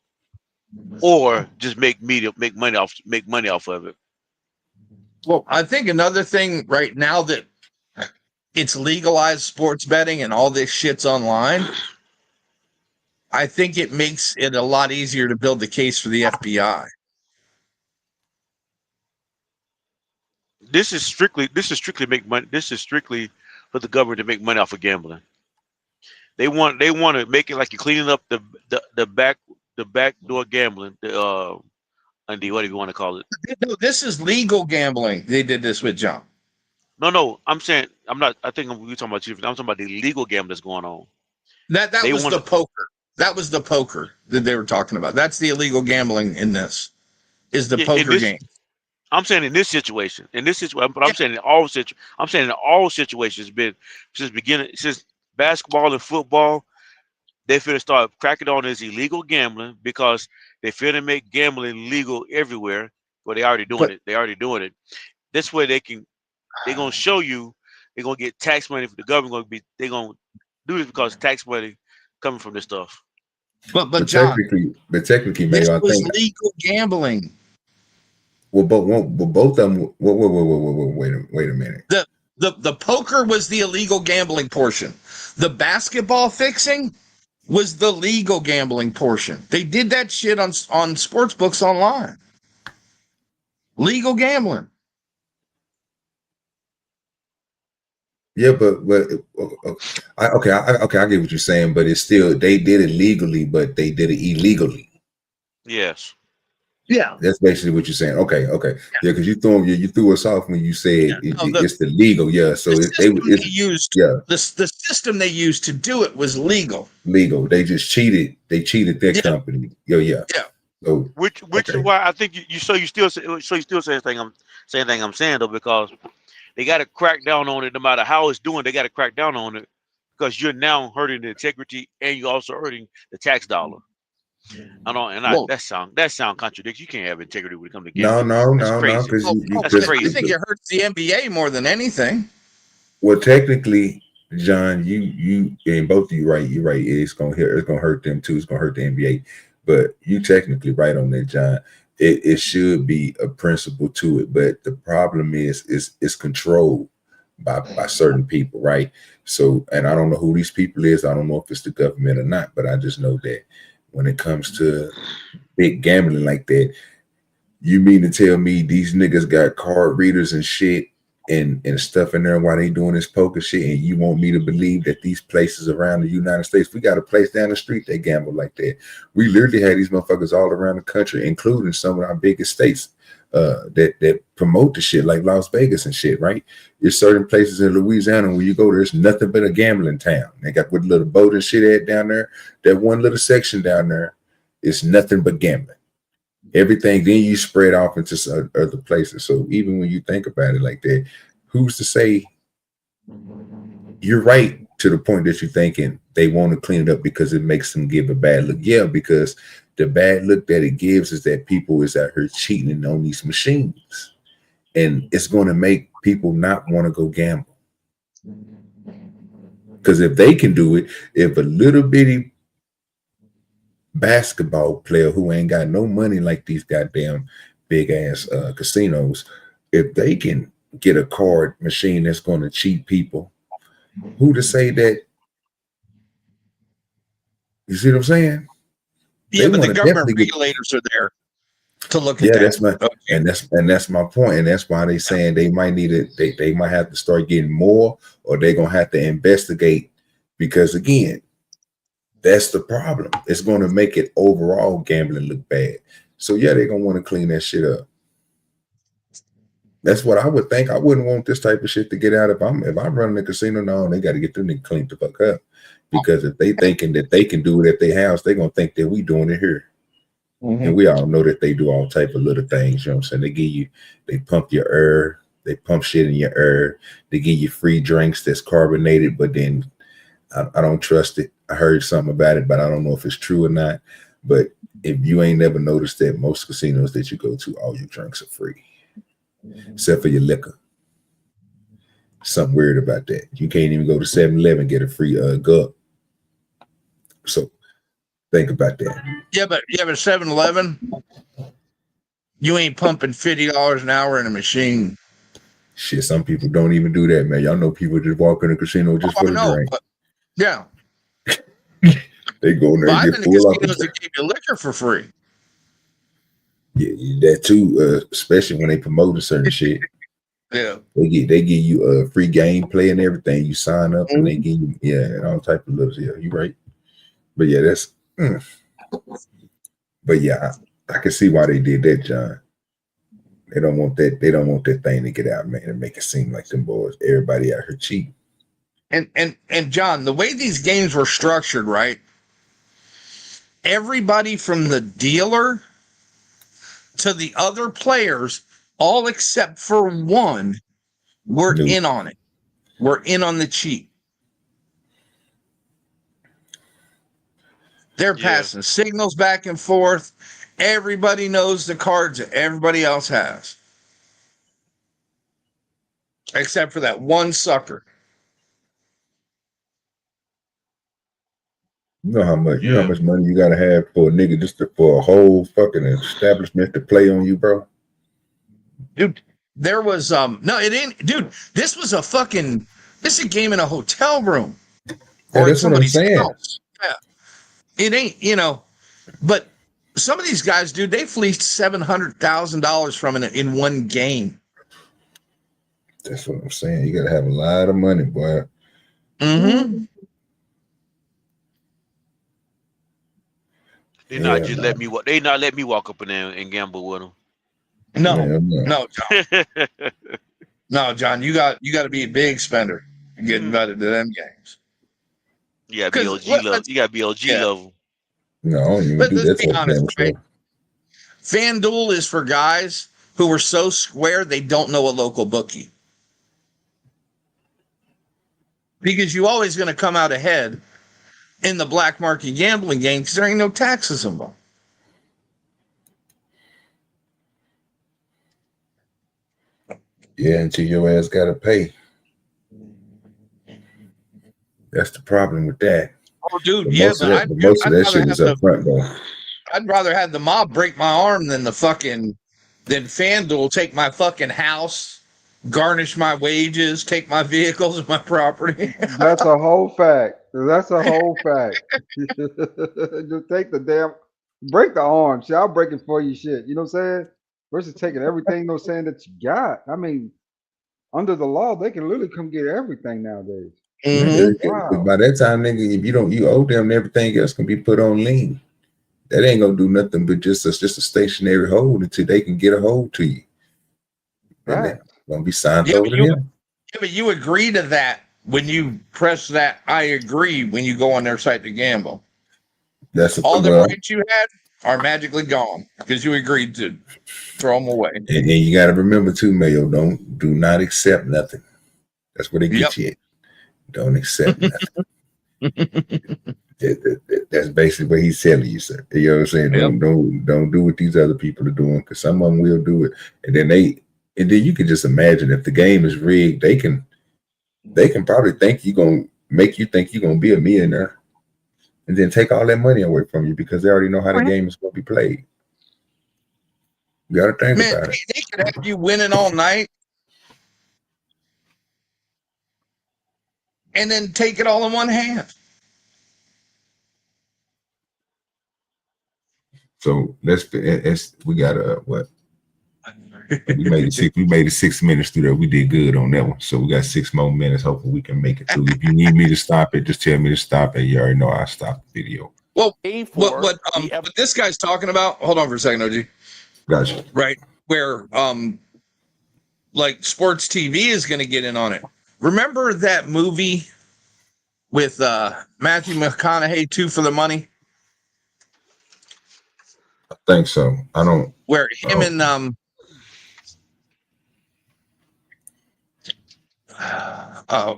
or just make money off of it. Well, I think another thing right now that it's legalized sports betting and all this shit's online, I think it makes it a lot easier to build the case for the FBI. This is strictly make money. This is strictly for the government to make money off of gambling. They want to make it like you're cleaning up the back door gambling. Whatever you want to call it. No, this is legal gambling. They did this with John. No, I'm saying I'm not. I think we're talking about you. I'm talking about the illegal gambling that's going on. That was the poker. That was the poker that they were talking about. That's the illegal gambling in this. Is the poker game. I'm saying in this situation, but I'm saying in all situations, been since basketball and football, they finna start cracking on this illegal gambling because they finna make gambling legal everywhere. Well, they already doing it. This way they're gonna show you they're gonna get tax money for the government. They're gonna do this because tax money coming from this stuff. But John, technically, this Mayo, I was think legal gambling. Well, both of them. Wait a minute. The poker was the illegal gambling portion. The basketball fixing was the legal gambling portion. They did that shit on sports books online. Legal gambling. Yeah, but I get what you're saying, but it's still they did it legally, but they did it illegally. Yes. Yeah, that's basically what you're saying. Okay, yeah, because you threw us off when you said it's the legal. Yeah, so the system they used to do it was legal. Legal. They just cheated. They cheated their company. Yeah. So which is why I think you still say the thing I'm saying though, because they got to crack down on it no matter how it's doing. They got to crack down on it because you're now hurting the integrity and you're also hurting the tax dollar. That sound contradictory. You can't have integrity when it comes to gambling. No. That's crazy. I think it hurts the NBA more than anything. Well, technically, John, you and both of you right. You're right. It's gonna hurt them too. It's gonna hurt the NBA. But you technically right on that, John. It should be a principle to it, but the problem is it's controlled by certain people, right? So, and I don't know who these people is. I don't know if it's the government or not, but I just know that when it comes to big gambling like that, you mean to tell me these niggas got card readers and shit and stuff in there while they doing this poker shit, and you want me to believe that these places around the United States, we got a place down the street they gamble like that. We literally had these motherfuckers all around the country, including some of our biggest states, that promote the shit, like Las Vegas and shit, right? There's certain places in Louisiana where you go, there's nothing but a gambling town. They got with little boat and shit at down there. That one little section down there is nothing but gambling. Everything, then you spread off into other places. So even when you think about it like that, who's to say you're right to the point that you're thinking they want to clean it up because it makes them give a bad look? Yeah, because the bad look that it gives is that people is out here cheating on these machines, and it's going to make people not want to go gamble. Because if they can do it, if a little bitty basketball player who ain't got no money like these goddamn big ass casinos, if they can get a card machine that's going to cheat people, who to say that? You see what I'm saying? Yeah, but the government regulators are there to look at that. That's my and that's my point, and that's why they saying they might need it. They might have to start getting more, or they're gonna have to investigate, because again, that's the problem. It's going to make it overall gambling look bad. So yeah, they're gonna want to clean that shit up. That's what I would think. I wouldn't want this type of shit to get out if I'm running a casino. No, they got to get them to clean the fuck up, because if they thinking that they can do it at their house, they're gonna think that we doing it here. And we all know that they do all type of little things. You know what I'm saying? They pump your air, they pump shit in your air, they give you free drinks that's carbonated, but then I don't trust it. I heard something about it, but I don't know if it's true or not. But if you ain't never noticed that most casinos that you go to, all your drinks are free, except for your liquor. Something weird about that. You can't even go to 7-Eleven and get a free gup. So think about that. Yeah, but 7-Eleven, you ain't pumping $50 an hour in a machine. Shit, some people don't even do that, man. Y'all know people just walk in a casino just for the drink. Yeah. They go in there and get full up. They give you liquor for free. Yeah, that too, especially when they promote a certain shit. Yeah. They give you a free gameplay and everything. You sign up and they give you, and all type of little, yeah, you right. But yeah, that's but yeah, I can see why they did that, John. They don't want that. They don't want that thing to get out, man, and make it seem like them boys, everybody out here cheating. And John, the way these games were structured, right? Everybody from the dealer to the other players, all except for one, were in on it. We're in on the cheat. They're passing signals back and forth. Everybody knows the cards that everybody else has, except for that one sucker. You know how much money you gotta have for a nigga for a whole fucking establishment to play on you, bro? Dude, there was no, it ain't, dude. This was this is a game in a hotel room. Yeah, that's what I'm saying. House. Yeah. It ain't, but some of these guys, dude, they fleeced $700,000 from it in one game. That's what I'm saying. You gotta have a lot of money, boy. Mm-hmm. They not just let me walk. They not let me walk up in there and gamble with them. No, John. No, John. You got to be a big spender to get invited to them games. You gotta be OG level. You gotta be OG level. No, I don't even do that. Let's be honest, right? FanDuel is for guys who are so square they don't know a local bookie. Because you're always going to come out ahead in the black market gambling game because there ain't no taxes involved. Yeah, until your ass gotta pay. That's the problem with that. Oh, dude, Most of that shit is up front, though. I'd rather have the mob break my arm than FanDuel take my fucking house, garnish my wages, take my vehicles and my property. That's a whole fact. That's a whole fact. Just take break the arm. See, I'll break it for you, shit. You know what I'm saying? Versus taking everything, saying that you got. I mean, under the law, they can literally come get everything nowadays. Wow. By that time, nigga, if you owe them, everything else can be put on lien. that ain't gonna do nothing but just a stationary hold until they can get a hold to you. And Right. then gonna be signed Yeah, over to them. but you agree to that when you press that I agree when you go on their site to gamble. That's All the well, rights you had are magically gone because you agreed to throw them away. and you got to remember too, Mayo. Do not accept nothing. That's where they get you at. Don't accept nothing. That's basically what he's telling you, sir. You know what I'm saying? Don't do what these other people are doing, because some of them will do it, and then you can just imagine if the game is rigged, they can probably think you're gonna make you think you're gonna be a millionaire, and then take all that money away from you because they already know how the game is gonna be played. You got to think about it. They could have you winning all night and then take it all in one hand. So we got what? We made it 6 minutes through there. We did good on that one. So we got 6 more minutes. Hopefully we can make it through. If you need me to stop it, just tell me to stop it. You already know I'll stop the video. Well, what this guy's talking about, hold on for a second, OG. Gotcha. Right. Where like sports TV is gonna get in on it. Remember that movie with Matthew McConaughey, 2 for the Money? I think so. I don't. Where him and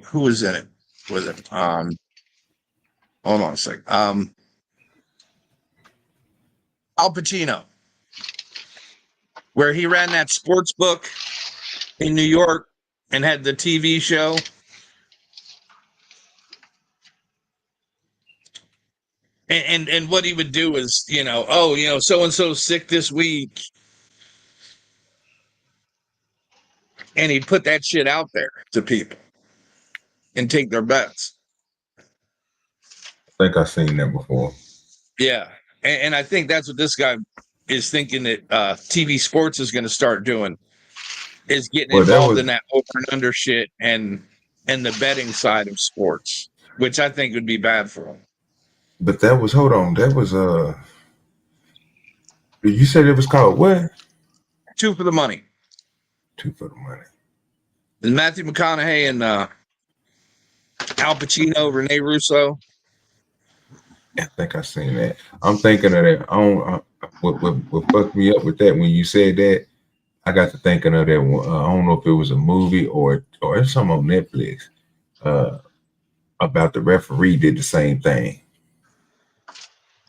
who was in it? Was it hold on a sec. Al Pacino, where he ran that sports book in New York and had the TV show. And what he would do is, so and so sick this week, and he'd put that shit out there to people and take their bets. I think I've seen that before. Yeah, and I think that's what this guy is thinking that TV sports is going to start doing, is getting involved in that over and under shit and the betting side of sports, which I think would be bad for him. But that was, hold on, that was you said it was called what? 2 for the Money. 2 for the Money. And Matthew McConaughey and Al Pacino, Rene Russo. I think I seen that. I'm thinking of that. What fucked me up with that when you said that, I got to thinking of that one. I don't know if it was a movie or it's something on Netflix about the referee did the same thing.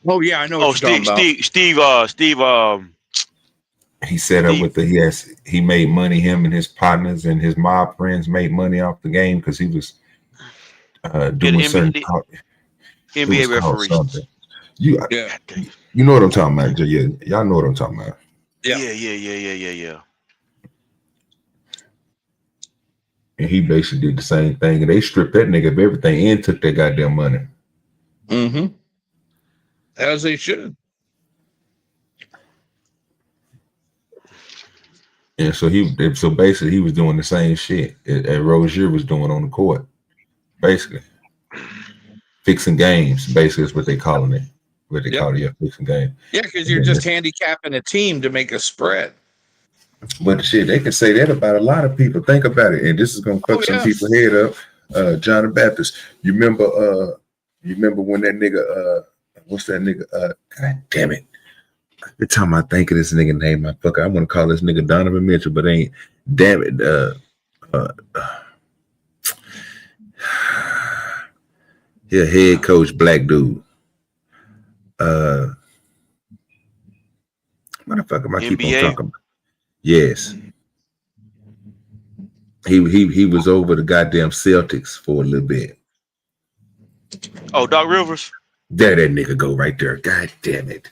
Oh yeah, I know what you're talking about. Steve. He set up with he made money. Him and his partners and his mob friends made money off the game because he was doing certain NBA referees. You know what I'm talking about, yeah. Y'all know what I'm talking about. Yeah. And he basically did the same thing, and they stripped that nigga of everything and took that goddamn money. Mm-hmm. As they should. And so basically he was doing the same shit that Rozier was doing on the court. Basically. Fixing games, basically is what they calling it. What they call it, fixing games. Yeah, because you're just handicapping a team to make a spread. But shit, they can say that about a lot of people. Think about it, and this is gonna fuck some people's head up. John the Baptist. You remember when that nigga what's that nigga? God damn it. Every time I think of this nigga name, I want to call this nigga Donovan Mitchell, but ain't. Damn it. Yeah, head coach, black dude. Motherfucker, I keep on talking about. Yes. He was over the goddamn Celtics for a little bit. Oh, Doc Rivers. There that nigga go right there. God damn it.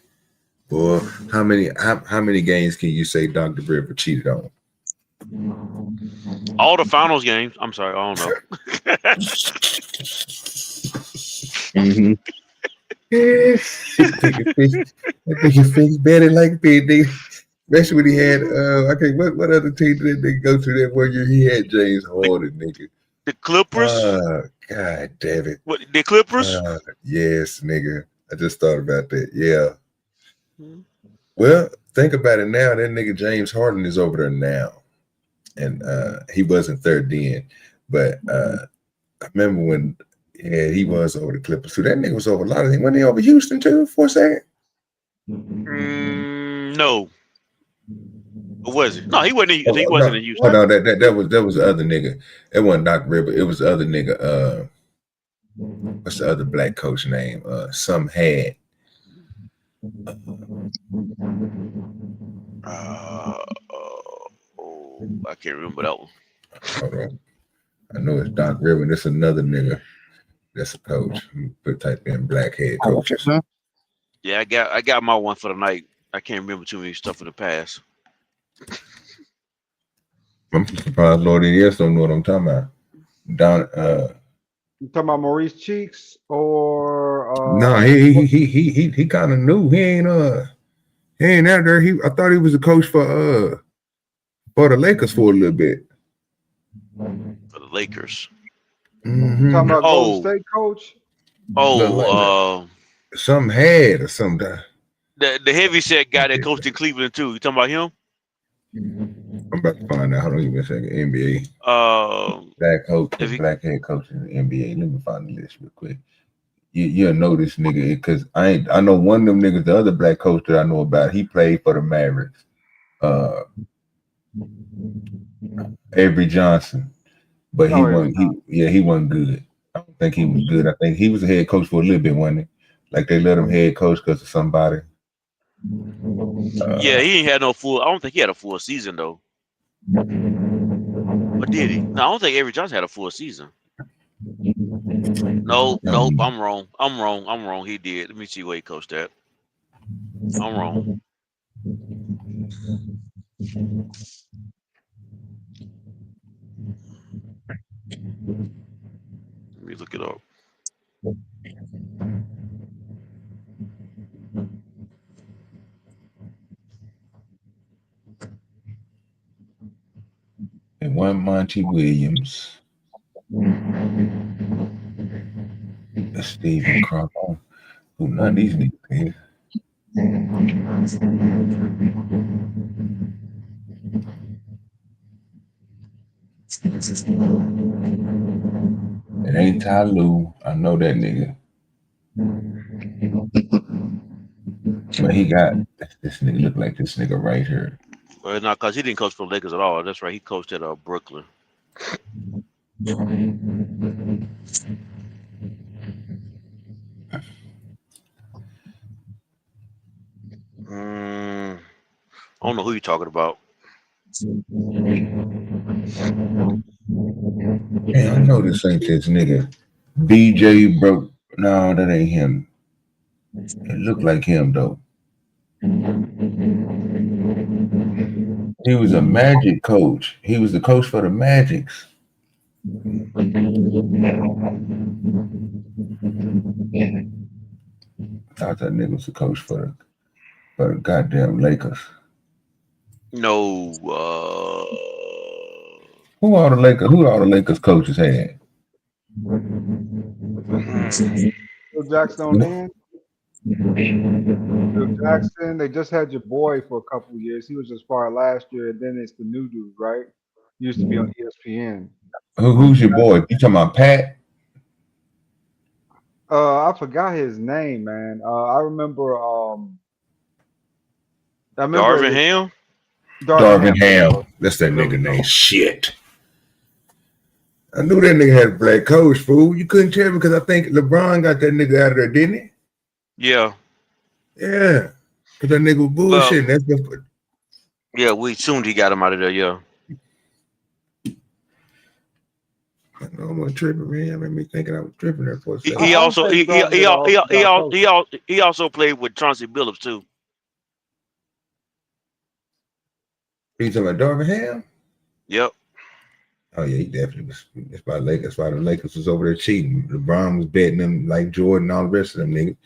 Boy, how many games can you say Dr. Rivers cheated on? All the finals games. I'm sorry, I don't know. Mm-hmm. I think your fish better like big nigga. Especially when he had what other team did they go to that 1 year he had James Harden, nigga? The Clippers. God damn it. What, the Clippers? Yes, nigga. I just thought about that. Yeah. Well, think about it now. That nigga James Harden is over there now. And he wasn't third then. But I remember when he was over the Clippers too. That nigga was over a lot of things. Wasn't he over Houston too for a second? No. Or was it? No, he wasn't. He wasn't in Houston. No, that was the other nigga. It wasn't Doc Rivers. It was the other nigga. What's the other black coach name? Some had. I can't remember that one. Hold on. I know it's Doc Rivers. That's another nigga. That's a coach. Put type in black head coaches. Yeah, I got my one for the night. I can't remember too many stuff in the past. I'm surprised Lord yes don't know what I'm talking about. You talking about Maurice Cheeks or no, he kind of knew. He ain't out there. I thought he was a coach for the Lakers for a little bit. For the Lakers. Mm-hmm. Talking about Golden State coach? Some had or something. The heavyset guy that coached in Cleveland too. You talking about him? I'm about to find out. Hold on, give me a second. NBA. Black coach, black head coach in the NBA. Let me find the list real quick. You'll know this nigga because I know one of them niggas. The other black coach that I know about, he played for the Mavericks. Avery Johnson, but he wasn't. He wasn't good. I don't think he was good. I think he was a head coach for a little bit, wasn't he? Like they let him head coach because of somebody. Yeah, he ain't had no full. I don't think he had a full season though. Or did he? No, I don't think Avery Johnson had a full season. Nope. I'm wrong. He did. Let me see where he coached at. I'm wrong. Let me look it up. And one Monty Williams. Stephen Crawford. Who none of these niggas here. It ain't Ty Lue. I know that nigga. But he got this nigga look like this nigga right here. Well, not because he didn't coach for the Lakers at all. That's right. He coached at Brooklyn. I don't know who you're talking about. Man, I know this ain't this nigga. BJ broke. No, that ain't him. It looked like him though. He was a Magic coach. He was the coach for the Magics. I thought that nigga was the coach for the goddamn Lakers. No. Who all the Lakers coaches had? Phil Jackson on in. Phil Jackson. They just had your boy for a couple of years. He was just fired last year, and then it's the new dude, right? He used to be on ESPN. Who's your boy? You talking about Pat? I forgot his name, man. I remember. Darvin Ham. Darvin Ham. That's that nigga name. Shit. I knew that nigga had a black coach, fool. You couldn't tell me because I think LeBron got that nigga out of there, didn't he? Yeah. Yeah. Because that nigga was bullshit. That's the. Yeah, we assumed he got him out of there. Yeah. I know I'm gonna tripping, man. Made me thinking I was tripping there for a second. He also played with Chauncey Billups too. You talking about Darvin Ham? Yep. Oh yeah, he definitely was. That's why the Lakers was over there cheating. LeBron was betting them like Jordan, all the rest of them niggas.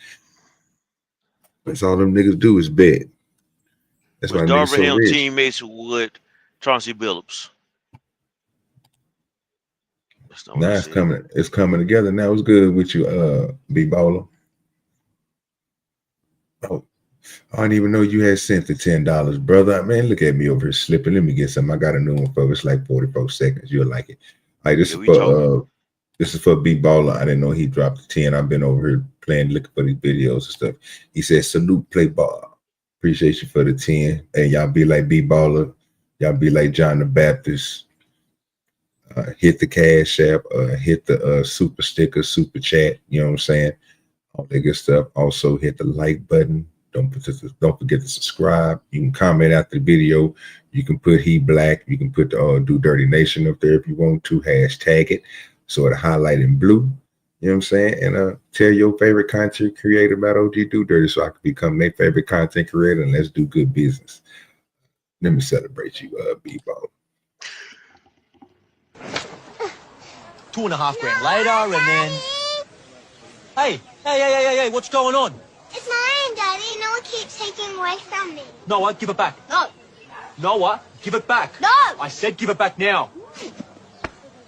That's all them niggas do is bet. That's why Darvin Ham rich. Teammates with Chauncey Billups. Now it's coming together. Now it's good with you, B Bowler. Oh, I didn't even know you had sent the $10, brother. Man, look at me over here slipping. Let me get some. I got a new one for it's like 44 seconds. You'll like it. All right, this is for B Baller. I didn't know he dropped the 10. I've been over here playing, looking for these videos and stuff. He said, salute, play ball. Appreciate you for the 10. And y'all be like B Baller. Y'all be like John the Baptist. Hit the Cash App, hit the super sticker, super chat, you know what I'm saying? All that good stuff. Also hit the like button. Don't forget to subscribe. You can comment after the video. You can put He Black. You can put the Do Dirty Nation up there if you want to. Hashtag it. So it'll highlight in blue. You know what I'm saying? And tell your favorite content creator about OGDoDirty so I can become their favorite content creator and let's do good business. Let me celebrate you, B-Ball. $2.5 grand later, and then... Hey, what's going on? It's mine, Daddy. Noah keeps taking away from me. Noah, give it back. No. Noah, give it back. No. I said give it back now.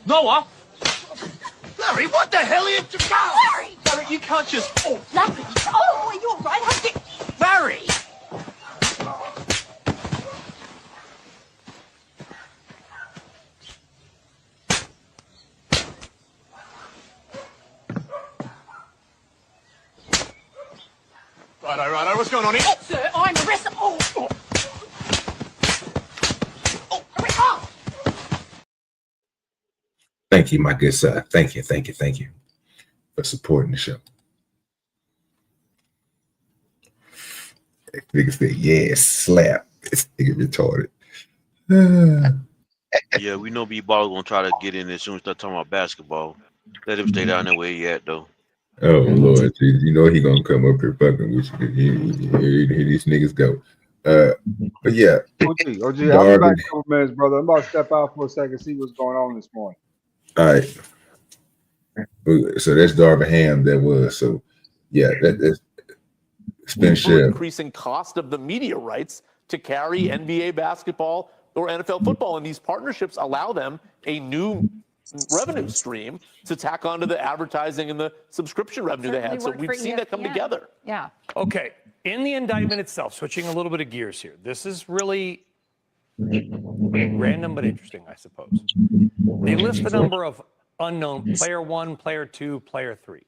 Noah! Larry, what the hell are you... Larry! Larry, you can't just... Oh, Larry! Oh, are you all right? How did... Larry! Righto, what's going on here? Sir, I'm arrested. Oh! Oh! Thank you, my good sir. Thank you for supporting the show. Nigga said, yeah, slap. This nigga retarded. Yeah, we know B-Ball gonna try to get in as soon as start talking about basketball. Let him stay down there where he at though. Oh Lord, you know he gonna come up here fucking with you. Here these niggas go. But yeah. OG, I'll be back in a couple minutes, brother. I'm about to step out for a second, see what's going on this morning. All right. So that's Darby Ham that was. So yeah, that's spin share. Increasing cost of the media rights to carry NBA basketball or NFL football, and these partnerships allow them a new revenue stream to tack onto the advertising and the subscription revenue they had. So we've seen that come together. Yeah. Okay. In the indictment itself, switching a little bit of gears here, this is really random but interesting, I suppose. They list the number of unknown, player 1, player 2, player 3.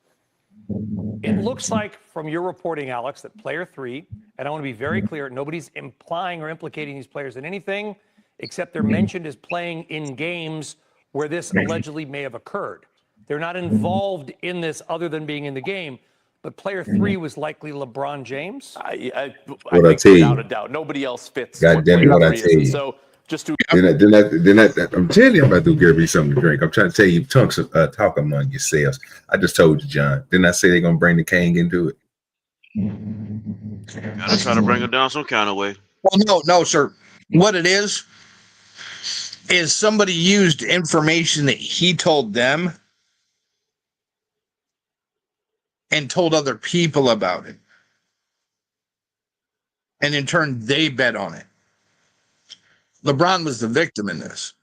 It looks like from your reporting, Alex, that player 3, and I want to be very clear, nobody's implying or implicating these players in anything except they're mentioned as playing in games where this allegedly may have occurred. They're not involved in this other than being in the game, but player 3 was likely LeBron James. I What I think tell without you. a doubt, nobody else fits. God damn it, what I tell you. So just to Then I'm telling you, I'm about to give you something to drink. I'm trying to tell you, talk among yourselves. I just told you, John. Didn't I say they're gonna bring the Kang into it? Gotta try to bring him down some kind of way. Well, no, sir. What it is somebody used information that he told them and told other people about it. And in turn, they bet on it. LeBron was the victim in this.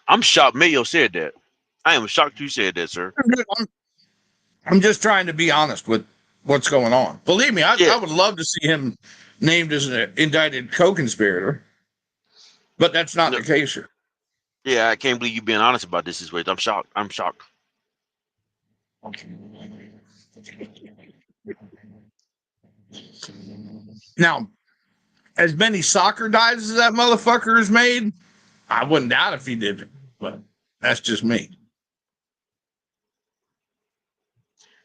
I'm shocked Mayo said that. I am shocked you said that, sir. I'm just trying to be honest with what's going on. Believe me, I would love to see him named as an indicted co-conspirator, but that's not the case here. Yeah, I can't believe you being honest about this situation. I'm shocked. Now, as many soccer dives as that motherfucker has made, I wouldn't doubt if he did it, but that's just me.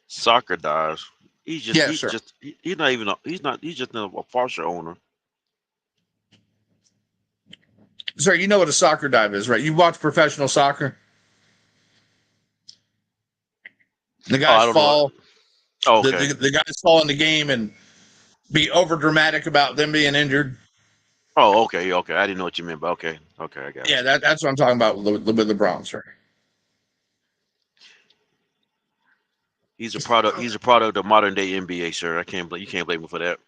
Soccer dives. He's just Yes, he's just a partial owner. Sir, you know what a soccer dive is, right? You watch professional soccer? The guys fall. Oh, okay. The guys fall in the game and be over dramatic about them being injured. Oh, okay. I didn't know what you meant, but okay, I got it. Yeah, that's what I'm talking about with LeBron, sir. He's a product of the modern day NBA, sir. You can't blame him for that.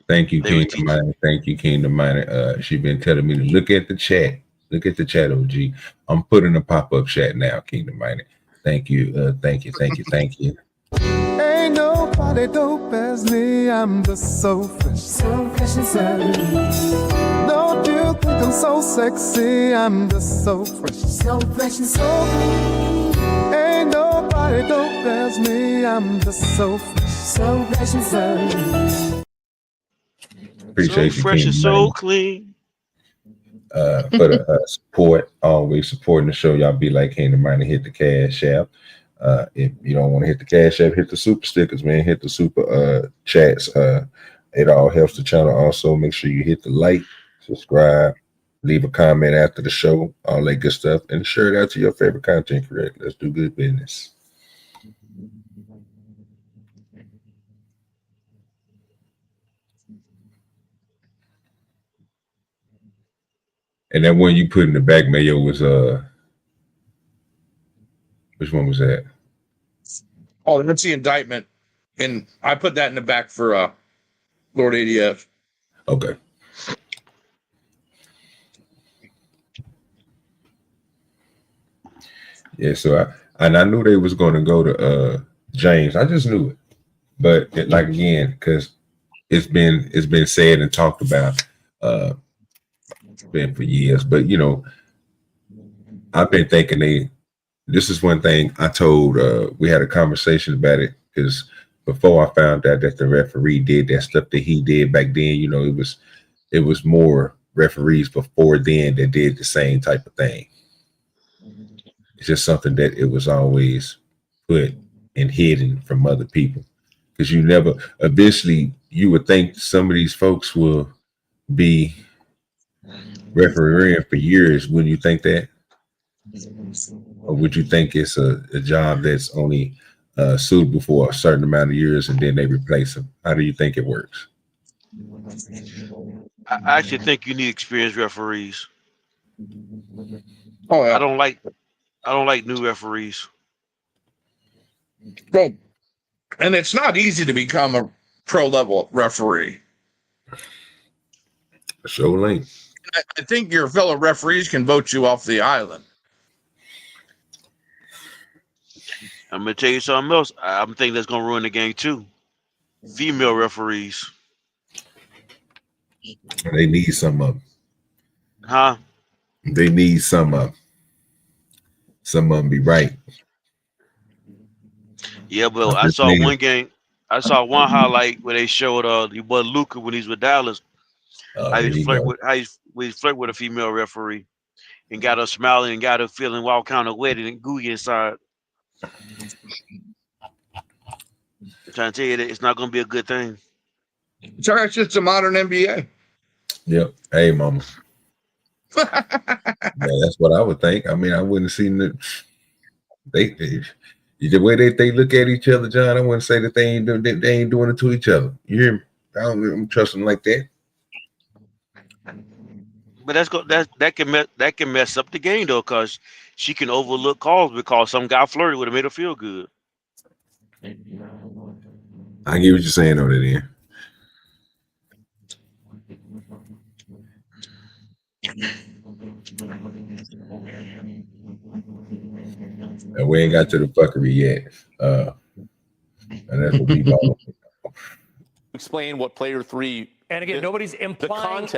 Thank you, Kingdom Minor. Thank you, Kingdom Minor. She been telling me to look at the chat. Look at the chat, OG. I'm putting a pop-up chat now, Kingdom Mighty. Thank you. Thank you. Ain't nobody dope as me. I'm just so fresh and sunny. Don't you think I'm so sexy? I'm just so fresh and so clean. Ain't nobody dope as me. I'm just so fresh and sunny. Appreciate So you, fresh and Kingdom so Mighty. clean. For the support, always supporting the show. Y'all be like Kingdom Mighty, hit the Cash App. If you don't want to hit the Cash App, hit the super stickers, man. Hit the super chats. It all helps the channel. Also, make sure you hit the like, subscribe, leave a comment after the show, all that good stuff, and share it out to your favorite content creator. Let's do good business. And that one you put in the back, Mayo, was which one was that? Oh, that's the indictment. And I put that in the back for Lord ADF. Okay. Yeah, so I knew they was going to go to James. I just knew it, but like again, because it's been said and talked about, been for years. But you know, I've been thinking this is one thing I told. We had a conversation about it because before I found out that the referee did that stuff that he did back then, you know, it was more referees before then that did the same type of thing. It's just something that it was always put and hidden from other people, because you never, eventually you would think some of these folks will be refereeing for years. Wouldn't you think that? Or would you think it's a job that's only suitable for a certain amount of years and then they replace them? How do you think it works? I actually think you need experienced referees. Oh, yeah. I don't like new referees. Good. And it's not easy to become a pro level referee. Show link. I think your fellow referees can vote you off the island. I'm gonna tell you something else. I'm thinking that's gonna ruin the game too. Female referees. They need some of them. Huh? They need some of them. Some of them be right. Yeah, but I saw one game. I saw one highlight where they showed your boy Luka when he's with Dallas. How he flirt with a female referee and got her smiling and got her feeling all kind of wet and gooey inside. I'm trying to tell you that it's not going to be a good thing. So it's just a modern NBA. Yep. Hey, mama. Yeah, that's what I would think. I mean, I wouldn't have seen it. The way they look at each other, John, I wouldn't say that they ain't doing it to each other. You hear me? I don't trust them like that. But that can mess up the game though, because she can overlook calls because some guy flirted with her, made her feel good. I get what you're saying over there. And we ain't got to the fuckery yet. And that's what we call Explain what player 3. And again, nobody's implying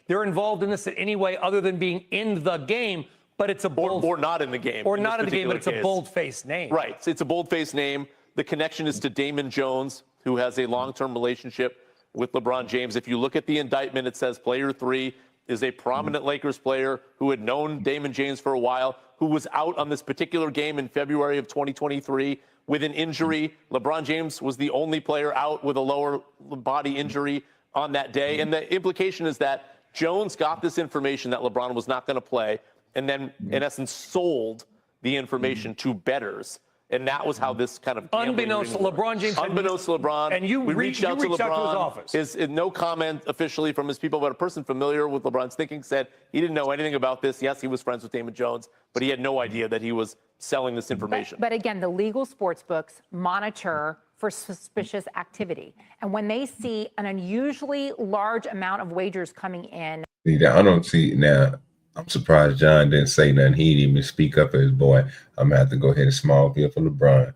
they're involved in this in any way other than being in the game, but it's a bold, or not in the game. Or not in the game, but it's a bold-faced name. Right. It's a bold-faced name. The connection is to Damon Jones, who has a long-term relationship with LeBron James. If you look at the indictment, it says player 3 is a prominent Lakers player who had known Damon James for a while, who was out on this particular game in February of 2023 with an injury. LeBron James was the only player out with a lower body injury on that day. And the implication is that Jones got this information that LeBron was not going to play and then, in essence, sold the information to bettors. And that was how this kind of unbeknownst to LeBron James. Unbeknownst to LeBron. And we reached out to LeBron. Out to his office. His no comment officially from his people, but a person familiar with LeBron's thinking said he didn't know anything about this. Yes, he was friends with Damon Jones, but he had no idea that he was selling this information. But again, the legal sports books monitor for suspicious activity. And when they see an unusually large amount of wagers coming in. I don't see now. I'm surprised John didn't say nothing. He didn't even speak up for his boy. I'm gonna have to go ahead and small bill for LeBron.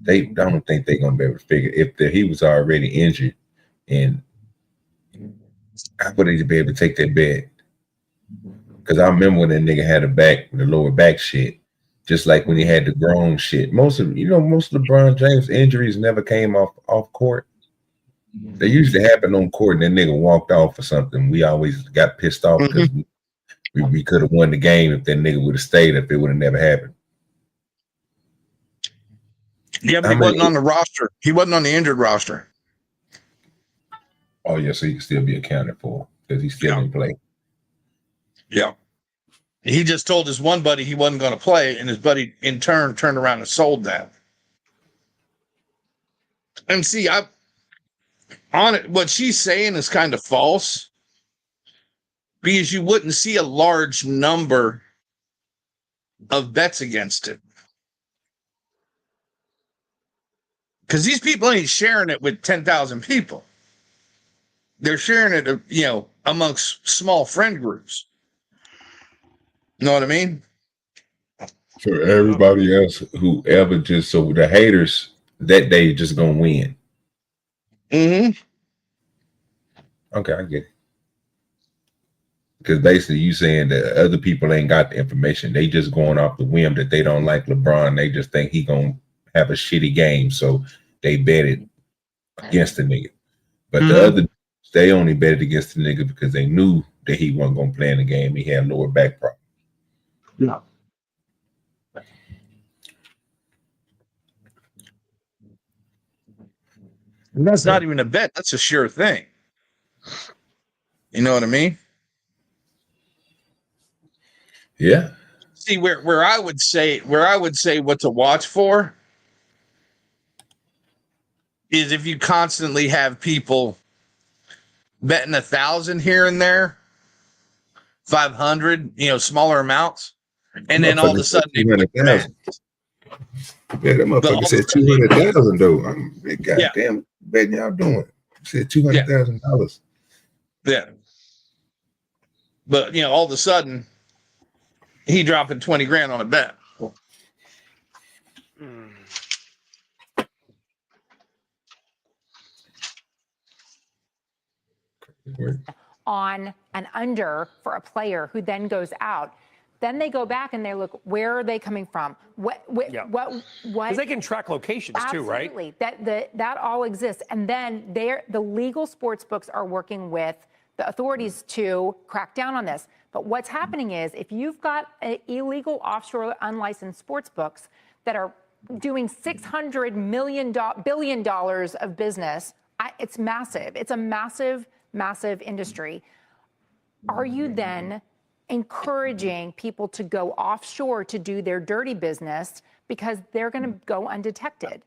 I don't think they're gonna be able to figure if he was already injured, and how would he be able to take that bet? Because I remember when that nigga had the lower back shit, just like when he had the groin shit. Most of LeBron James injuries never came off court. They usually happen on court, and that nigga walked off or something. We always got pissed off because we could have won the game if that nigga would have stayed, if it would have never happened. Yeah, but he wasn't on the roster. He wasn't on the injured roster. Oh, yeah, so he can still be accounted for because he's still in play. Yeah. He just told his one buddy he wasn't going to play, and his buddy in turn turned around and sold that. And see, what she's saying is kind of false, because you wouldn't see a large number of bets against it. Because these people ain't sharing it with 10,000 people. They're sharing it, amongst small friend groups. You know what I mean? For everybody else, whoever so the haters that day just gonna win. Mm-hmm. Okay, I get it. Because basically you saying that other people ain't got the information. They just going off the whim that they don't like LeBron. They just think he gonna have a shitty game, so they betted against the nigga. But the other, they only betted against the nigga because they knew that he wasn't gonna play in the game. He had lower back problem. No. And that's not even a bet. That's a sure thing. You know what I mean? Yeah. See, where I would say what to watch for is if you constantly have people betting 1,000 here and there, 500, smaller amounts, and then all of a sudden they put yeah, that motherfucker said 200,000 though. Goddamn, betting y'all doing? Said $200,000. Yeah. But all of a sudden he dropping 20 grand on a bet. On an under for a player who then goes out. Then they go back and they look, where are they coming from? What? Because they can track locations too, right? Absolutely. That all exists. And then the legal sports books are working with the authorities to crack down on this. But what's happening is if you've got illegal offshore unlicensed sports books that are doing $600 billion of business, it's massive. It's a massive, massive industry. Are you then encouraging people to go offshore to do their dirty business because they're going to go undetected?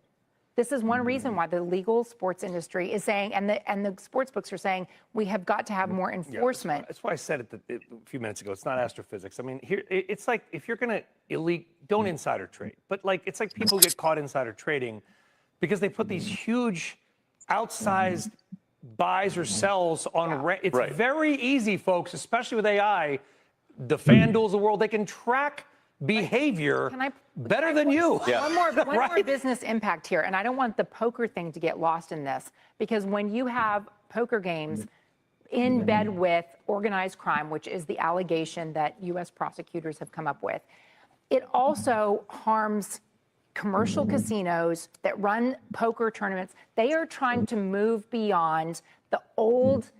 This is one reason why the legal sports industry is saying, and the sports books are saying, we have got to have more enforcement. Yeah, that's why I said it a few minutes ago. It's not astrophysics. I mean, here it's like if you're going to don't insider trade, but it's like people get caught insider trading because they put these huge, outsized buys or sells on. It's very easy, folks, especially with AI. The FanDuels of the world, they can track behavior better than you. One more business impact here, and I don't want the poker thing to get lost in this, because when you have poker games in bed with organized crime, which is the allegation that U.S. prosecutors have come up with, it also harms commercial casinos that run poker tournaments. They are trying to move beyond the old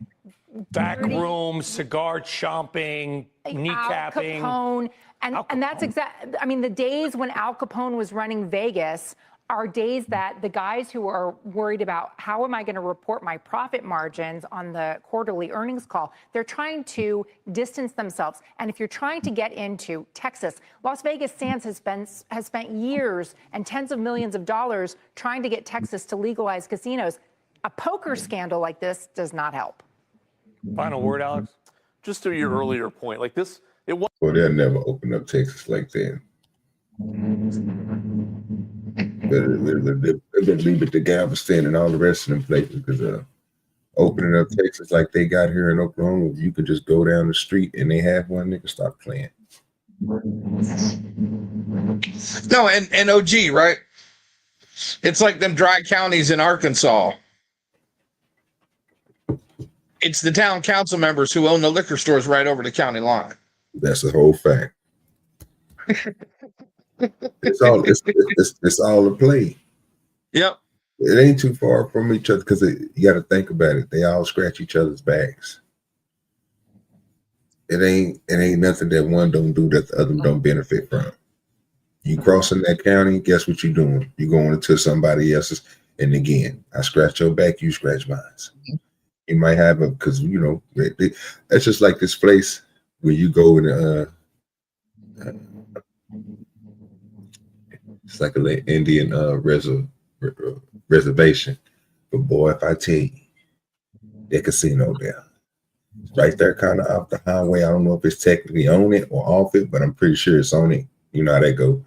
back room, cigar chomping, kneecapping. Al Capone. And that's exactly, I mean, the days when Al Capone was running Vegas are days that the guys who are worried about how am I going to report my profit margins on the quarterly earnings call, they're trying to distance themselves. And if you're trying to get into Texas, Las Vegas Sands has spent years and tens of millions of dollars trying to get Texas to legalize casinos. A poker scandal like this does not help. Final word, Alex? Just to your earlier point, like this, well, they'll never open up Texas like that. They'll leave it to Galveston and all the rest of them places because opening up Texas like they got here in Oklahoma. You can just go down the street and they have one, nigga, stop playing. No, and OG, right? It's like them dry counties in Arkansas. It's the town council members who own the liquor stores right over the county line. That's the whole fact. It's all a play. Yep. It ain't too far from each other because you got to think about it. They all scratch each other's backs. It ain't nothing that one don't do that the other don't benefit from. You crossing that county, guess what you doing? You going into somebody else's, and again, I scratch your back, you scratch mine. You might have a because you know that's just like this place where you go and it's like a little Indian reservation. But boy, if I tell you, that casino there, it's right there, kind of off the highway. I don't know if it's technically on it or off it, but I'm pretty sure it's on it. You know how that go.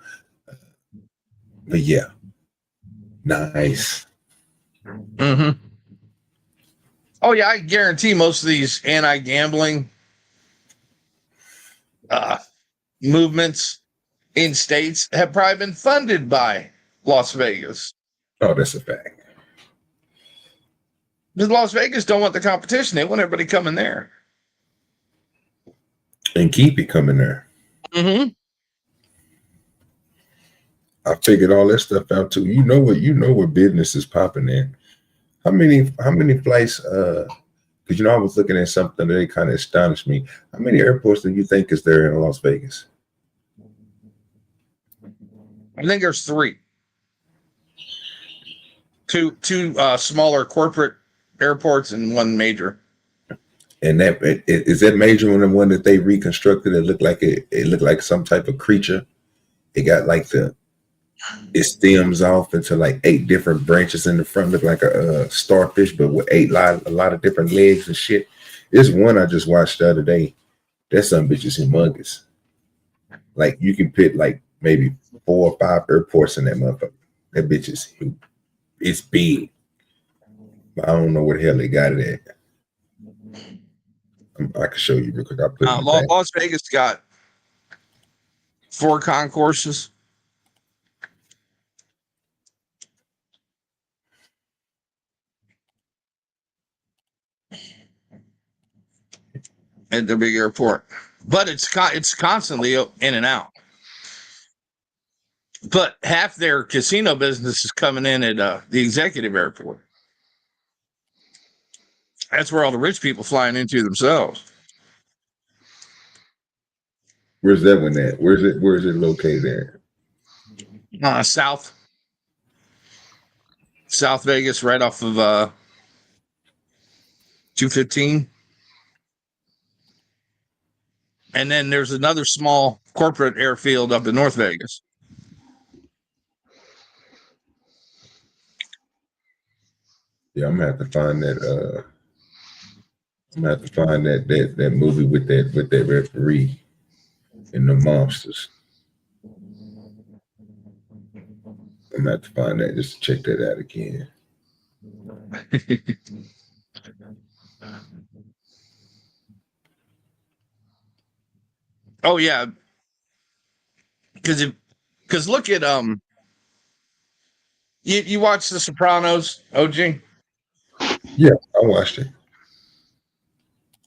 But yeah, nice. Mm-hmm. Oh yeah, I guarantee most of these anti-gambling movements in states have probably been funded by Las Vegas. Oh, that's a fact. Because Las Vegas don't want the competition; they want everybody coming there and keep it coming there. Mm-hmm. I figured all that stuff out too. You know what business is popping in. How many flights? Because you know I was looking at something that kind of astonished me. How many airports do you think is there in Las Vegas? I think there's 3. Two smaller corporate airports and 1 major. And that is that major one, the one that they reconstructed. It looked like it looked like some type of creature. It got like it stems off into like 8 different branches in the front, look like a starfish, but with a lot of different legs and shit. There's one I just watched the other day. That some bitch is humongous. Like you can put like maybe 4 or 5 airports in that motherfucker. That bitch is huge. It's big. But I don't know where the hell they got it at. I can show you real quick. I put Las Vegas got 4 concourses. At the big airport, but it's constantly in and out. But half their casino business is coming in at the executive airport. That's where all the rich people flying into themselves. Where's that one at? Where's it located at? South Vegas, right off of 215. And then there's another small corporate airfield up in North Vegas. Yeah, I'm gonna have to find that. I'm gonna have to find that movie with that referee and the monsters. I'm gonna have to find that just to check that out again. Oh yeah, because look at you watch The Sopranos, OG? Yeah, I watched it.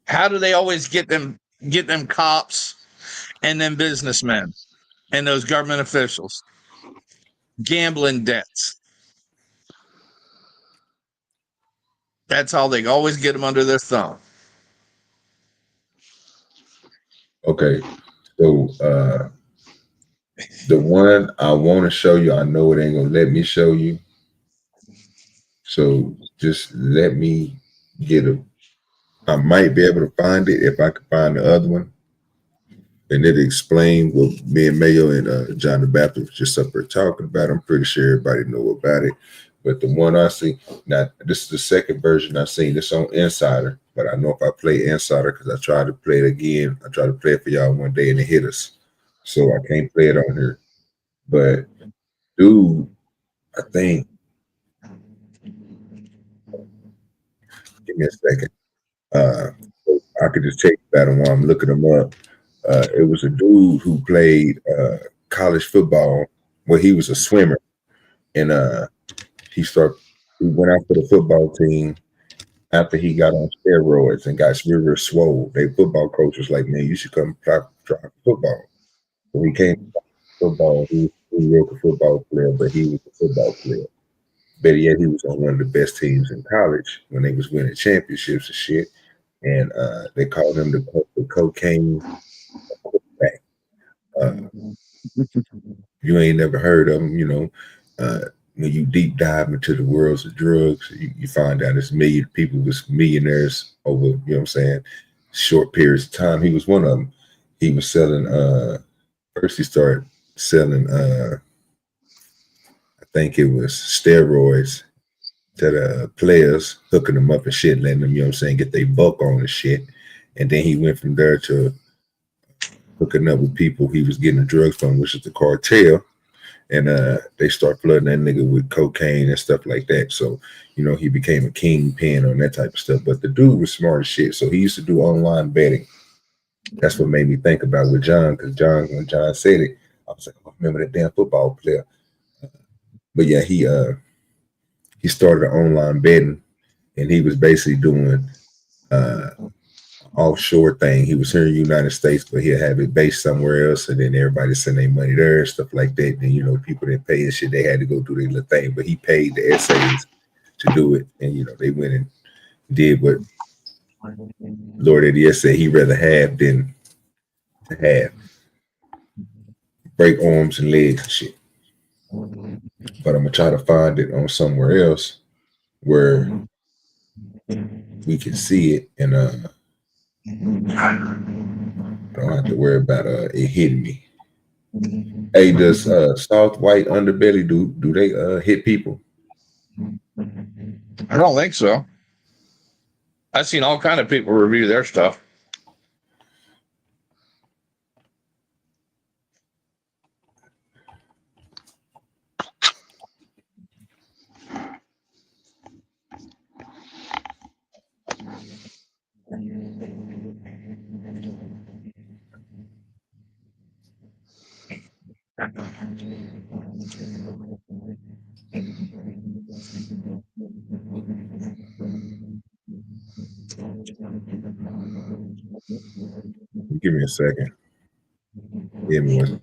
How do they always get them cops and then businessmen and those government officials? Gambling debts. That's how they always get them under their thumb. Okay, so the one I want to show you, I know it ain't gonna let me show you. So just let me get I might be able to find it if I can find the other one. And it explained what me and Mayo and John the Baptist was just up there talking about. I'm pretty sure everybody know about it. But the one I see, now this is the second version I've seen. This on Insider, but I know if I play Insider, because I tried to play it again. I tried to play it for y'all one day and it hit us. So I can't play it on here. But dude, I think Give me a second. I could just check about him while I'm looking him up. It was a dude who played college football. Well, he was a swimmer, and he went out for the football team after he got on steroids and got real swole. Their football coach was like, "Man, you should come try football." So he came to football. He was a real football player, but he was a football player. Better yet, he was on one of the best teams in college when they was winning championships and shit. And they called him the cocaine quarterback. You ain't never heard of him, you know. When you deep dive into the worlds of drugs, you find out it's people was millionaires over, you know what I'm saying, short periods of time. He was one of them. He was selling, first he started selling, I think it was steroids to the players, hooking them up and shit, letting them, you know what I'm saying, get their buck on and shit. And then he went from there to hooking up with people he was getting the drugs from, which is the cartel. And they start flooding that nigga with cocaine and stuff like that. So, you know, he became a kingpin on that type of stuff. But the dude was smart as shit. So he used to do online betting. That's what made me think about with John, because when John said it, I was like, oh, remember that damn football player. But yeah, he started an online betting, and he was basically doing offshore thing. He was here in the United States, but he'll have it based somewhere else, and then everybody send their money there and stuff like that. And you know, people didn't pay and shit, they had to go do their little thing. But he paid the essays to do it, and you know, they went and did what Lord of the essay he rather have than to have. Break arms and legs and shit. But I'm gonna try to find it on somewhere else where we can see it, and don't have to worry about it hitting me. Hey, does soft white underbelly do they hit people? I don't think so. I've seen all kind of people review their stuff. Give me a second. Give me one.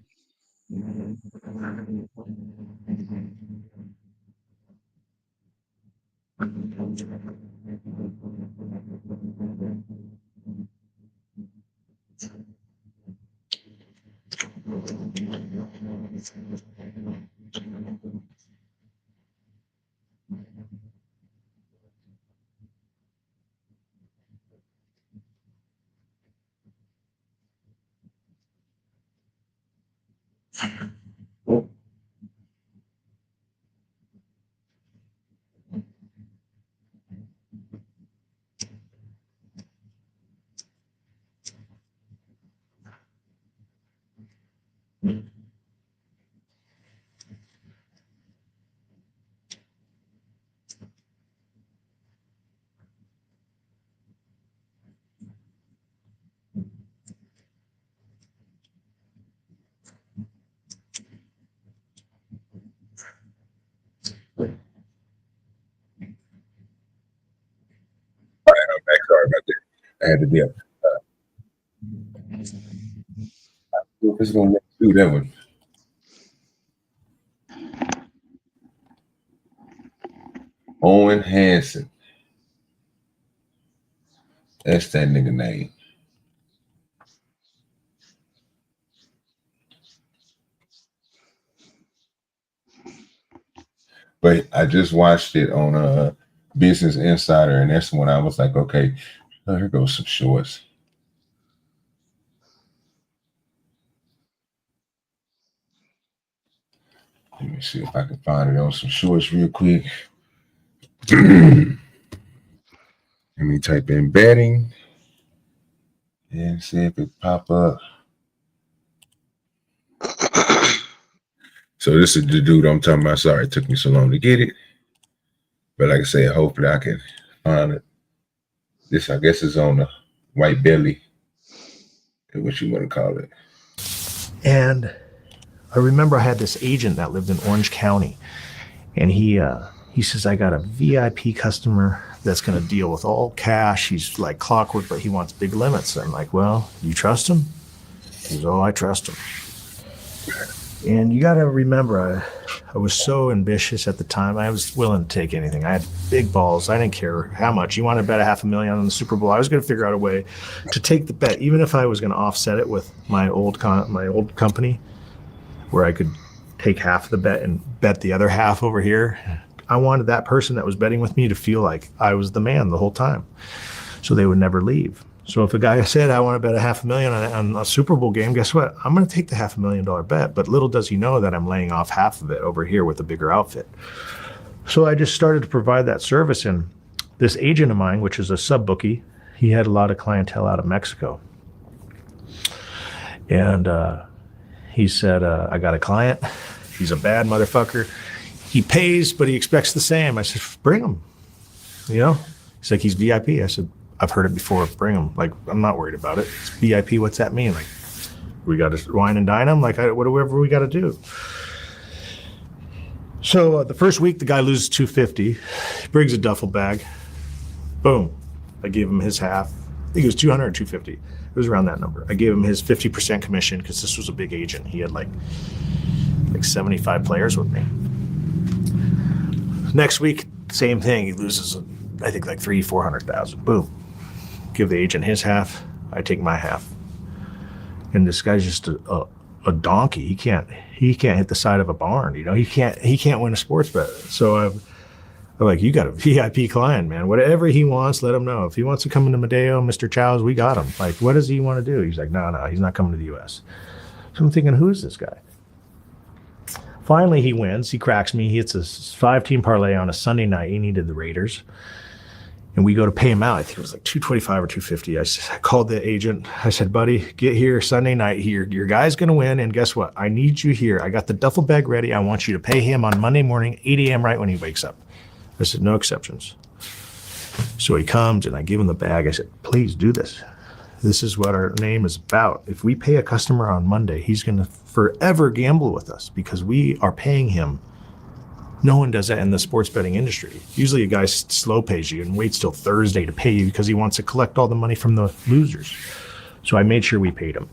All right, I'm back. Sorry about that. I had to dip. It's gonna do that one. Owen Hansen. That's that nigga name. But I just watched it on Business Insider, and that's when I was like, okay, here goes some shorts. Let me see if I can find it on some shorts real quick. Let me type in betting and see if it pop up. So this is the dude I'm talking about. Sorry it took me so long to get it. But like I said, hopefully I can find it. This, I guess, is on the white belly, what you want to call it. And I remember I had this agent that lived in Orange County, and he says, I got a VIP customer that's going to deal with all cash. He's like clockwork, but he wants big limits. I'm like, well, you trust him? He goes, oh, I trust him. And you got to remember, I was so ambitious at the time. I was willing to take anything. I had big balls. I didn't care how much. You wanted to bet $500,000 on the Super Bowl. I was going to figure out a way to take the bet, even if I was going to offset it with my old company, where I could take half of the bet and bet the other half over here. I wanted that person that was betting with me to feel like I was the man the whole time, so they would never leave. So if a guy said, I want to bet $500,000 on a Super Bowl game, guess what? I'm going to take the $500,000 bet, but little does he know that I'm laying off half of it over here with a bigger outfit. So I just started to provide that service, and this agent of mine, which is a sub bookie, he had a lot of clientele out of Mexico. And he said, I got a client. He's a bad motherfucker. He pays, but he expects the same. I said, bring him. You know? He's like, he's VIP. I said, I've heard it before. Bring him. Like, I'm not worried about it. It's VIP. What's that mean? Like, we got to wine and dine him? Like, whatever we got to do. So the first week, the guy loses $250. He brings a duffel bag. Boom. I gave him his half. I think it was $200 or $250. It was around that number. I gave him his 50% commission because this was a big agent. He had like 75 players with me. Next week, same thing. He loses, I think, like $300,000-400,000. Boom. Give the agent his half. I take my half. And this guy's just a donkey. He can't hit the side of a barn. You know, he can't win a sports bet. So I'm like, you got a VIP client, man. Whatever he wants, let him know. If he wants to come into Madeo, Mr. Chow's, we got him. Like, what does he want to do? He's like, no, he's not coming to the U.S. So I'm thinking, who's this guy? Finally, he wins. He cracks me. He hits a 5-team parlay on a Sunday night. He needed the Raiders. And we go to pay him out. I think it was like $225 or $250. I called the agent. I said, buddy, get here Sunday night here. Your guy's going to win. And guess what? I need you here. I got the duffel bag ready. I want you to pay him on Monday morning, 8 a.m. right when he wakes up. I said, no exceptions. So he comes and I give him the bag. I said, please do this. This is what our name is about. If we pay a customer on Monday, he's going to forever gamble with us because we are paying him. No one does that in the sports betting industry. Usually a guy slow pays you and waits till Thursday to pay you because he wants to collect all the money from the losers. So I made sure we paid him.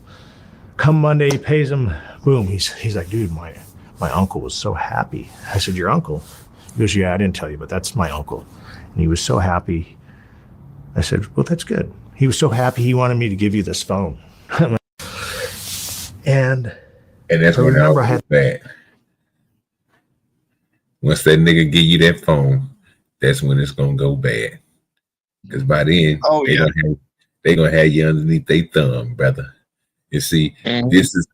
Come Monday, he pays him. Boom. He's like, dude, my uncle was so happy. I said, your uncle? He goes, yeah, I didn't tell you, but that's my uncle. And he was so happy. I said, well, that's good. He was so happy he wanted me to give you this phone. and that's when I was bad. Once that nigga give you that phone, that's when it's gonna go bad. Because by then, they gonna have you underneath their thumb, brother. You see, this is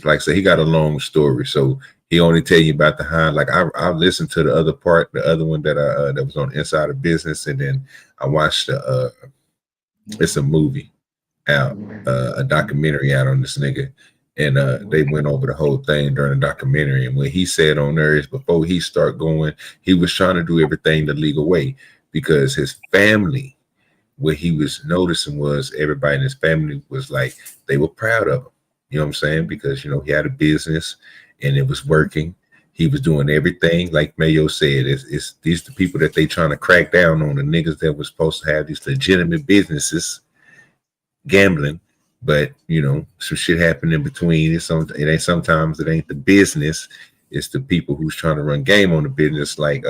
like I say, he got a long story, so he only tell you about the high. Like I listened to the other part, the other one that that was on Inside of Business, and then I watched it's a movie out, a documentary out on this nigga. And they went over the whole thing during the documentary. And what he said on there is before he started going, he was trying to do everything the legal way because his family, what he was noticing was everybody in his family was like, they were proud of him. You know what I'm saying? Because, you know, he had a business and it was working. He was doing everything. Like Mayo said, it's these the people that they trying to crack down on, the niggas that were supposed to have these legitimate businesses, gambling. But, you know, some shit happened in between. Sometimes it ain't the business. It's the people who's trying to run game on the business like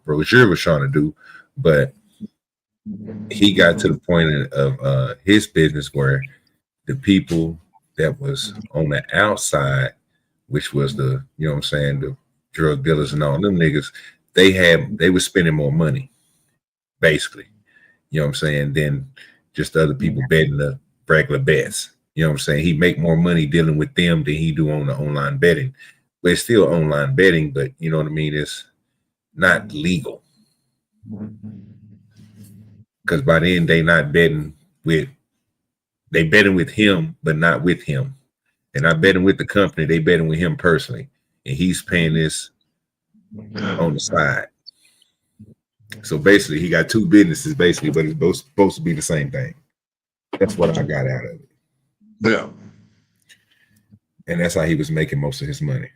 Rozier was trying to do. But he got to the point of his business where the people that was on the outside, which was the, you know what I'm saying, the drug dealers and all them niggas, they were spending more money, basically. You know what I'm saying, than just the other people betting the regular bets. You know what I'm saying? He make more money dealing with them than he do on the online betting. But it's still online betting, but you know what I mean? It's not legal. Because by then they betting with him, but not with him. And not betting with the company, they betting with him personally. And he's paying this on the side. So basically, he got two businesses, basically, but it's both supposed to be the same thing. That's what I got out of it. Yeah. And that's how he was making most of his money.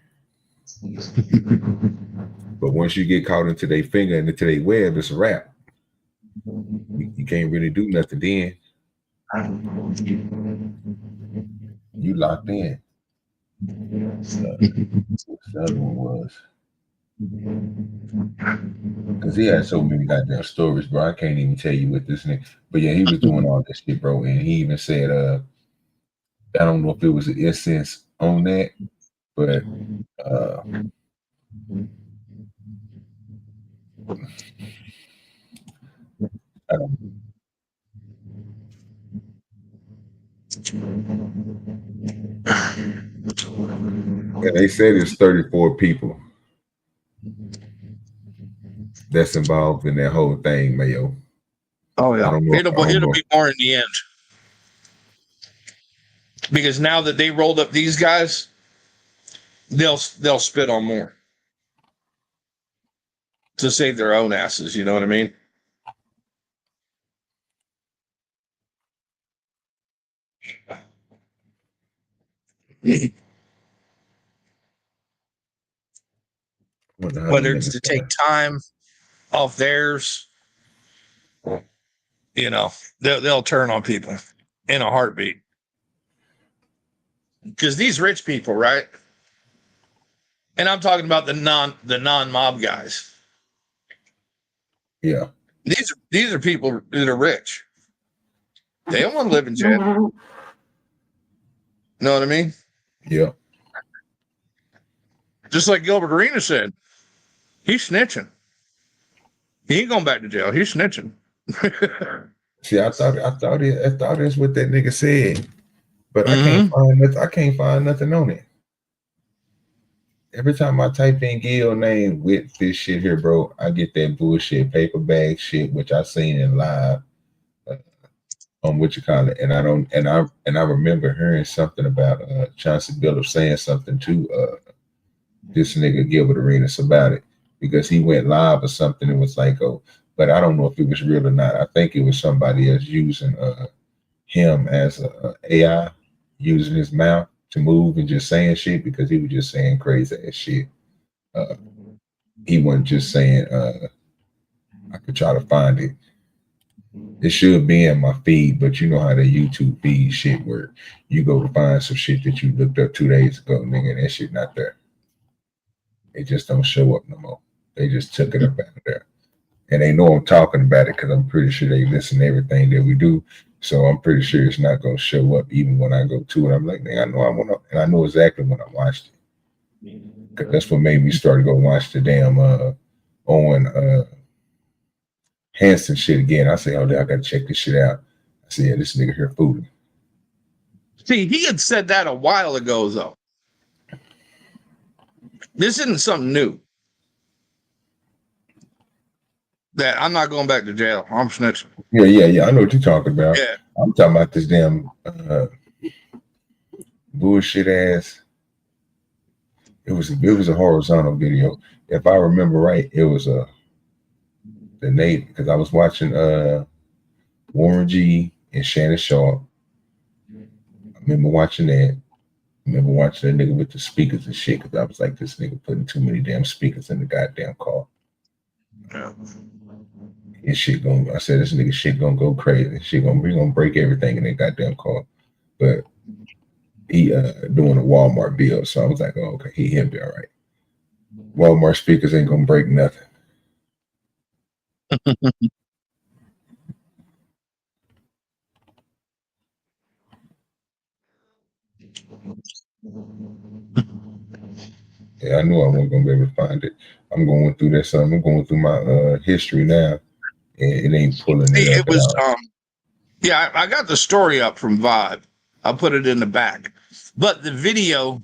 But once you get caught into their finger and into their web, it's a wrap. You can't really do nothing then. You locked in. The other one was. Because he had so many goddamn stories, bro. I can't even tell you what this nigga. But yeah, he was doing all this shit, bro. And he even said, I don't know if it was an instance on that, but I don't. And they said it's 34 people that's involved in that whole thing, Mayo. Oh yeah, I don't know. it'll be more in the end, because now that they rolled up these guys, they'll spit on more to save their own asses. You know what I mean? Whether it's to take time off theirs, you know, they'll turn on people in a heartbeat. Because these rich people, right? And I'm talking about the non-mob guys. Yeah. These are people that are rich. They don't want to live in jail. Know what I mean? Yeah. Just like Gilbert Arenas said, he's snitching. He ain't going back to jail. He's snitching. See, I thought that's what that nigga said, but I can't find nothing on it. Every time I type in Gil name with this shit here, bro, I get that bullshit paper bag shit, which I seen in live on what you call it, and I remember hearing something about Chauncey Billups saying something to this nigga Gilbert Arenas about it, because he went live or something and was like, oh, but I don't know if it was real or not. I think it was somebody else using him as a AI, using his mouth to move and just saying shit, because he was just saying crazy ass shit. He wasn't just saying, I could try to find it. It should be in my feed, but you know how the YouTube feed shit work. You go to find some shit that you looked up 2 days ago, nigga, and that shit not there. It just don't show up no more. They just took it up out of there. And they know I'm talking about it because I'm pretty sure they listen to everything that we do. So I'm pretty sure it's not going to show up even when I go to it. I'm like, I know I want to, and I know exactly when I watched it. Because that's what made me start to go watch the damn Owen Hanson shit again. I say, oh, I got to check this shit out. I say, yeah, this nigga here fooling. See, he had said that a while ago, though. This isn't something new. That I'm not going back to jail. I'm snitching. Yeah. I know what you're talking about. Yeah. I'm talking about this damn bullshit ass. It was a horizontal video. If I remember right, it was the Nate, because I was watching Warren G and Shannon Sharp. I remember watching that. I remember watching that nigga with the speakers and shit, because I was like, this nigga putting too many damn speakers in the goddamn car. Yeah. His shit I said, this nigga shit gonna go crazy. He gonna break everything in that goddamn car. But he doing a Walmart bill, so I was like, oh, okay, he'll be all right. Walmart speakers ain't gonna break nothing. Yeah, I knew I wasn't gonna be able to find it. I'm going through that something. I'm going through my history now, and it ain't pulling it up. It was yeah, I got the story up from Vibe. I'll put it in the back. But the video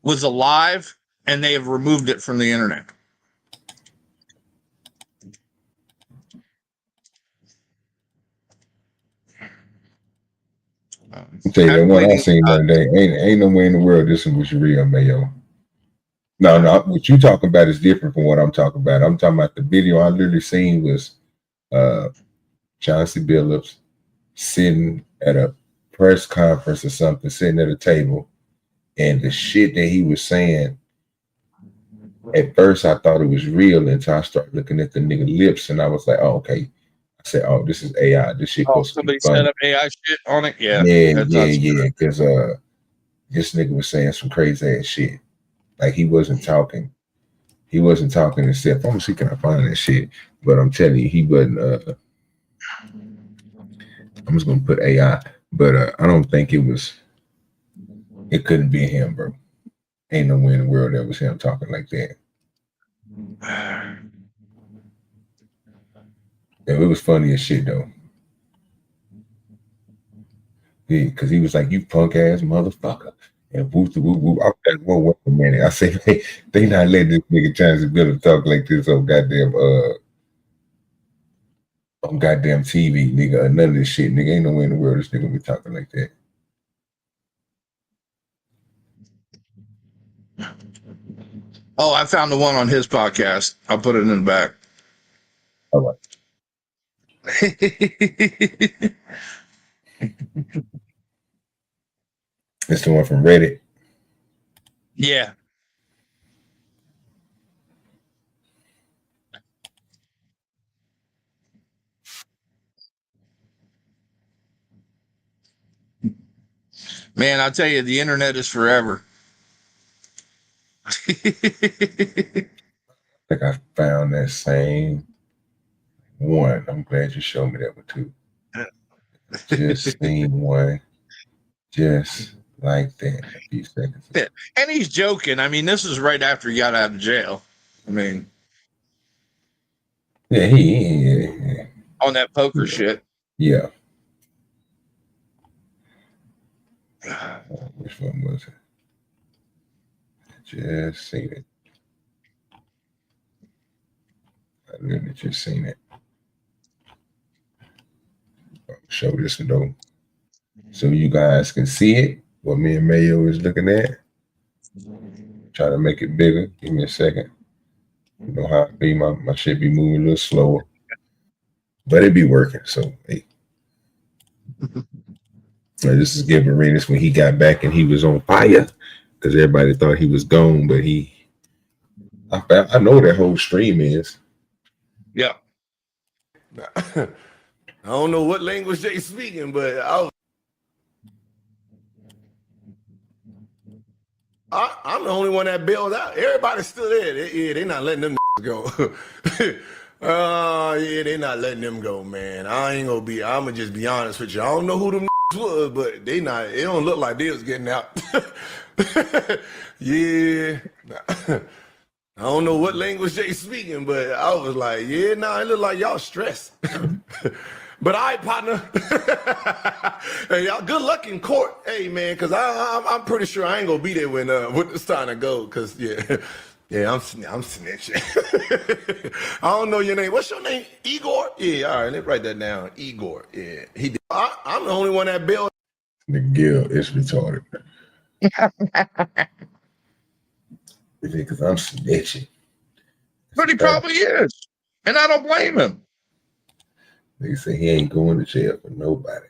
was alive, and they have removed it from the internet. I'll tell you that one I seen the other day. Ain't no way in the world this one was real, Mayo. No. What you talking about is different from what I'm talking about. I'm talking about the video I literally seen was Chauncey Billups sitting at a press conference or something, sitting at a table, and the shit that he was saying. At first, I thought it was real until I started looking at the nigga lips, and I was like, "Oh, okay." I said, "Oh, this is AI. This shit Oh, supposed to be somebody funny." set up AI shit on it. Yeah, Yeah. Because this nigga was saying some crazy ass shit. Like he wasn't talking. He wasn't talking himself. I'm gonna see can I find that shit. But I'm telling you, he wasn't. I'm just gonna put AI, but I don't think it was. It couldn't be him, bro. Ain't no way in the world that was him talking like that. Yeah, it was funny as shit though. Yeah, because he was like, "You punk ass motherfucker," and whoop whoop whoop. I was like, "Whoa, wait a minute!" I said, "Hey, they not letting this nigga Chance Bill talk like this on goddamn TV, nigga, or none of this shit, nigga. Ain't no way in the world this nigga be talking like that." Oh, I found the one on his podcast. I'll put it in the back. All right. It's the one from Reddit. Yeah. Man, I tell you, the internet is forever. I think I found that same one. I'm glad you showed me that one too. Just seen one just like that a few seconds ago. Yeah. And he's joking. I mean, this is right after he got out of jail. I mean, Yeah, he on that poker shit. yeah. Which one was it? Just seen it. I literally just seen it. I'll show this one though, so you guys can see it. What me and Mayo is looking at. Try to make it bigger. Give me a second. You know how it be. My shit be moving a little slower, but it be working. So hey. This is Gilbert Arenas when he got back and he was on fire because everybody thought he was gone, but I know that whole stream is. Yeah. I don't know what language they speaking, but I'm the only one that bailed out. Everybody's still there. They not letting them go. Yeah, they not letting them go, man. I'ma just be honest with you. I don't know who them was, but they not, it don't look like they was getting out. Yeah. I don't know what language they speaking, but I was like, yeah, nah, it look like y'all stressed. But all right, partner. Hey, y'all, good luck in court. Hey, man, because I'm pretty sure I ain't going to be there when it's time to go, because, yeah, I'm snitching. I don't know your name. What's your name? Igor? Yeah, all right, let's write that down. Igor, yeah. I'm the only one that bailed. The Gil is retarded. Because I'm snitching. But he probably is. And I don't blame him. They say he ain't going to jail for nobody.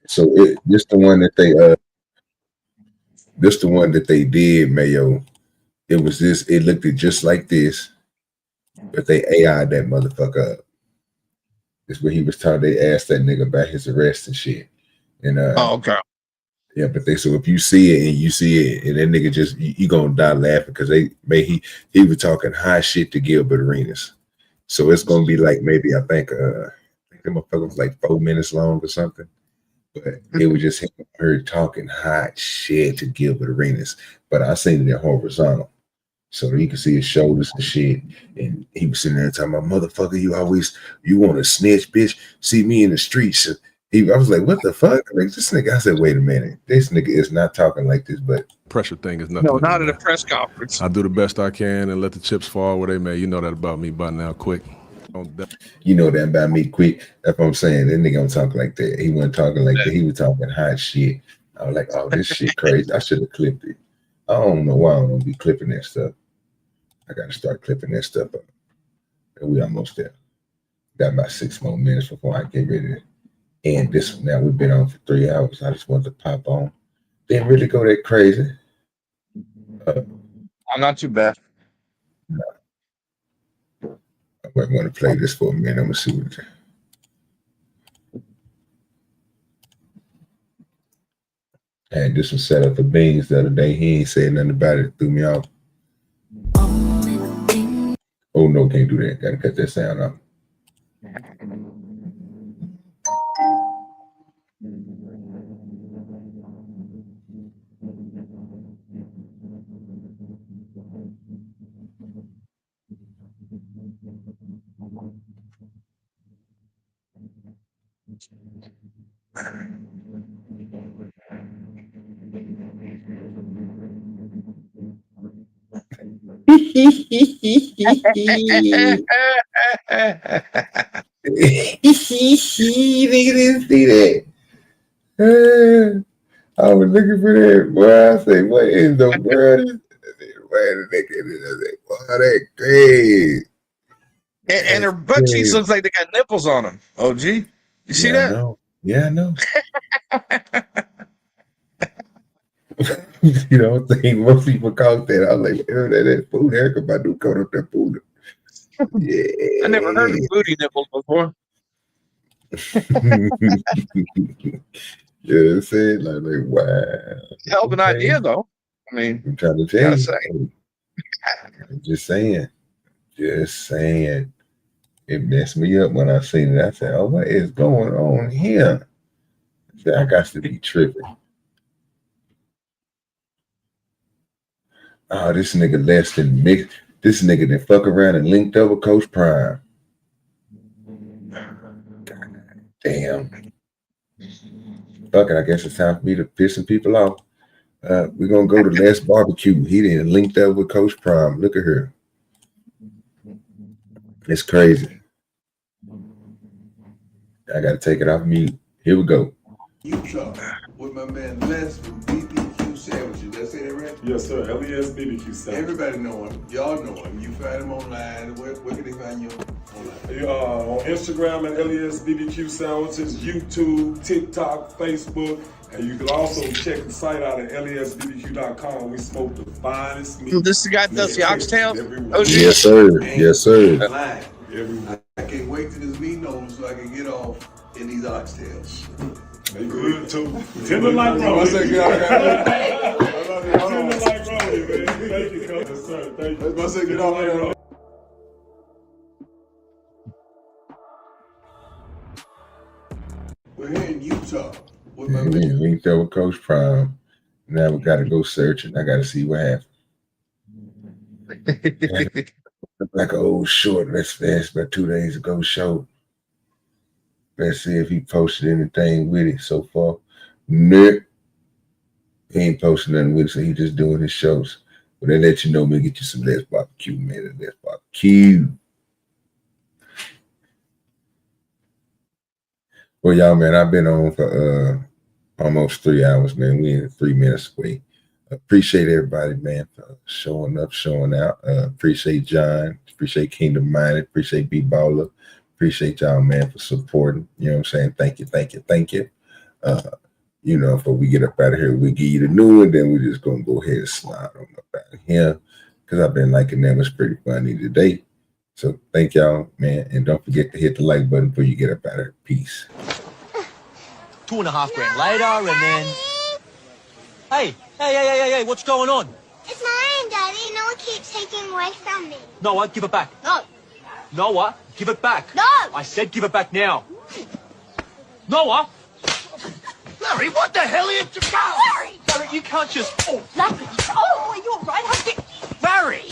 So this the one that they did, Mayo. It was this. It looked just like this, but they AI'd that motherfucker up. It's where he was talking. They asked that nigga about his arrest and shit. And okay. Yeah, but so if you see it and you see it, and that nigga just you gonna die laughing because he was talking high shit to Gilbert Arenas. So it's gonna be like maybe I think the motherfucker was like 4 minutes long or something. But it was just him her talking hot shit to Gilbert Arenas. But I seen it in horizontal. So you can see his shoulders and shit. And he was sitting there talking about, motherfucker, you want to snitch, bitch. See me in the streets. I was like, what the fuck? Like, this nigga, I said, wait a minute. This nigga is not talking like this, but Pressure thing is nothing. No, not at a press conference. I do the best I can and let the chips fall where they may. You know that about me by now, quick. you know that about me, quick. That's what I'm saying. That nigga don't talk like that. He wasn't talking like that. He was talking hot shit. I was like, oh, this shit crazy. I should have clipped it. I don't know why I don't be clipping that stuff. I got to start clipping that stuff up. And we almost there. Got about 6 more minutes before I get ready to end this one. Now we've been on for 3 hours. I just wanted to pop on. Didn't really go that crazy. I'm not too bad. No. I might want to play this for a minute. I'm gonna see what. I had this one set up for Beans the other day. He ain't said nothing about it. Threw me off. Oh no, can't do that. Gotta cut that sound off. Nigga didn't see that. I was looking for that. Boy, I say, what in the world is that crazy. And her butt cheeks looks like they got nipples on them. OG, you see that? I know. Yeah, I know. You know, I think most people caught that. I was like, that food haircut, I do caught up that food. Yeah. I never heard of booty nipples before. Yeah, said like wow. Hell of an idea, though. I mean, I'm trying to tell you. I'm just saying. It messed me up when I seen it. I said, "Oh, what is going on here?" I said, "I got to be tripping." Oh, this nigga less than mixed. This nigga that fuck around and linked over Coach Prime. Damn. Fuck it, I guess it's time for me to piss some people off. We're gonna go to Les Barbecue. He didn't linked up with Coach Prime. Look at her. It's crazy. I gotta take it off mute. Here we go. Utah with my man Les from BBQ Sandwiches. Did I say that right? Yes, sir. LES BBQ Sandwiches. Everybody know him. Y'all know him. You find him online. Where can they find you online? On Instagram at LES BBQ Sandwiches, YouTube, TikTok, Facebook, and you can also check the site out at lesbbq.com. We smoke the finest meat. This the guy that does the oxtail? Yes, sir. Yes, sir. I can't wait till this meeting over so I can get off in these oxtails. They good too. Tender like Rolly. Tender like Rolly, man. Thank you, Coach. Yes, sir. Thank you. Let's get off here. We're here in Utah. We linked up with Coach Prime. Now we gotta go searching. I gotta see what happened. Like an old short, that's about 2 days ago show. Let's see if he posted anything with it so far. Nope. He ain't posting nothing with it, so he just doing his shows. But they let you know, man, get you some Les Barbecue, man. Les Barbecue. Well, y'all, man, I've been on for almost 3 hours, man. We in 3 minutes away. Appreciate everybody, man, for showing up, showing out. Appreciate John. Appreciate Kingdom Minded. Appreciate B-Baller. Appreciate y'all, man, for supporting. You know what I'm saying? Thank you, thank you, thank you. You know, before we get up out of here, we give you the new one, then we're just going to go ahead and slide on up out of here because I've been liking that. It was pretty funny today. So thank y'all, man. And don't forget to hit the like button before you get up out of here. Peace. 2.5 grand later, and then... Hey, what's going on? It's mine, Daddy. Noah keeps taking away from me. Noah, give it back. No. Noah, give it back. No. I said give it back now. Noah! Larry, what the hell are you doing? Larry! Larry, you can't just... Larry! Oh, are you all right? Larry!